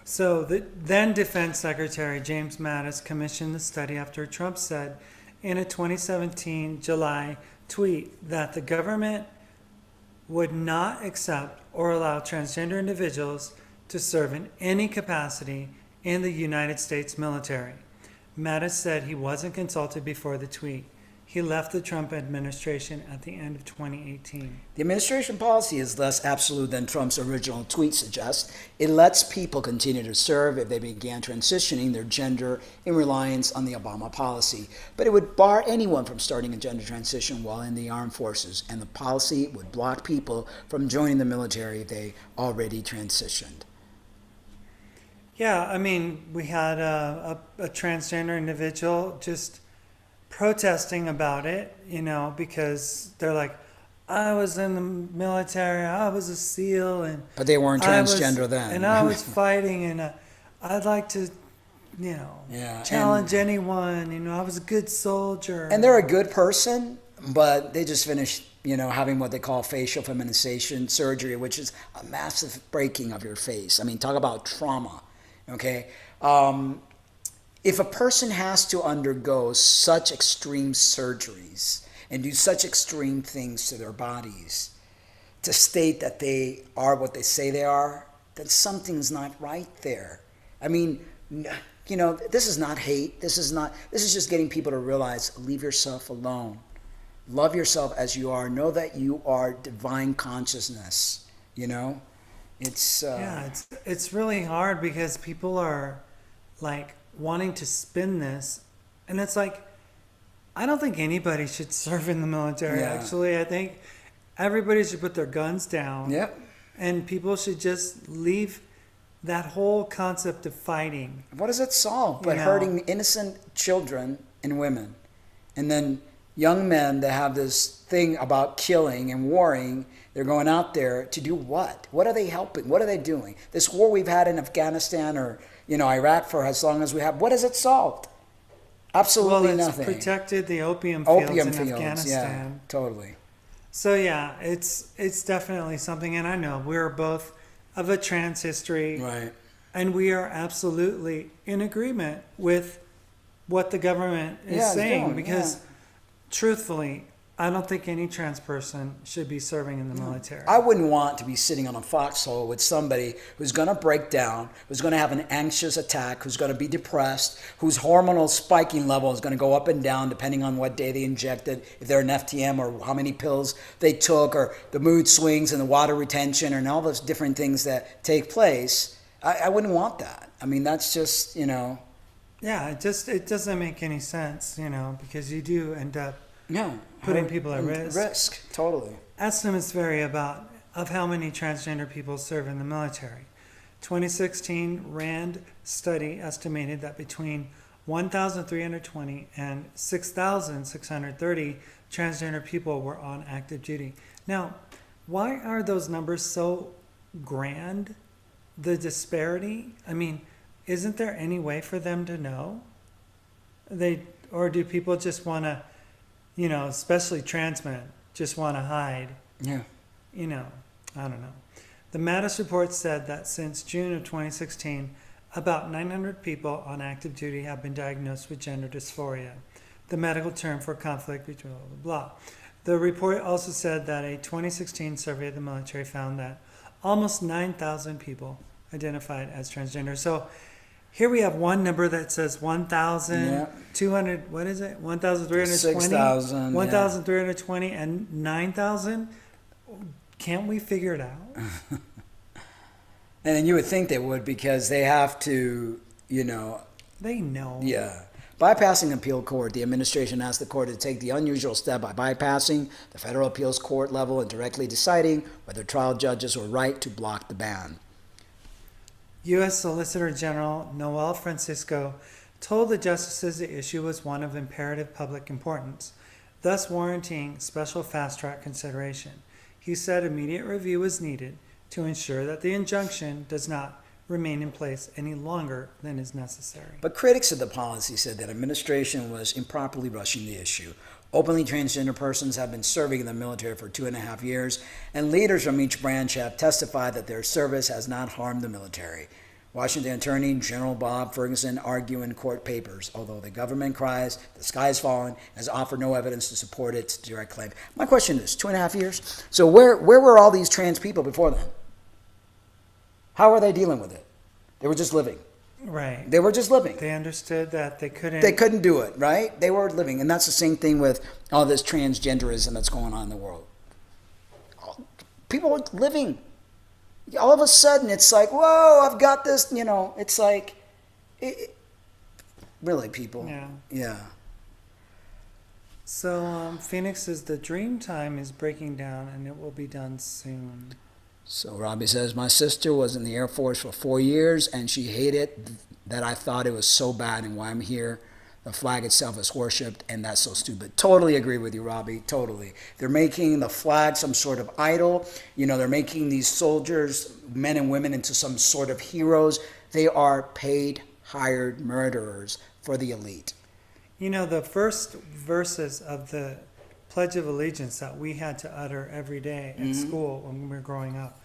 So the then Defense Secretary James Mattis commissioned the study after Trump said in a 2017 July tweet that the government would not accept or allow transgender individuals to serve in any capacity in the United States military. Mattis said he wasn't consulted before the tweet. He left the Trump administration at the end of 2018. The administration policy is less absolute than Trump's original tweet suggests. It lets people continue to serve if they began transitioning their gender in reliance on the Obama policy. But it would bar anyone from starting a gender transition while in the armed forces, and the policy would block people from joining the military if they already transitioned. Yeah, I mean, we had a transgender individual just protesting about it, because they're like, I was in the military, I was a SEAL, and but they weren't transgender then. And I was fighting, and I'd like to, challenge anyone. I was a good soldier. And they're a good person, but they just finished, having what they call facial feminization surgery, which is a massive breaking of your face. I mean, talk about trauma, okay? If a person has to undergo such extreme surgeries and do such extreme things to their bodies to state that they are what they say they are, then something's not right there. I mean, this is not hate. This is just getting people to realize, leave yourself alone. Love yourself as you are. Know that you are divine consciousness, It's it's really hard because people are like wanting to spin this, and it's like, I don't think anybody should serve in the military. Actually, I think everybody should put their guns down. Yep. And people should just leave that whole concept of fighting. What does it solve but hurting innocent children and women? And then young men that have this thing about killing and warring, they're going out there to do what? What are they helping? What are they doing? This war we've had in Afghanistan or Iraq for as long as we have, what has it solved? Absolutely nothing. It's protected the opium fields in Afghanistan. Yeah, totally. So yeah, it's definitely something, and I know we're both of a trans history, right? And we are absolutely in agreement with what the government is saying, because truthfully, I don't think any trans person should be serving in the military. I wouldn't want to be sitting on a foxhole with somebody who's going to break down, who's going to have an anxious attack, who's going to be depressed, whose hormonal spiking level is going to go up and down depending on what day they injected, if they're an FTM or how many pills they took, or the mood swings and the water retention and all those different things that take place. I wouldn't want that. I mean, that's just, Yeah, it doesn't make any sense, because you do end up putting people at risk. Totally. Estimates vary of how many transgender people serve in the military. 2016 RAND study estimated that between 1,320 and 6,630 transgender people were on active duty. Now, why are those numbers so grand? The disparity? I mean, isn't there any way for them to know? Or do people just want to, especially trans men, just want to hide? Yeah. I don't know. The Mattis report said that since June of 2016, about 900 people on active duty have been diagnosed with gender dysphoria, the medical term for conflict between blah, blah, blah. The report also said that a 2016 survey of the military found that almost 9,000 people identified as transgender. So here we have one number that says 1,200, what is it? 1,320? 6,000. 1,320 and 9,000? Can't we figure it out? And then you would think they would, because they have to, They know. Yeah. Bypassing the appeal court, the administration asked the court to take the unusual step by bypassing the federal appeals court level and directly deciding whether trial judges were right to block the ban. U.S. Solicitor General Noel Francisco told the justices the issue was one of imperative public importance, thus warranting special fast-track consideration. He said immediate review was needed to ensure that the injunction does not remain in place any longer than is necessary. But critics of the policy said that administration was improperly rushing the issue. Openly transgender persons have been serving in the military for 2.5 years, and leaders from each branch have testified that their service has not harmed the military. Washington Attorney General Bob Ferguson argue in court papers, although the government cries the sky is falling, has offered no evidence to support its direct claim. My question is, 2.5 years? So where were all these trans people before then? How are they dealing with it? They were just living. Right. They were just living. They understood that they couldn't. They couldn't do it, right? They were living. And that's the same thing with all this transgenderism that's going on in the world. People are living. All of a sudden, it's like, whoa, I've got this, you know, it's like, really, people. Yeah. Yeah. So Phoenix says the dream time is breaking down and it will be done soon. So Robbie says, my sister was in the Air Force for 4 years and she hated that I thought it was so bad and why I'm here. The flag itself is worshipped and that's so stupid. Totally agree with you, Robbie. Totally. They're making the flag some sort of idol. You know, they're making these soldiers, men and women, into some sort of heroes. They are paid, hired murderers for the elite. You know, the first verses of the Pledge of Allegiance that we had to utter every day at school when we were growing up.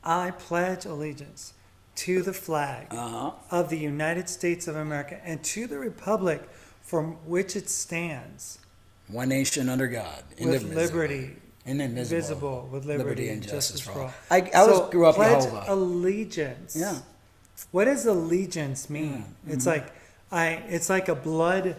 I pledge allegiance to the flag of the United States of America and to the republic from which it stands. One nation under God. With liberty. Indivisible. With liberty and justice for all. I grew up pledge Jehovah. allegiance. Yeah. What does allegiance mean? Yeah. It's like it's like a blood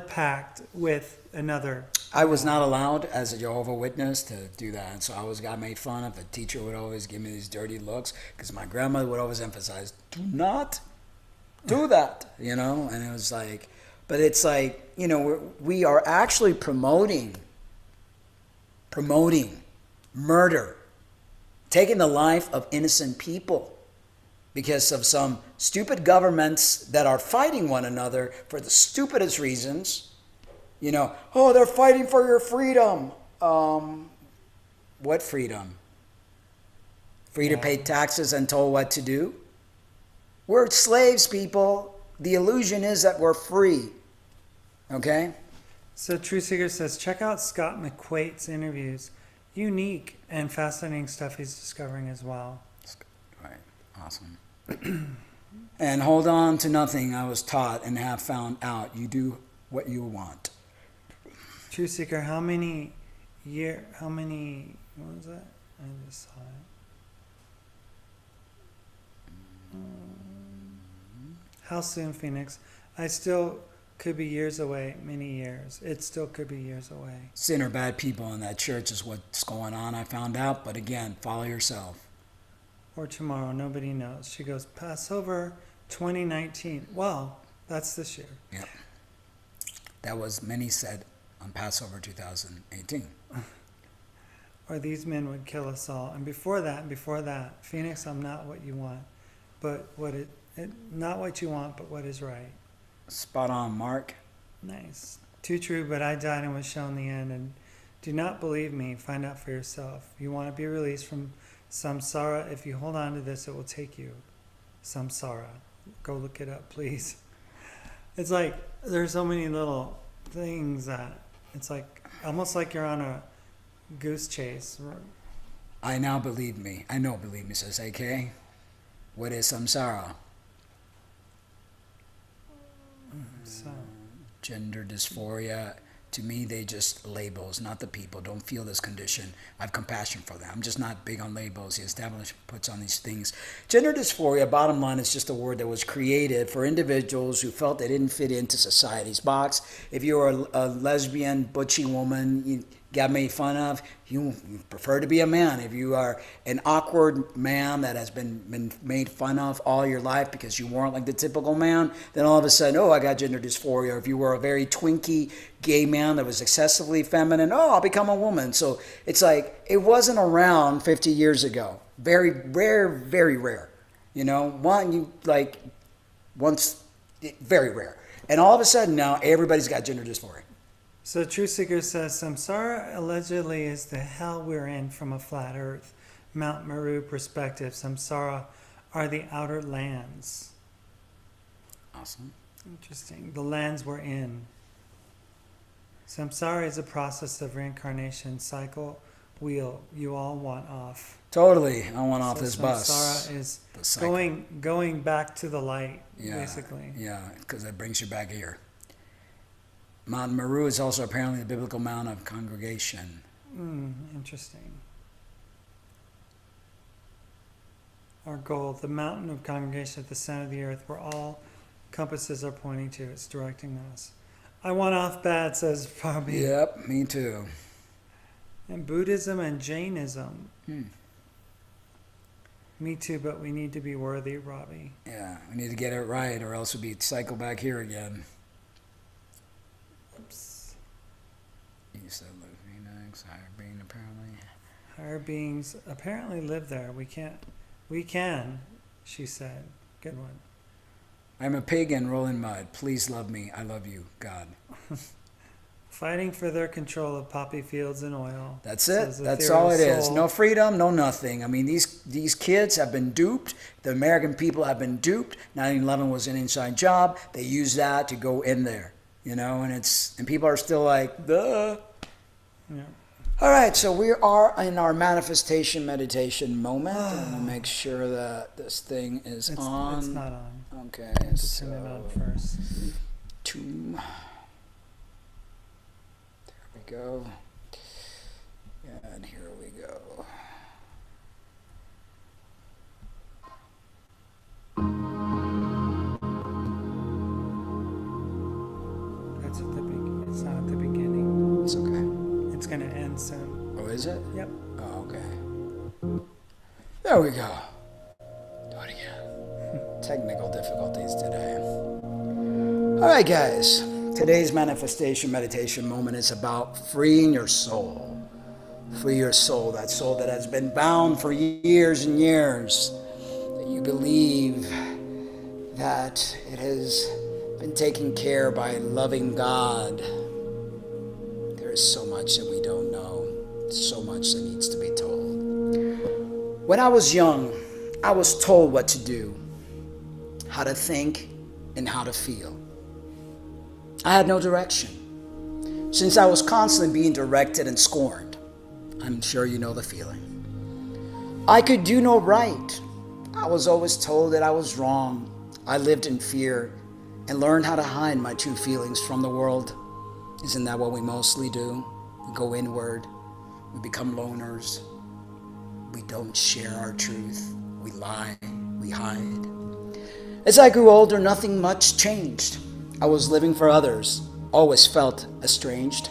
pact with another. I was not allowed as a Jehovah Witness to do that, and so I always got made fun of. The teacher would always give me these dirty looks because my grandmother would always emphasize, "Do not do that," you know. And it was like, but it's like, you know, we are actually promoting murder, taking the life of innocent people because of some stupid governments that are fighting one another for the stupidest reasons. You know, oh, they're fighting for your freedom. What freedom? Free to pay taxes and told what to do? We're slaves, people. The illusion is that we're free. Okay? So True Seeker says, check out Scott McQuaid's interviews. Unique and fascinating stuff he's discovering as well. Right. Awesome. And hold on to nothing I was taught and have found out. You do what you want. True Seeker, what was that? I just saw it. How soon, Phoenix? I still could be years away, many years. It still could be years away. Sin or bad people in that church is what's going on, I found out. But again, follow yourself. Or tomorrow, nobody knows. She goes, Passover 2019. Well, that's this year. Yep. That was, many said, on Passover 2018. Or these men would kill us all. And before that, Phoenix, I'm not what you want, but not what you want, but what is right. Spot on, Mark. Nice. Too true, but I died and was shown the end. And do not believe me. Find out for yourself. You want to be released from samsara. If you hold on to this, it will take you. Samsara. Go look it up, please. It's like there's so many little things that it's like almost like you're on a goose chase. I now believe me. I know believe me, says AK. What is samsara? So. Gender dysphoria. To me, they just labels, not the people. Don't feel this condition. I have compassion for them. I'm just not big on labels. The establishment puts on these things. Gender dysphoria, bottom line, is just a word that was created for individuals who felt they didn't fit into society's box. If you were a lesbian, butchy woman, you got made fun of, you prefer to be a man. If you are an awkward man that has been made fun of all your life because you weren't like the typical man, then all of a sudden, oh, I got gender dysphoria. Or if you were a very twinky gay man that was excessively feminine, oh, I'll become a woman. So it's like, it wasn't around 50 years ago. Very rare, very rare. You know, very rare. And all of a sudden now, everybody's got gender dysphoria. So True Seeker says, samsara allegedly is the hell we're in from a flat earth, Mount Meru perspective. Samsara are the outer lands. Awesome. Interesting. The lands we're in. Samsara is a process of reincarnation cycle wheel you all want off. Totally. I want off this samsara bus. is The cycle. going back to the light, Yeah, basically. yeah, because it brings you back here. Mount Meru is also apparently the biblical mount of congregation. Interesting. Our goal, the mountain of congregation at the center of the earth, where all compasses are pointing to. It's directing us. I want off bad, says Bobby. Yep, me too. And Buddhism and Jainism. Me too, but we need to be worthy, Robbie. Yeah, we need to get it right, or else we'll be cycle back here again. Oops. You said Phoenix, higher being apparently. Higher beings apparently live there. We can, she said. Good one. I'm a pig and roll in mud. Please love me. I love you, God. Fighting for their control of poppy fields and oil. That's it. Says That's ethereal all it is. soul. No freedom, no nothing. I mean, these kids have been duped. The American people have been duped. 9/11 was an inside job. They used that to go in there, you know, and people are still like, duh. Yeah. All right, so we are in our manifestation meditation moment. And we'll make sure that this thing is on. It's not on. Okay, I have to so turn it on first. tomb. There we go. And here we go. That's at the beginning. It's not at the beginning. It's okay. It's going to end soon. Oh, is it? Yep. Oh, okay. There we go. Do it again. Technical difficulties today. All right, guys. Today's manifestation meditation moment is about freeing your soul. Free your soul, that soul that has been bound for years and years. That you believe that it has been taken care by a loving God. There is so much that we don't know. So much that needs to be told. When I was young, I was told what to do, how to think, and how to feel. I had no direction. Since I was constantly being directed and scorned, I'm sure you know the feeling. I could do no right. I was always told that I was wrong. I lived in fear and learned how to hide my true feelings from the world. Isn't that what we mostly do? We go inward. We become loners. We don't share our truth. We lie. We hide. As I grew older, nothing much changed. I was living for others, always felt estranged.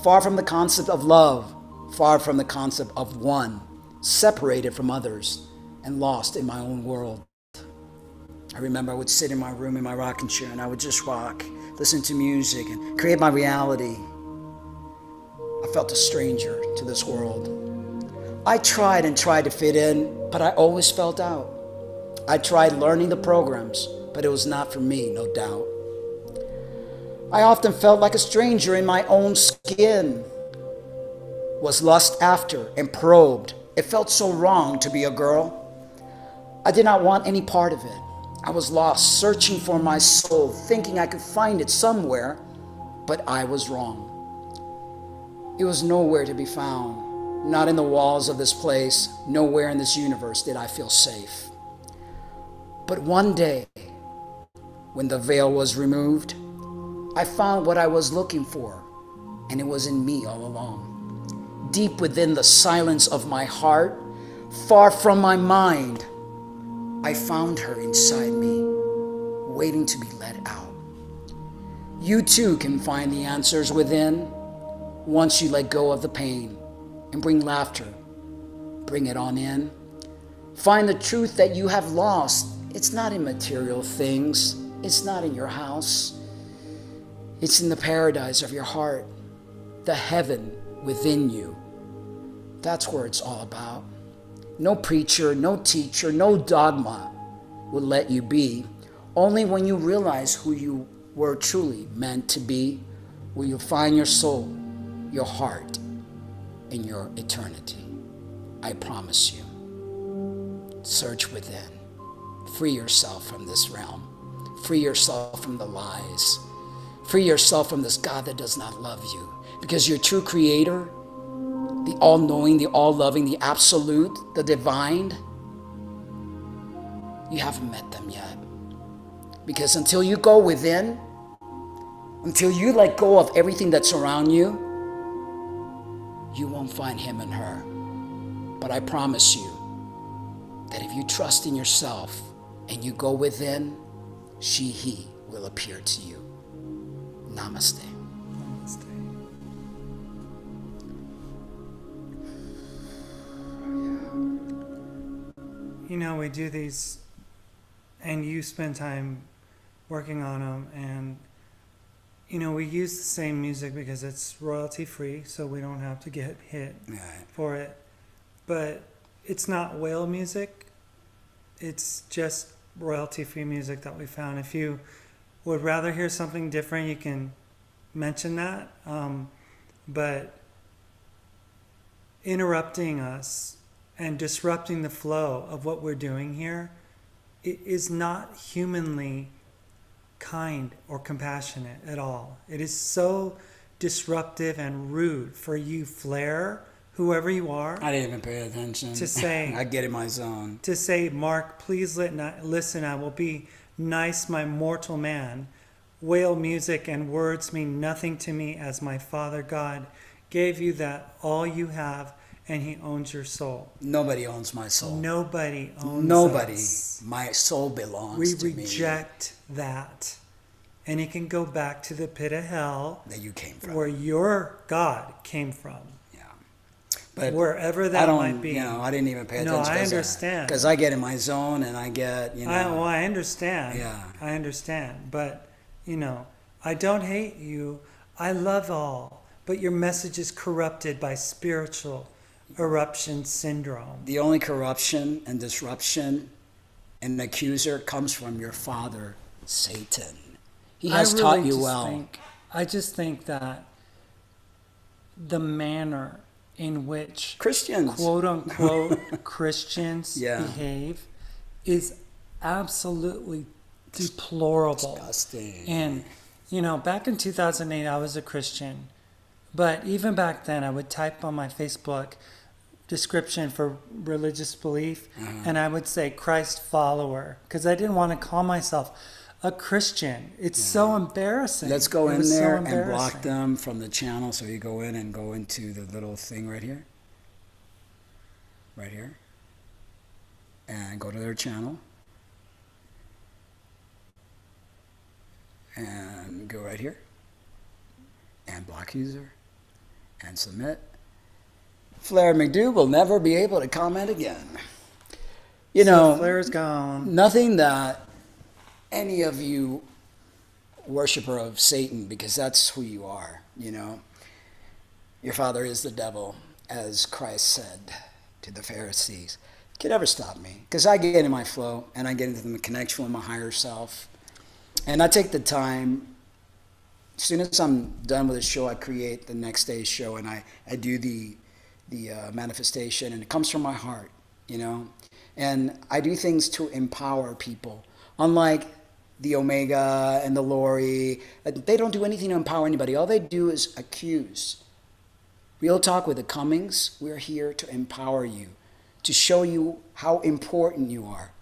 Far from the concept of love, far from the concept of one, separated from others and lost in my own world. I remember I would sit in my room in my rocking chair and I would just rock, listen to music and create my reality. I felt a stranger to this world. I tried and tried to fit in, but I always felt out. I tried learning the programs, but it was not for me, no doubt. I often felt like a stranger in my own skin, was lust after and probed. It felt so wrong to be a girl. I did not want any part of it. I was lost, searching for my soul, thinking I could find it somewhere, but I was wrong. It was nowhere to be found, not in the walls of this place, nowhere in this universe did I feel safe. But one day, when the veil was removed, I found what I was looking for, and it was in me all along. Deep within the silence of my heart, far from my mind, I found her inside me, waiting to be let out. You too can find the answers within once you let go of the pain and bring laughter. Bring it on in. Find the truth that you have lost. It's not in material things. It's not in your house. It's in the paradise of your heart, the heaven within you. That's where it's all about. No preacher, no teacher, no dogma will let you be. Only when you realize who you were truly meant to be will you find your soul, your heart, and your eternity. I promise you. Search within. Free yourself from this realm. Free yourself from the lies. Free yourself from this God that does not love you. Because your true creator the all-knowing, the all-loving, the absolute, the divine, you haven't met them yet. Because until you go within, until you let go of everything that's around you, you won't find him and her. But I promise you that if you trust in yourself and you go within, he will appear to you. Namaste. Namaste. You know, we do these, and you spend time working on them, and you know, we use the same music because it's royalty free, so we don't have to get hit for it. But it's not whale music. It's just royalty free music that we found. If you would rather hear something different, you can mention that. But interrupting us and disrupting the flow of what we're doing here, it is not humanly kind or compassionate at all. It is so disruptive and rude for you, Flair, whoever you are. I didn't even pay attention. To say, I get in my zone. To say, Mark, please listen, I will be nice, my mortal man. Whale music and words mean nothing to me, as my Father God gave you that all you have, and he owns your soul. Nobody owns my soul. Nobody owns Nobody. us. My soul belongs to me. We reject that. And it can go back to the pit of hell that you came from, where your God came from. Yeah. But wherever that might be. You know, I didn't even pay attention. No, I understand. Because I get in my zone and I get, you know. I understand. Yeah. I understand. But, you know, I don't hate you. I love all. But your message is corrupted by spiritual eruption syndrome. The only corruption and disruption and accuser comes from your father, Satan. He has taught you well. I just think that the manner in which Christians, quote unquote, Christians yeah. behave is absolutely deplorable. Disgusting. And, you know, back in 2008, I was a Christian. But even back then, I would type on my Facebook description for religious belief, and I would say Christ follower, because I didn't want to call myself a Christian. It's so embarrassing. Let's go in there and block them from the channel. So you go in and go into the little thing right here. Right here. And go to their channel. And go right here. And block user. And submit. Flair McDo will never be able to comment again. You know, Flair's gone. Nothing that any of you worshiper of Satan, because that's who you are, you know. Your father is the devil, as Christ said to the Pharisees. Can ever stop me, because I get in my flow and I get into the connection with my higher self. And I take the time. As soon as I'm done with the show, I create the next day's show, and I do the manifestation, and it comes from my heart, you know. And I do things to empower people. Unlike the Omega and the Lori, they don't do anything to empower anybody. All they do is accuse. RealTalk with the Cummings, we're here to empower you, to show you how important you are,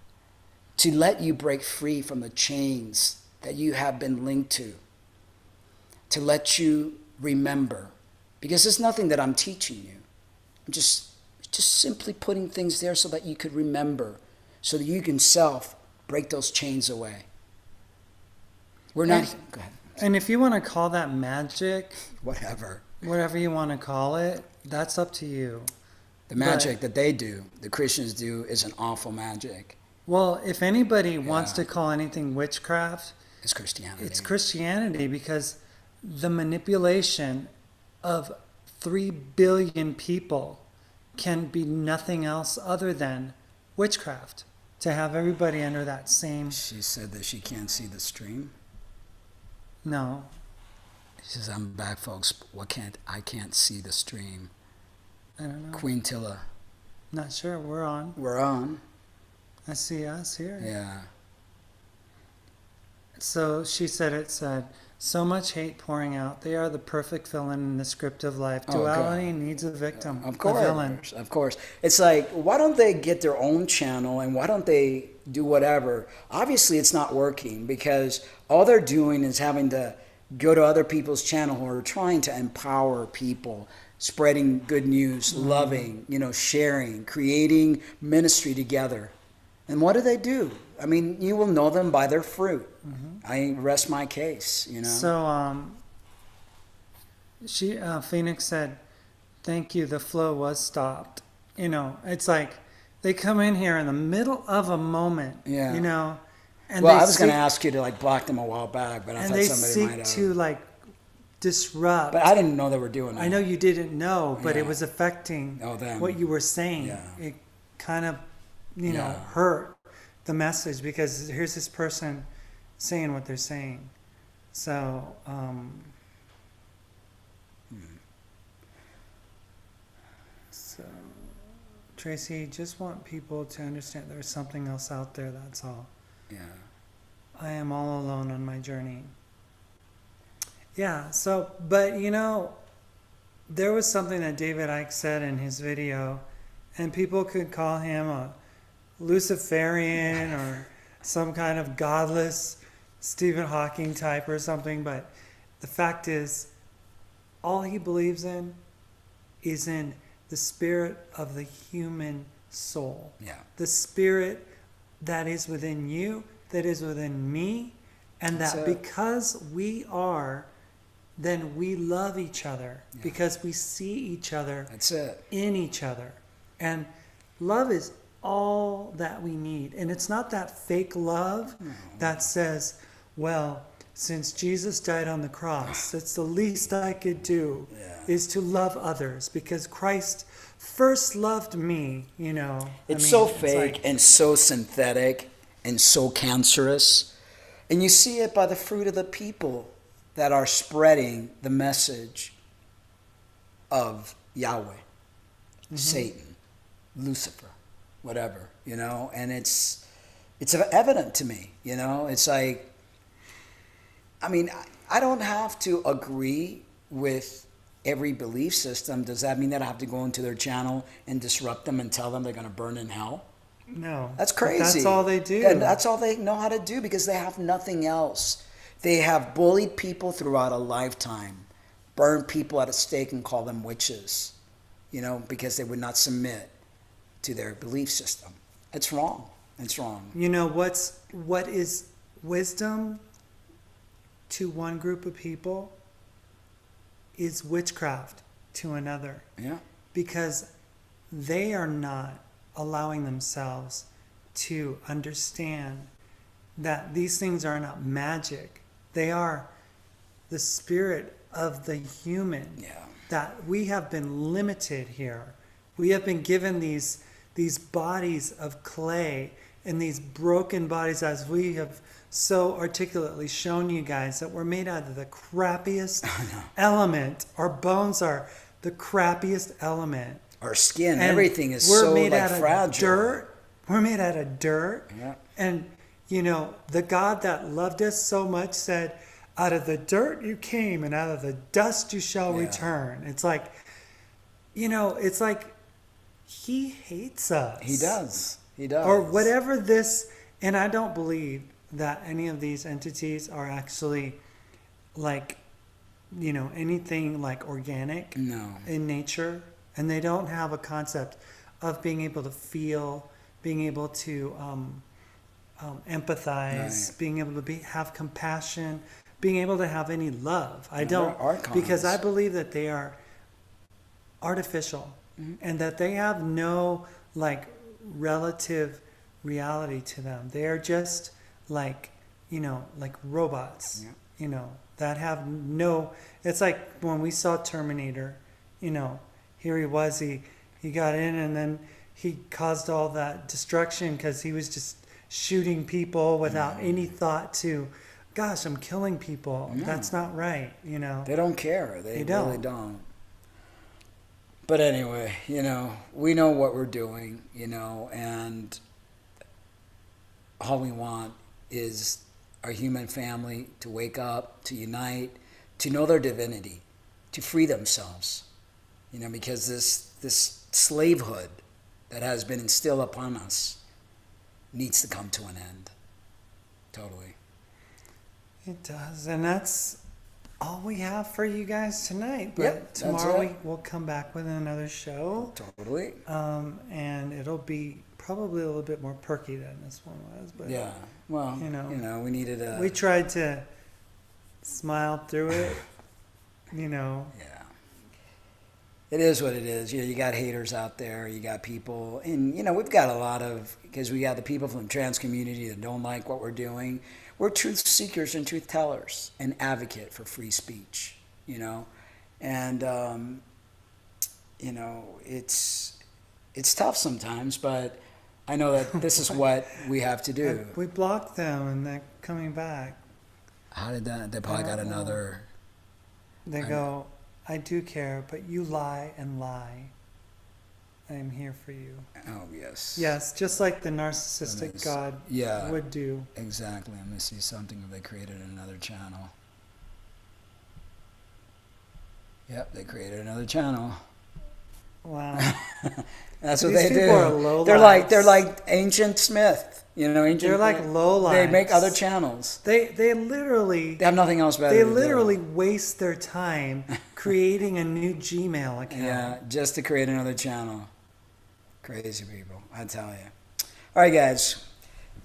to let you break free from the chains that you have been linked to let you remember. Because there's nothing that I'm teaching you. I'm just simply putting things there so that you could remember, so that you can break those chains away. We're not... Go ahead. And if you want to call that magic... Whatever you want to call it, that's up to you. The magic that they do, the Christians do, is an awful magic. Well, if anybody wants to call anything witchcraft... It's Christianity. It's Christianity, because the manipulation of 3 billion people can be nothing else other than witchcraft. To have everybody under that same... She said that she can't see the stream. No. She says, I'm back, folks. I can't see the stream. I don't know. Queen Tilla. Not sure. We're on. We're on. I see us here. Yeah. So she said it said, So much hate pouring out. They are the perfect villain in the script of life. Oh, Duality God. needs a victim, Of a villain. course, of course. It's like, why don't they get their own channel and why don't they do whatever? Obviously, it's not working because all they're doing is having to go to other people's channel who are trying to empower people, spreading good news, loving, sharing, creating ministry together. And what do? I mean, you will know them by their fruit. I rest my case, So, Phoenix said, "Thank you. The flow was stopped." It's like they come in here in the middle of a moment. Yeah. And well, I was going to ask you to block them a while back, but I thought they somebody might seek have. to disrupt. But I didn't know they were doing that. I know you didn't know, but Yeah. it was affecting them. what you were saying. Yeah. It kind of, Yeah. hurt the message because here's this person saying what they're saying. So, so Tracy, just want people to understand there's something else out there. That's all. Yeah. I am all alone on my journey. Yeah, so, but there was something that David Icke said in his video, and people could call him a Luciferian or some kind of godless Stephen Hawking type or something, but the fact is, all he believes in is in the spirit of the human soul. Yeah. The spirit that is within you, that is within me, and that because we are, then we love each other because we see each other That's it. in each other. And love is all that we need. And it's not that fake love that says, well, since Jesus died on the cross, it's the least I could do is to love others because Christ first loved me, It's so fake and so synthetic and so cancerous. And you see it by the fruit of the people that are spreading the message of Yahweh, Satan, Lucifer, whatever, and it's evident to me, it's like, I mean, I don't have to agree with every belief system. Does that mean that I have to go into their channel and disrupt them and tell them they're going to burn in hell? No. That's crazy. That's all they do. And that's all they know how to do because they have nothing else. They have bullied people throughout a lifetime, burned people at a stake and call them witches, because they would not submit to their belief system. It's wrong. It's wrong. What is wisdom to one group of people is witchcraft to another. Yeah. Because they are not allowing themselves to understand that these things are not magic. They are the spirit of the human. Yeah. That we have been limited here. We have been given these bodies of clay and these broken bodies, as we have so articulately shown you guys, that we're made out of the crappiest element. Our bones are the crappiest element. Our skin, And everything is we're so made out fragile. of dirt. We're made out of dirt. Yeah. And the God that loved us so much said, out of the dirt you came and out of the dust you shall return. It's like, it's like he hates us. He does. He does. Or whatever this, and I don't believe that any of these entities are actually anything organic in nature. And they don't have a concept of being able to feel, being able to empathize, being able to have compassion, being able to have any love. I don't, because I believe that they are artificial and that they have no relative reality to them. They are just like robots, that have no, it's like when we saw Terminator, here he was, he got in and then he caused all that destruction because he was just shooting people without any thought to, gosh, I'm killing people. No. That's not right, They don't care. They don't. Really don't. But anyway, we know what we're doing, and all we want is our human family to wake up, to unite, to know their divinity, to free themselves. You know, because this slavehood that has been instilled upon us needs to come to an end. Totally. It does, and that's all we have for you guys tonight. But Yep, tomorrow we'll come back with another show. Totally. And it'll be probably a little bit more perky than this one was. But Yeah. Well, you know, we needed a. We tried to smile through it. You know. Yeah. It is what it is. You know, you got haters out there. You got people, and you know, we've got a lot of, because we got the people from the trans community that don't like what we're doing. We're truth seekers and truth tellers, and advocate for free speech. You know, and you know, it's tough sometimes, but I know that this is what we have to do. We blocked them, and they're coming back. How did that? They probably got another. They go, I do care, but you lie and lie. I am here for you. Oh, yes. Yes, just like the narcissistic God would do. Exactly. I'm going to see something if they created another channel. Yep, they created another channel. Wow. That's what These they people do. are low they're lives. like Ancient Smith. You know, Ancient. They're like low lives. They make other channels. They literally. They have nothing else better They to do. literally waste their time creating a new Gmail account. Yeah, just to create another channel. Crazy people, I tell you. All right, guys.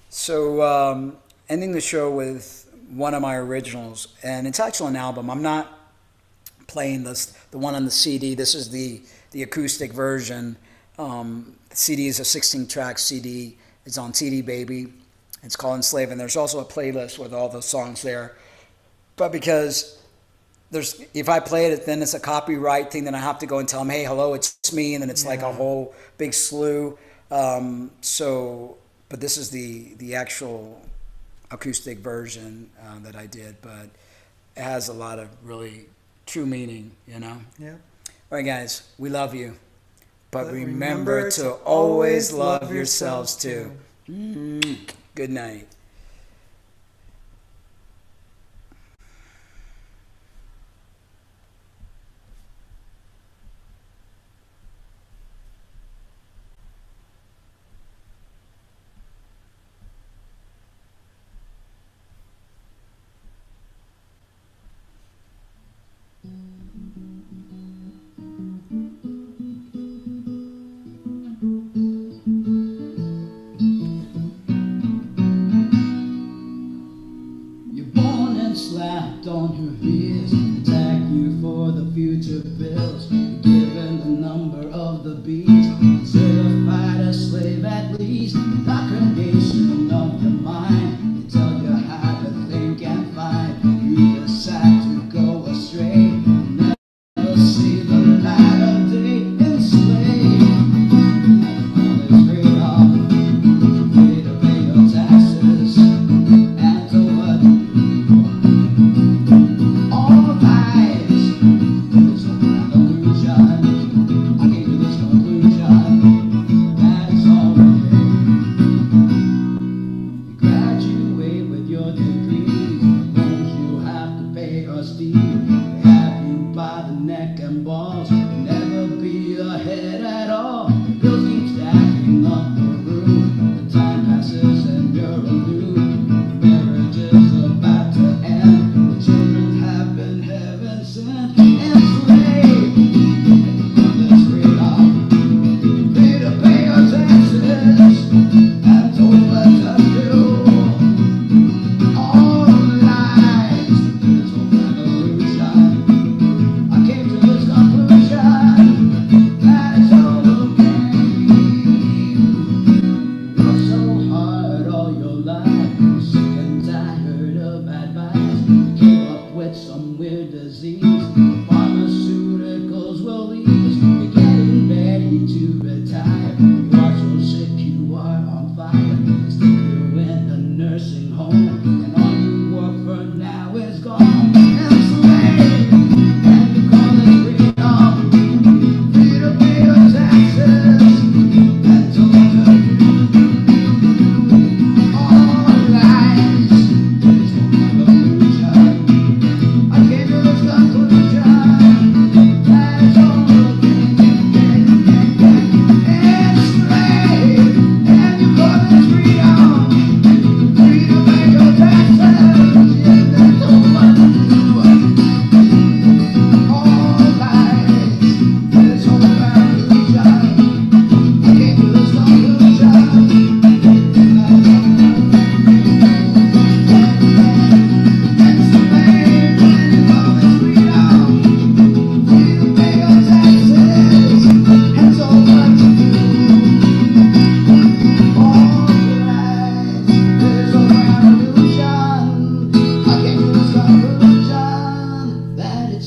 So, ending the show with one of my originals, and it's actually an album. I'm not playing the one on the CD. This is the acoustic version. CD is a 16-track CD. It's on CD Baby. It's called Enslave, and there's also a playlist with all the songs there. But because if I play it, then it's a copyright thing. Then I have to go and tell them, "Hey, hello, it's me," and then it's like a whole big slew. But this is the actual acoustic version that I did. But it has a lot of really true meaning, you know. Yeah. All right, guys, we love you. But remember to always love yourselves too. Good night. Slapped on your wrist, attack you for the future bills. You're given the number of the beast, certified a slave at least. Indoctrination of your mind, they tell you how to think and find. You decide to go astray, never see the light of day. Enslaved, all is freedom, free to pay your taxes, and to what? All lies. There's no illusion. I came to this conclusion that it's all okay.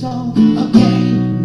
all a game.